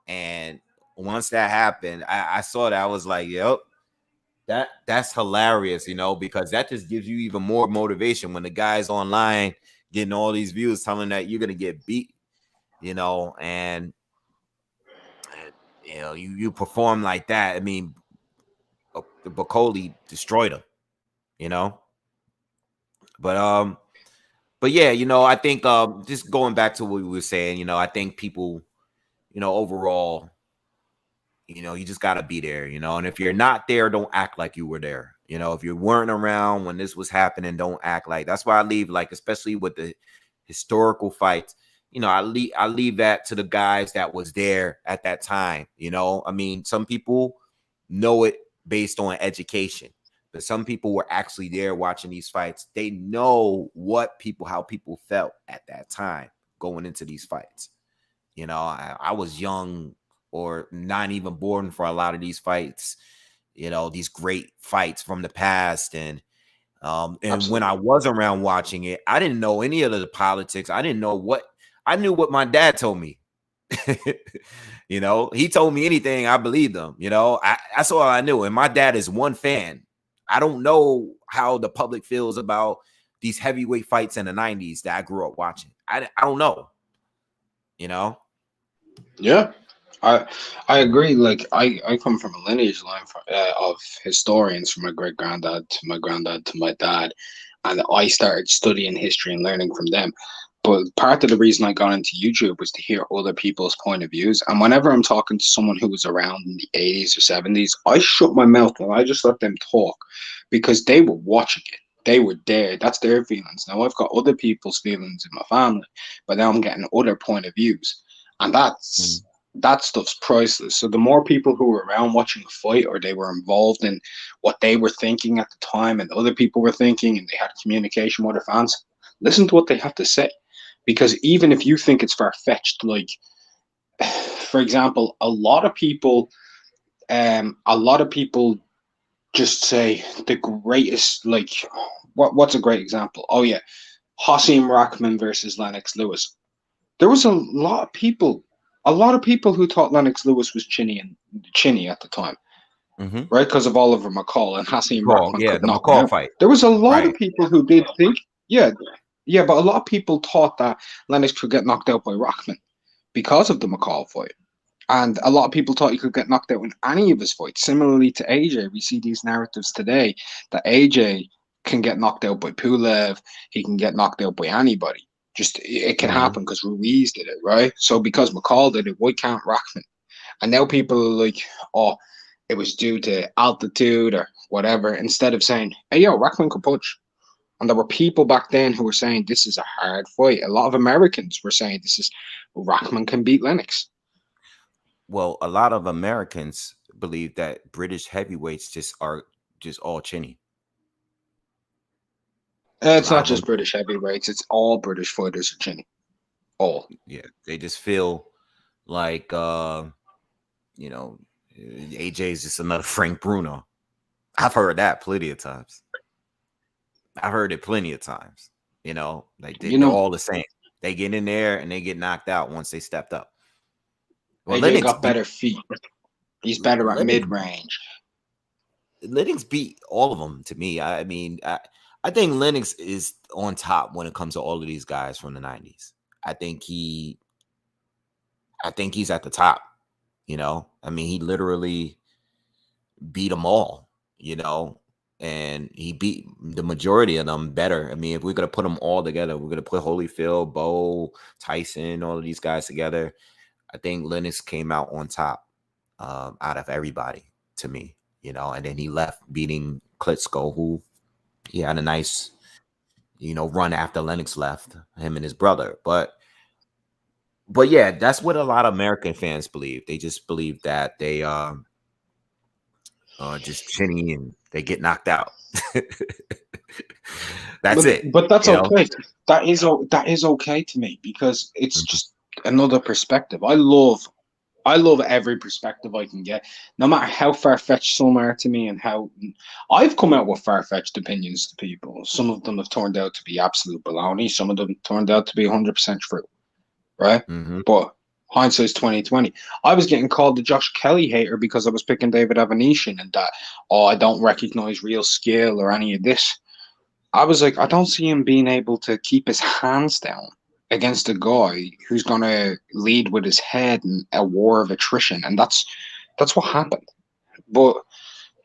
and once that happened, I saw that. I was like, yep, that's hilarious, you know, because that just gives you even more motivation when the guy's online getting all these views telling that you're going to get beat, you know, and, you know, you perform like that. I mean, Bacoli destroyed him, you know, but yeah, you know, I think just going back to what we were saying, you know, I think people, you know, overall, you know, you just got to be there, you know, and if you're not there, don't act like you were there. You know, if you weren't around when this was happening, don't act like. That's why I leave, like, especially with the historical fights, you know, I leave that to the guys that was there at that time. You know, I mean, some people know it based on education, but some people were actually there watching these fights. They know how people felt at that time going into these fights. You know, I was young or not even born for a lot of these fights, you know, these great fights from the past. And when I was around watching it, I didn't know any of the politics. I knew what my dad told me. You know, he told me anything, I believed him. You know, that's all I knew. And my dad is one fan. I don't know how the public feels about these heavyweight fights in the 90s that I grew up watching. I don't know, you know? Yeah. I agree. Like I come from a lineage line of historians, from my great granddad to my granddad to my dad, and I started studying history and learning from them. But part of the reason I got into YouTube was to hear other people's point of views. And whenever I'm talking to someone who was around in the 80s or 70s, I shut my mouth and I just let them talk, because they were watching it. They were there. That's their feelings. Now I've got other people's feelings in my family, but now I'm getting other point of views, and that stuff's priceless. So the more people who were around watching a fight, or they were involved in what they were thinking at the time and other people were thinking, and they had communication with their fans, listen to what they have to say, Because even if you think it's far-fetched, like, for example, a lot of people just say the greatest, like, what's a great example? Oh yeah, Hasim Rahman versus Lennox Lewis. There was a lot of people who thought Lennox Lewis was chinny at the time, right? Because of Oliver McCall and Hasim Rahman could the knock McCall him out. fight. There was a lot of people who did think, yeah, but a lot of people thought that Lennox could get knocked out by Rahman because of the McCall fight. And a lot of people thought he could get knocked out in any of his fights. Similarly to AJ, we see these narratives today that AJ can get knocked out by Pulev, he can get knocked out by anybody. Just it can happen because Ruiz did it, right? So because McCall did it, why can't Rahman? And now people are like, oh, it was due to altitude or whatever, instead of saying, hey, yo, Rahman could punch. And there were people back then who were saying this is a hard fight. A lot of Americans were saying Rahman can beat Lennox. Well, a lot of Americans believe that British heavyweights are all chinny. It's not just British heavyweights; it's all British fighters are chinny. All. Yeah, they just feel like AJ is just another Frank Bruno. I've heard that plenty of times. I've heard it plenty of times. Like they're all the same. They get in there and they get knocked out once they stepped up. Well, AJ got better feet. He's better at mid-range. Lennox beat all of them to me. I mean, I think Lennox is on top when it comes to all of these guys from the 90s. I think he's at the top. I mean, he literally beat them all, and he beat the majority of them better. I mean, if we're going to put them all together, we're going to put Holyfield, Bo, Tyson, all of these guys together. I think Lennox came out on top out of everybody to me, and then he left beating Klitschko, who he had a nice, run after Lennox left, him and his brother. But yeah, that's what a lot of American fans believe. They just believe that they just chinny and they get knocked out. That's it. But that's okay. That is okay to me because it's just another perspective. I love every perspective I can get, no matter how far-fetched some are to me and how I've come out with far-fetched opinions to people. Some of them have turned out to be absolute baloney. Some of them turned out to be 100% true, right? But hindsight's 2020. I was getting called the Josh Kelly hater because I was picking David Avanesyan and that, I don't recognize real skill or any of this. I was like, I don't see him being able to keep his hands down against a guy who's going to lead with his head in a war of attrition. And that's what happened. But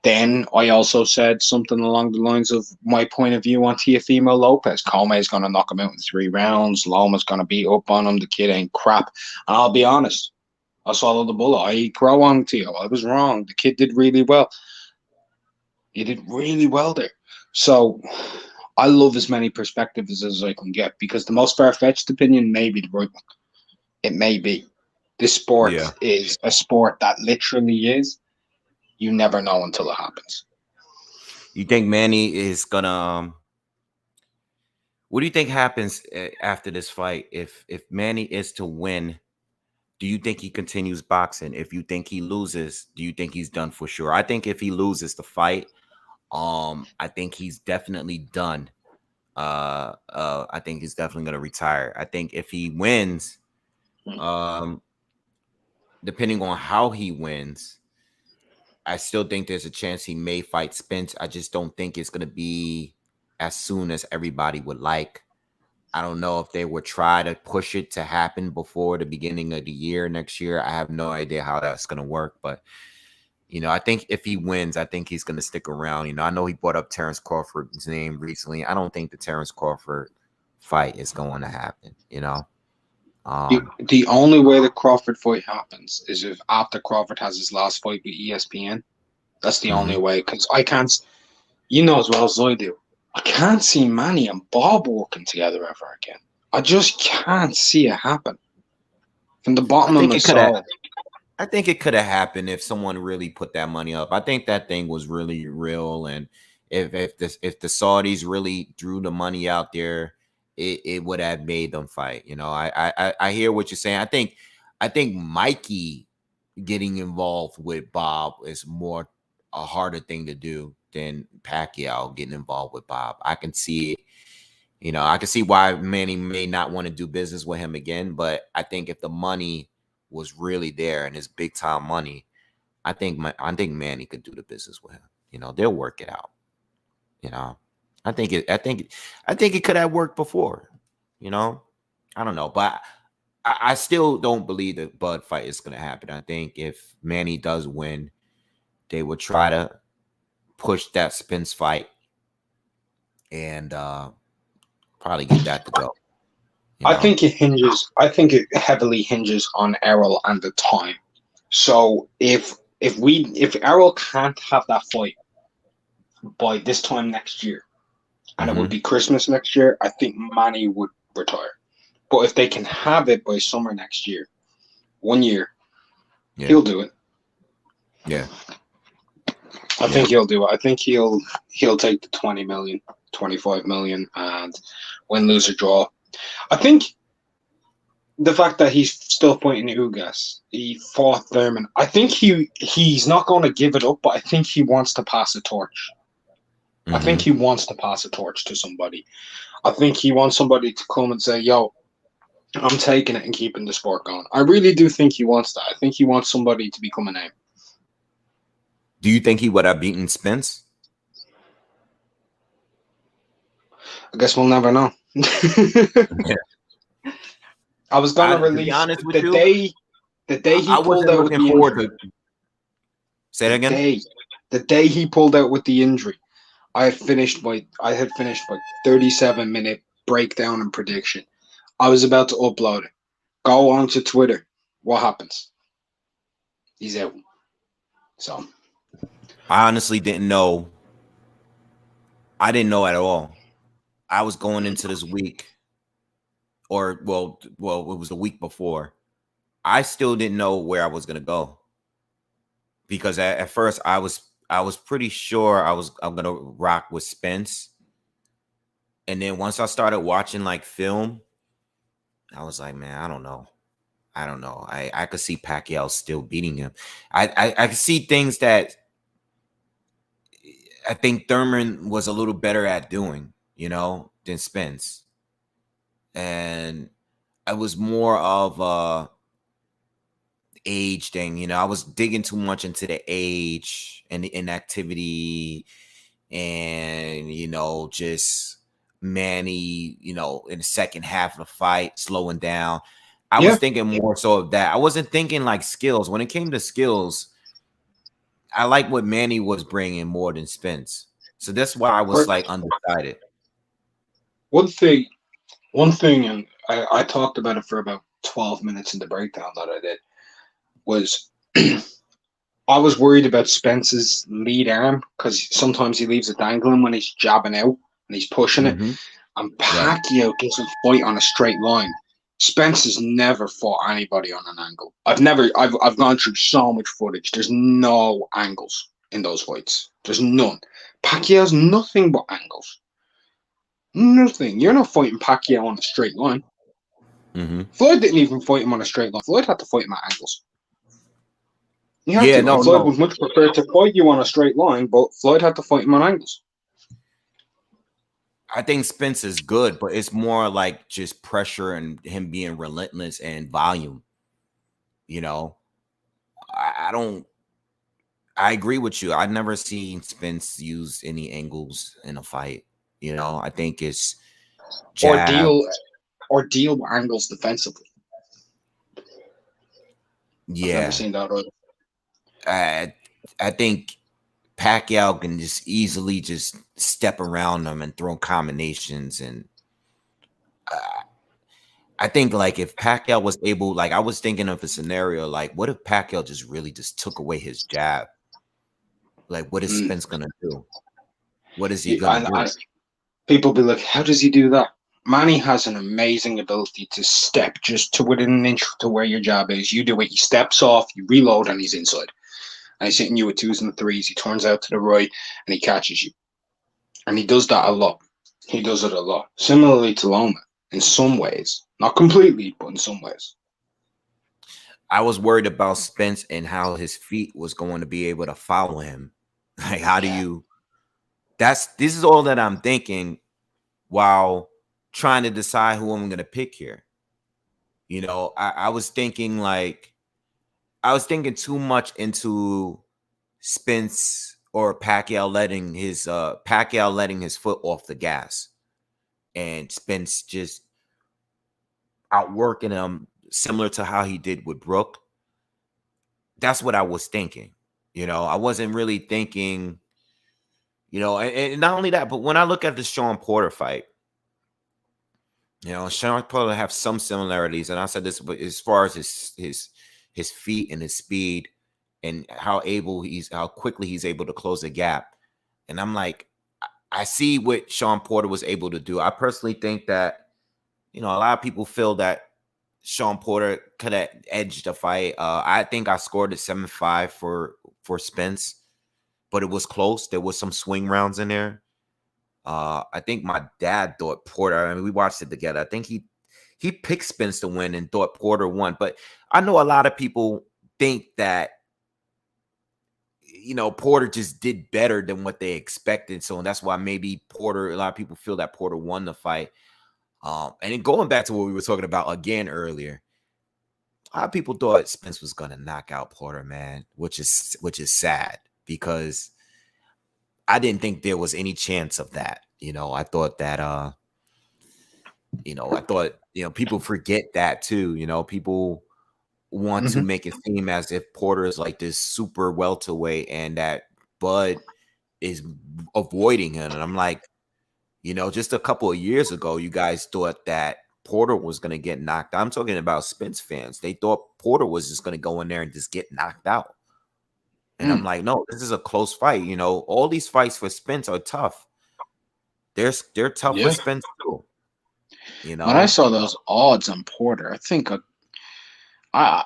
then I also said something along the lines of my point of view on Teofimo Lopez. Come's going to knock him out in 3 rounds. Loma's going to beat up on him. The kid ain't crap. And I'll be honest, I swallowed the bullet. I eat crow on Teo. I was wrong. The kid did really well. He did really well there. So I love as many perspectives as I can get because the most far-fetched opinion may be the right one. It may be. This sport is a sport that literally is. You never know until it happens. You think Manny is gonna? What do you think happens after this fight? If Manny is to win, do you think he continues boxing? If you think he loses, do you think he's done for sure? I think if he loses the fight, I think he's definitely done. I think he's definitely gonna retire. I think if he wins, depending on how he wins, I still think there's a chance he may fight Spence. I just don't think it's gonna be as soon as everybody would like. I don't know if they would try to push it to happen before the beginning of the year next year. I have no idea how that's gonna work, but I think if he wins, I think he's going to stick around. I know he brought up Terrence Crawford's name recently. I don't think the Terrence Crawford fight is going to happen, The only way the Crawford fight happens is if after Crawford has his last fight with ESPN. That's the only way, because I can't, as well as I do, I can't see Manny and Bob working together ever again. I just can't see it happen. From the bottom of my soul. I think it could have happened if someone really put that money up. I think that thing was really real, and if the Saudis really drew the money out there it would have made them fight. You know, I hear what you're saying. I think Mikey getting involved with Bob is more a harder thing to do than Pacquiao getting involved with Bob. I can see it. You know, I can see why Manny may not want to do business with him again, but I think if the money was really there and it's big time money, I think Manny could do the business with him. You know, they'll work it out. You know, I think it could have worked before. You know, I don't know, but I still don't believe the Bud fight is going to happen. I think if Manny does win, they would try to push that Spence fight and probably get that to go. I think it heavily hinges on Errol and the time. So if Errol can't have that fight by this time next year, and it would be Christmas next year, I think Manny would retire. But if they can have it by summer next year, 1 year, he'll do it. Yeah. I think he'll do it. I think he'll take the 20 million, 25 million and win, lose, or draw. I think the fact that he's still fighting Ugas, he fought Thurman, I think he's not going to give it up, but I think he wants to pass a torch. I think he wants to pass a torch to somebody. I think he wants somebody to come and say, yo, I'm taking it and keeping the sport going. I really do think he wants that. I think he wants somebody to become a name. Do you think he would have beaten Spence? I guess we'll never know. Yeah. I was gonna release the day he pulled out with the injury. Say that again. The day he pulled out with the injury, I had finished my 37-minute breakdown and prediction. I was about to upload it. Go on to Twitter. What happens? He's out. So I honestly didn't know. I didn't know at all. I was going into this week, or well, it was the week before. I still didn't know where I was gonna go because at first I was pretty sure I'm gonna rock with Spence, and then once I started watching like film, I was like, man, I don't know. I could see Pacquiao still beating him. I could see things that I think Thurman was a little better at doing, you know, than Spence. And it was more of a age thing, you know. I was digging too much into the age and the inactivity and, you know, just Manny, you know, in the second half of the fight, slowing down. I was thinking more so of that. I wasn't thinking like skills. When it came to skills, I like what Manny was bringing more than Spence. So that's why I was like undecided. One thing, and I talked about it for about 12 minutes in the breakdown that I did, was I was worried about Spence's lead arm because sometimes he leaves it dangling when he's jabbing out and he's pushing it. And Pacquiao doesn't fight on a straight line. Spence has never fought anybody on an angle. I've gone through so much footage. There's no angles in those fights. There's none. Pacquiao's nothing but angles. Nothing. You're not fighting Pacquiao on a straight line. Floyd didn't even fight him on a straight line. Floyd had to fight him at angles. Floyd would much prefer to fight you on a straight line, but Floyd had to fight him on angles. I think Spence is good, but it's more like just pressure and him being relentless and volume. You know, I agree with you. I've never seen Spence use any angles in a fight. You know, I think it's jab. or deal with angles defensively. Yeah, I've never seen that either. I think Pacquiao can just easily just step around them and throw combinations. And I think like if Pacquiao was able, like I was thinking of a scenario, like what if Pacquiao just really just took away his jab? Like what is Spence going to do? What is he going to do? People be like, how does he do that? Manny has an amazing ability to step just to within an inch to where your jab is. You do it, he steps off, you reload, and he's inside. And he's hitting you with 2s and 3s. He turns out to the right and he catches you. And he does that a lot. He does it a lot. Similarly to Loma, in some ways. Not completely, but in some ways. I was worried about Spence and how his feet was going to be able to follow him. Like, how do you... This is all that I'm thinking while trying to decide who I'm going to pick here. You know, I was thinking too much into Spence or Pacquiao letting his foot off the gas, and Spence just outworking him similar to how he did with Brook. That's what I was thinking. You know, I wasn't really thinking, you know, and not only that, but when I look at the Sean Porter fight, you know, Sean Porter have some similarities, and I said this, but as far as his feet and his speed and how quickly he's able to close the gap. And I'm like, I see what Sean Porter was able to do. I personally think that, you know, a lot of people feel that Sean Porter could have edged the fight. I think I scored at 7-5 for Spence, but it was close. There was some swing rounds in there. I think my dad thought Porter, I mean, we watched it together. I think he picked Spence to win and thought Porter won. But I know a lot of people think that, you know, Porter just did better than what they expected. So that's why maybe a lot of people feel that Porter won the fight. And then going back to what we were talking about again earlier, a lot of people thought Spence was going to knock out Porter, man, which is sad, because I didn't think there was any chance of that. You know, I thought that, people forget that too. You know, people want to make it seem as if Porter is like this super welterweight and that Bud is avoiding him. And I'm like, you know, just a couple of years ago, you guys thought that Porter was going to get knocked out. I'm talking about Spence fans. They thought Porter was just going to go in there and just get knocked out. And I'm like, no, this is a close fight. You know, all these fights for Spence are tough. They're tough for Spence too. You know, when I saw those odds on Porter, I think I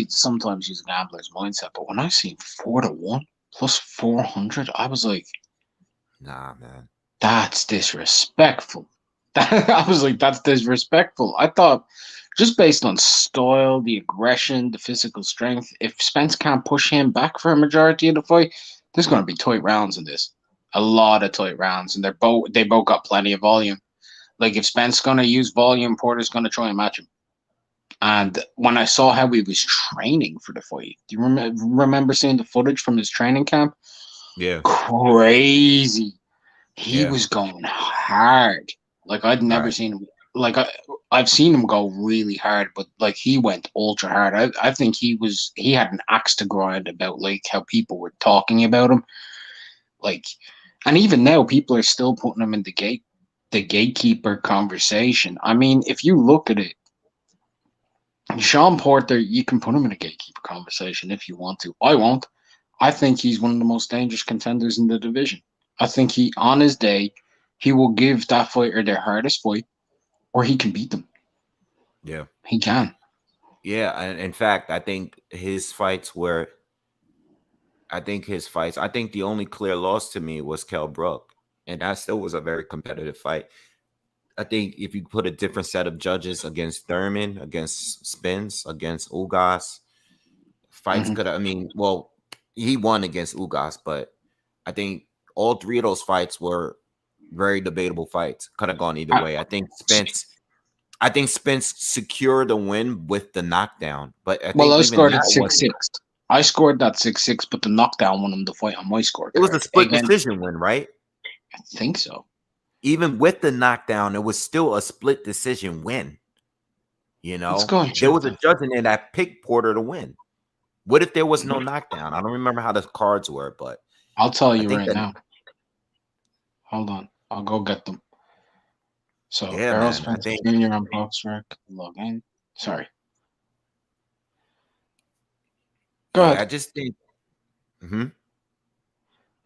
sometimes use a gambler's mindset, but when I seen 4-1 plus 400, I was like, nah, man, that's disrespectful. I was like, that's disrespectful. I thought, just based on style, the aggression, the physical strength, if Spence can't push him back for a majority of the fight, there's going to be tight rounds in this. A lot of tight rounds, and they both got plenty of volume. Like, if Spence going to use volume, Porter's going to try and match him. And when I saw how he was training for the fight, do you remember seeing the footage from his training camp? Yeah, crazy. He was going hard. Like, I'd never seen him. Like, I've seen him go really hard, but like, he went ultra hard. I think he had an axe to grind about like how people were talking about him. Like, and even now, people are still putting him in the gatekeeper conversation. I mean, if you look at it, Sean Porter, you can put him in a gatekeeper conversation if you want to. I won't. I think he's one of the most dangerous contenders in the division. I think on his day, he will give that fighter their hardest fight, or he can beat them. Yeah. He can. Yeah, and in fact, I think the only clear loss to me was Kell Brook, and that still was a very competitive fight. I think if you put a different set of judges against Thurman, against Spence, against Ugas, fights could have, I mean, well, he won against Ugas, but I think all three of those fights were very debatable fights. Could have gone either way. I think Spence secured a win with the knockdown, but I think I scored at 6-6. I scored that 6-6, but the knockdown won him the fight on my scorecard. It was a split decision win, right? I think so. Even with the knockdown, it was still a split decision win. You know, there was a judge in there that picked Porter to win. What if there was no knockdown? I don't remember how the cards were, but I'll tell you right now. Hold on, I'll go get them. So, Errol Spence Jr. on BoxRec, log in. Sorry. Go ahead. I just think. No,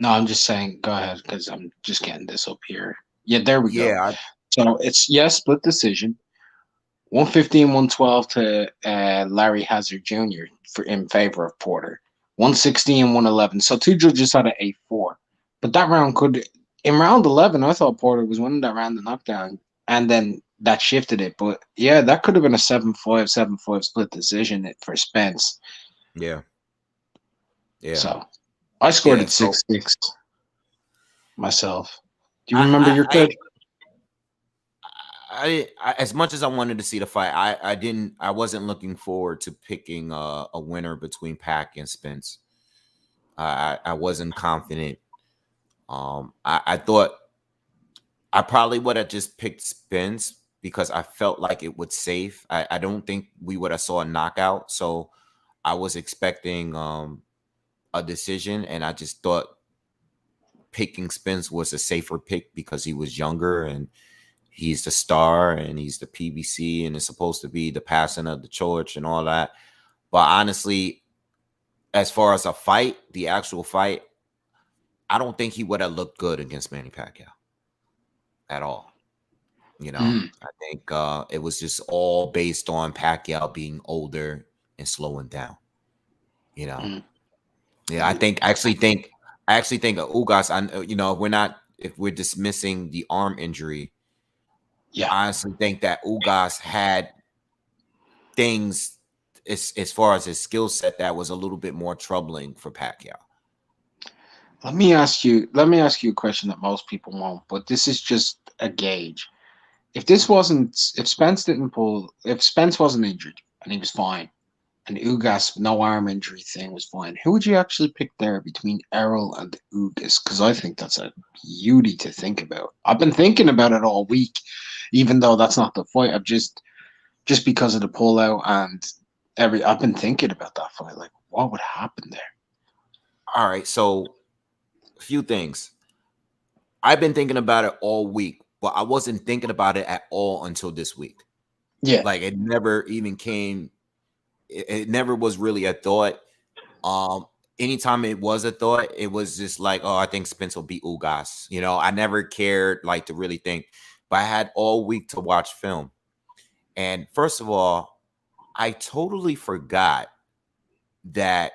I'm just saying. Go ahead, because I'm just getting this up here. Yeah, there we go. So it's split decision. 115-112 to Larry Hazard Jr. in favor of Porter. 116-111. So two judges had an 8-4. But that round could in round 11, I thought Porter was winning that round of knockdown, and then that shifted it. But yeah, that could have been a 7-5, 7-5 split decision for Spence. Yeah. So I scored it 6-6 myself. Do you remember your pick? I as much as I wanted to see the fight, I wasn't looking forward to picking a winner between Pac and Spence. I wasn't confident. I thought I probably would have just picked Spence because I felt like it would save. I don't think we would have saw a knockout, so I was expecting a decision, and I just thought picking Spence was a safer pick because he was younger and he's the star and he's the PBC and it's supposed to be the passing of the torch and all that. But honestly, as far as a fight, the actual fight, I don't think he would have looked good against Manny Pacquiao at all. You know, I think it was just all based on Pacquiao being older and slowing down. You know, yeah, I actually think Ugas. If we're dismissing the arm injury, I honestly think that Ugas had things as far as his skill set that was a little bit more troubling for Pacquiao. Let me ask you a question that most people won't, but this is just a gauge. If Spence wasn't injured and he was fine, and Ugas no arm injury thing was fine, who would you actually pick there between Errol and Ugas? Because I think that's a beauty to think about. I've been thinking about it all week, even though that's not the fight. I've just because of the pullout and I've been thinking about that fight. Like, what would happen there? All right, so a few things. I've been thinking about it all week, but I wasn't thinking about it at all until this week. Yeah, like it never even came. It never was really a thought. Anytime it was a thought, it was just like, oh, I think Spence will beat Ugas. You know, I never cared like to really think, but I had all week to watch film. And first of all, I totally forgot that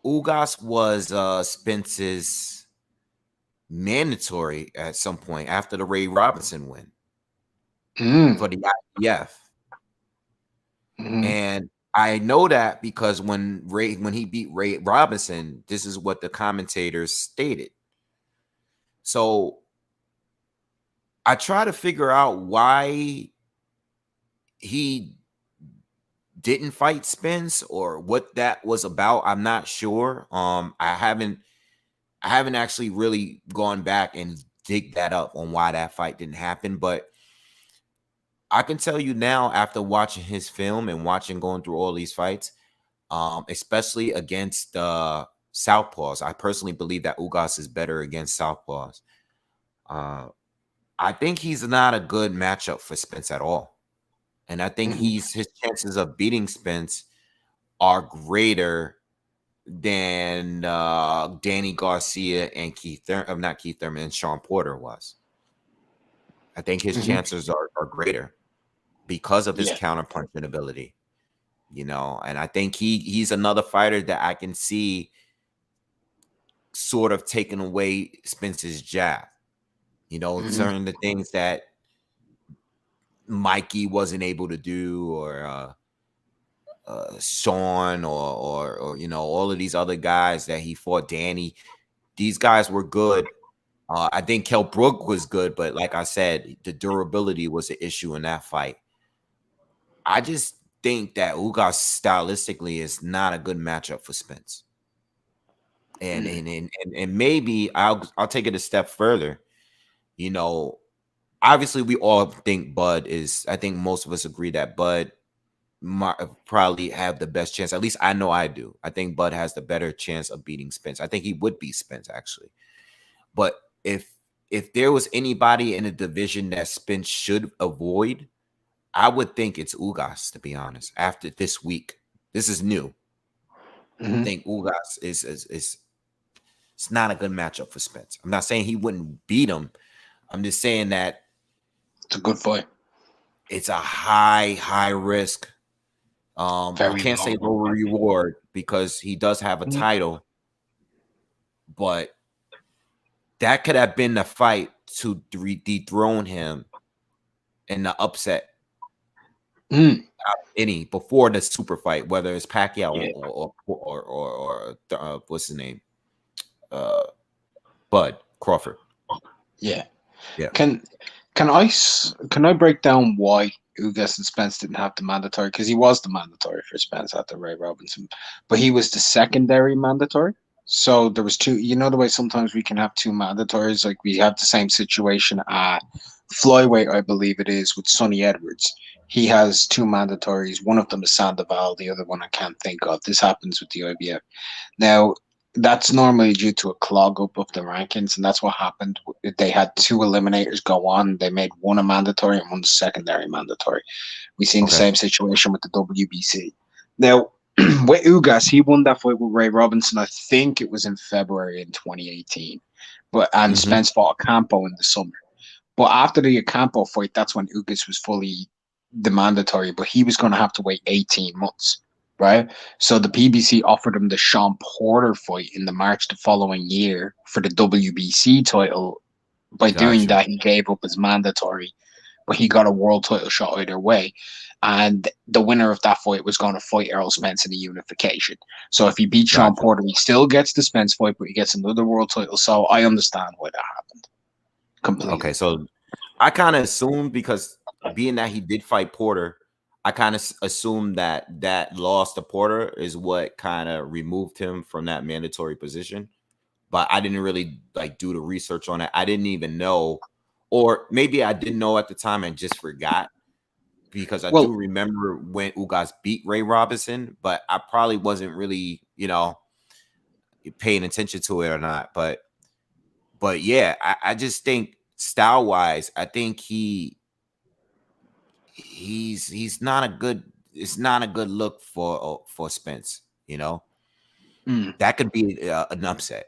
Ugas was Spence's mandatory at some point after the Ray Robinson win for the IBF. And I know that because when he beat Ray Robinson, this is what the commentators stated. So I try to figure out why he didn't fight Spence or what that was about. I'm not sure. I haven't actually really gone back and dig that up on why that fight didn't happen, but I can tell you now after watching his film and going through all these fights, especially against southpaws. I personally believe that Ugas is better against southpaws. I think he's not a good matchup for Spence at all. And I think his chances of beating Spence are greater than Danny Garcia and Thurman and Sean Porter was. I think his chances are greater because of his counterpunching ability, you know. And I think he's another fighter that I can see sort of taking away Spence's jab, you know, certain the things that Mikey wasn't able to do, or Sean, or you know, all of these other guys that he fought. Danny, these guys were good. I think Kell Brook was good, but like I said, the durability was an issue in that fight. I just think that Ugas stylistically is not a good matchup for Spence. And maybe I'll take it a step further. You know, obviously we all think Bud is, I think most of us agree that Bud might probably have the best chance. At least I know I do. I think Bud has the better chance of beating Spence. I think he would beat Spence actually. But if there was anybody in the division that Spence should avoid, I would think it's Ugas, to be honest. After this week, this is new. I think Ugas is it's not a good matchup for Spence. I'm not saying he wouldn't beat him. I'm just saying that it's a good fight. It's a high risk. I can't say low reward because he does have a title, but that could have been the fight to dethrone him in the upset. Any before the super fight, whether it's Pacquiao or what's his name, Bud Crawford. Yeah. Yeah. Can I break down why Ugas and Spence didn't have the mandatory? Because he was the mandatory for Spence after Ray Robinson, but he was the secondary mandatory. So there was two. You know the way sometimes we can have two mandatories, like we have the same situation at flyweight, I believe it is, with Sonny Edwards. He has two mandatories. One of them is Sandoval. The other one I can't think of. This happens with the IBF. Now, that's normally due to a clog up of the rankings, and that's what happened. They had two eliminators go on. They made one a mandatory and one a secondary mandatory. We've seen the same situation with the WBC. Now, with Ugas, he won that fight with Ray Robinson. I think it was in February in 2018. And Spence fought Ocampo in the summer. But after the Ocampo fight, that's when Ugas was fully the mandatory, but he was going to have to wait 18 months. Right, so the PBC offered him the Sean Porter fight in the March the following year for the WBC title. By doing that, he gave up his mandatory, but he got a world title shot either way. And the winner of that fight was going to fight Errol Spence in the unification. So if he beats Sean Porter, he still gets the Spence fight, but he gets another world title. So I understand why that happened completely. Okay, so I kind of assumed, because being that he did fight Porter, I kind of assumed that loss to Porter is what kind of removed him from that mandatory position. But I didn't really do the research on it. I didn't even know, or maybe I didn't know at the time and just forgot, because I do remember when Ugas beat Ray Robinson, but I probably wasn't really, paying attention to it or not. But yeah, I just think style wise, I think he's not a good. It's not a good look for Spence. That could be an upset.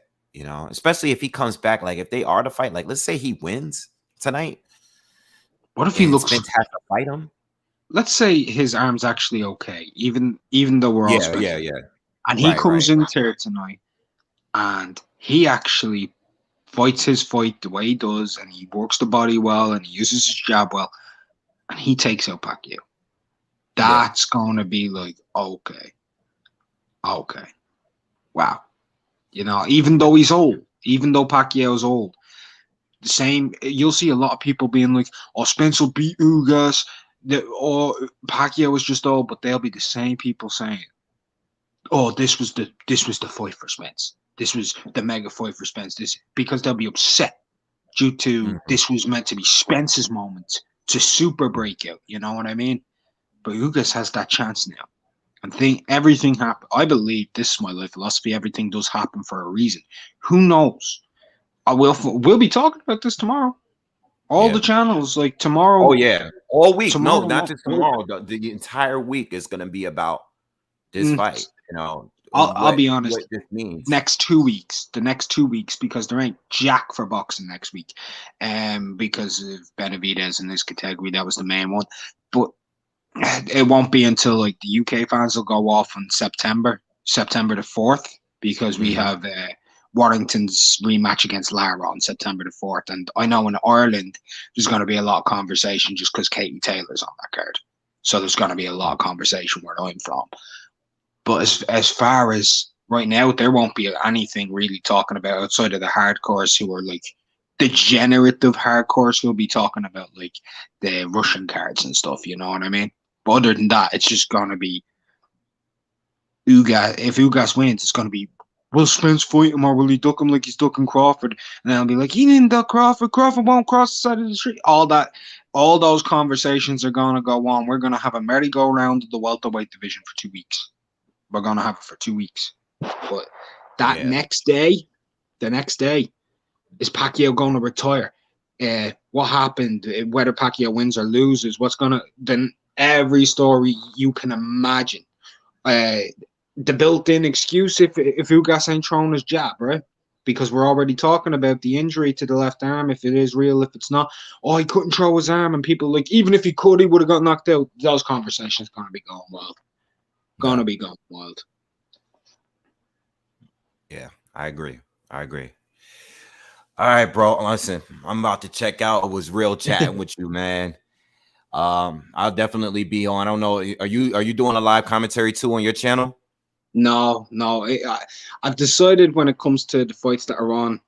Especially if he comes back. Like if they are to fight, like let's say he wins tonight. What if he looks? Spence has to fight him. Let's say his arm's actually okay, even though we're all speculating. Yeah. And he comes in there tonight, and he actually fights his fight the way he does, and he works the body well, and he uses his jab well, and he takes out Pacquiao. That's going to be like, okay, wow. Even though he's old, even though Pacquiao's old, the same, you'll see a lot of people being like, oh, Spence will beat Ugas, or Pacquiao was just old, but they'll be the same people saying, oh, this was the fight for Spence. This was the mega fight for Spence. Because they'll be upset due to this was meant to be Spence's moment to super breakout. You know what I mean? But Ugas has that chance now. And everything happened. I believe, this is my life philosophy, everything does happen for a reason. Who knows? We'll be talking about this tomorrow. All the channels, like tomorrow. Oh yeah, all week. Tomorrow, no, not just tomorrow. The entire week is going to be about this fight. I'll be honest. What this means. The next 2 weeks, because there ain't jack for boxing next week, because of Benavidez in this category. That was the main one, but it won't be until like the UK fans will go off on September the 4th, because we have Warrington's rematch against Lara on September the 4th. And I know in Ireland, there's going to be a lot of conversation just because Katie Taylor's on that card. So there's going to be a lot of conversation where I'm from. But as far as right now, there won't be anything really talking about outside of the hardcores who are like degenerative hardcores who'll be talking about like the Russian cards and stuff, you know what I mean? But other than that, it's just going to be Ugas. If Ugas wins, it's going to be, will Spence fight him or will he duck him like he's ducking Crawford? And then I'll be like, he didn't duck Crawford. Crawford won't cross the side of the street. All those conversations are going to go on. We're going to have a merry-go-round of the welterweight division for 2 weeks. We're going to have it for 2 weeks. But the next day, is Pacquiao going to retire? What happened? Whether Pacquiao wins or loses, then every story you can imagine. The built-in excuse if Ugas ain't throwing his jab, right? Because we're already talking about the injury to the left arm, if it is real, if it's not. Oh, he couldn't throw his arm, and people like, even if he could, he would have got knocked out. Those conversations going to be going wild. Going to be going wild. Yeah, I agree. All right, bro. Listen, I'm about to check out. It was real chatting with you, man. I'll definitely be on. I don't know. Are you doing a live commentary too on your channel? No. I've decided when it comes to the fights that are on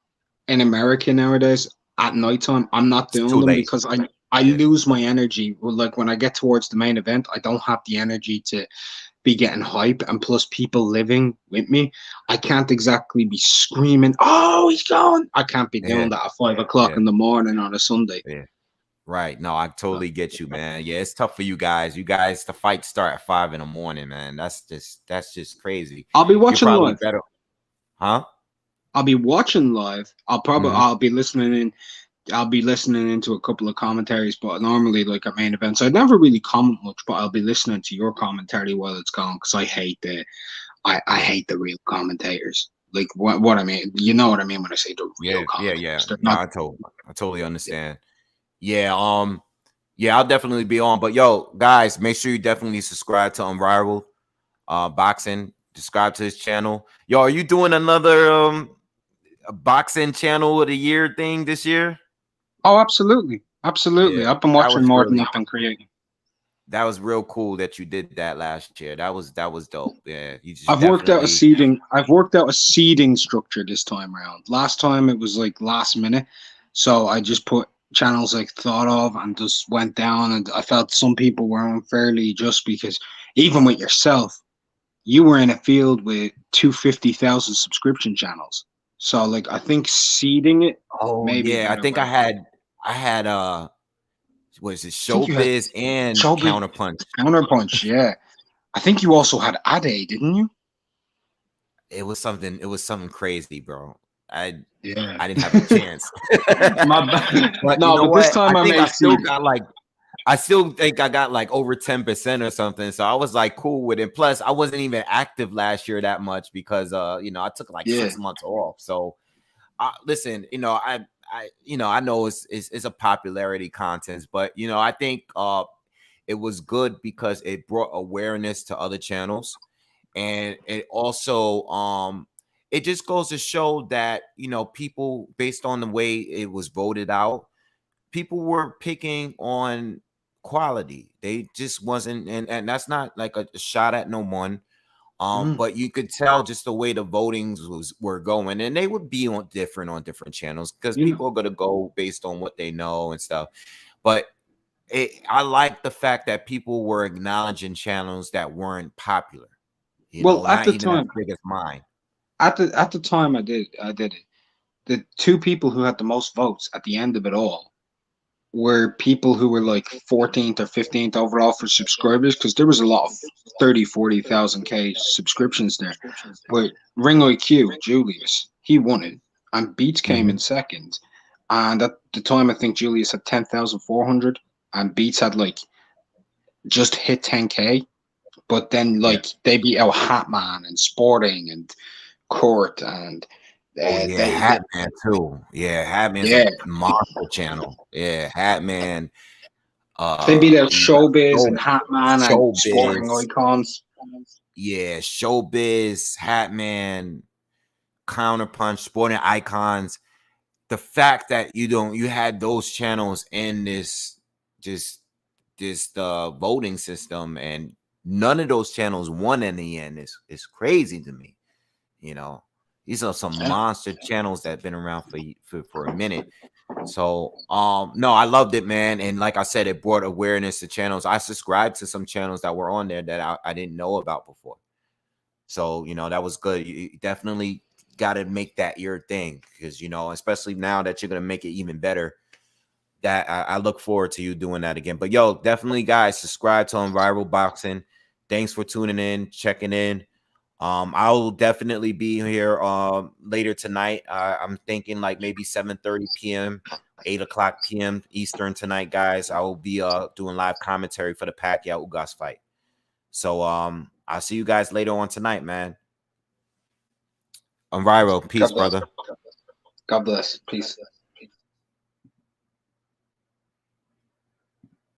in America nowadays at nighttime, I'm not It's doing too them late. because I lose my energy. Like when I get towards the main event, I don't have the energy to be getting hype, and plus people living with me, I can't exactly be screaming, "Oh, he's gone!" I can't be doing that at 5 o'clock in the morning on a Sunday. Yeah. Right. No, I totally get you, man. Yeah, it's tough for you guys. The fight start at 5 in the morning, man. That's just crazy. I'll be You're watching probably live. better, huh? I'll be watching live. I'll be listening in. I'll be listening into a couple of commentaries, but normally like at main events, I never really comment much, but I'll be listening to your commentary while it's going because I hate I hate the real commentators. Like what I mean, you know what I mean when I say the real commentators. They're No, not. I totally understand. Yeah, yeah, I'll definitely be on. But yo, guys, make sure you definitely subscribe to Unrivaled Boxing. Subscribe to his channel. Yo, are you doing another a boxing channel of the year thing this year? Oh, absolutely. Yeah, I've been watching more than I've been creating. That was real cool that you did that last year. That was dope. Yeah, you just I've worked out a seeding structure this time around. Last time it was like last minute, so I just put channels I thought of and just went down. And I felt some people were unfairly just because even with yourself, you were in a field with 250,000 subscription channels. So like I think seeding it Oh may be a yeah, I better think way. I had what is it, I think you had Showbiz and Showbiz Counterpunch. Counterpunch, yeah. I think you also had Ade, didn't you? It was something crazy, bro. I Yeah. didn't have a chance. My bad. But you No, know but this what? time I may see. I still think I got like over 10% or something. So I was like cool with it. Plus, I wasn't even active last year that much because I took like 6 months off. So listen, I know it's a popularity contest, but I think it was good because it brought awareness to other channels, and it also it just goes to show that people, based on the way it was voted out, people were picking on quality. They just wasn't, and that's not like a shot at no one. But you could tell just the way the votings were going, and they would be on different channels because people are gonna go based on what they know and stuff. But I like the fact that people were acknowledging channels that weren't popular. Well, at Not the even as time, big as mine. at the time I did it. The two people who had the most votes at the end of it all were people who were like 14th or 15th overall for subscribers because there was a lot of 30, 40,000 K subscriptions there. But Ring IQ, Julius, he won it. And Beats came in second. And at the time, I think Julius had 10,400 and Beats had like just hit 10K. But then like they beat out Hatman and Sporting and Court and Oh yeah, Hatman too. Yeah, Hatman's a monster channel. Yeah, Hatman. They beat out You got Showbiz and Hatman and Showbiz. Sporting Icons. Yeah, Showbiz, Hatman, Counterpunch, Sporting Icons. The fact that you had those channels in this voting system, and none of those channels won in the end is crazy to me. These are some monster channels that have been around for a minute. So no, I loved it, man. And like I said, it brought awareness to channels. I subscribed to some channels that were on there that I didn't know about before. So that was good. You definitely got to make that your thing, because especially now that you're gonna make it even better. That I look forward to you doing that again. But yo, definitely guys, subscribe to Unrivaled Boxing. Thanks for tuning in, checking in. I will definitely be here later tonight. I'm thinking like maybe 7:30 p.m., 8 o'clock p.m. Eastern tonight, guys. I will be doing live commentary for the Pacquiao Ugas fight. So I'll see you guys later on tonight, man. Unrivaled, peace, brother. God bless. Peace.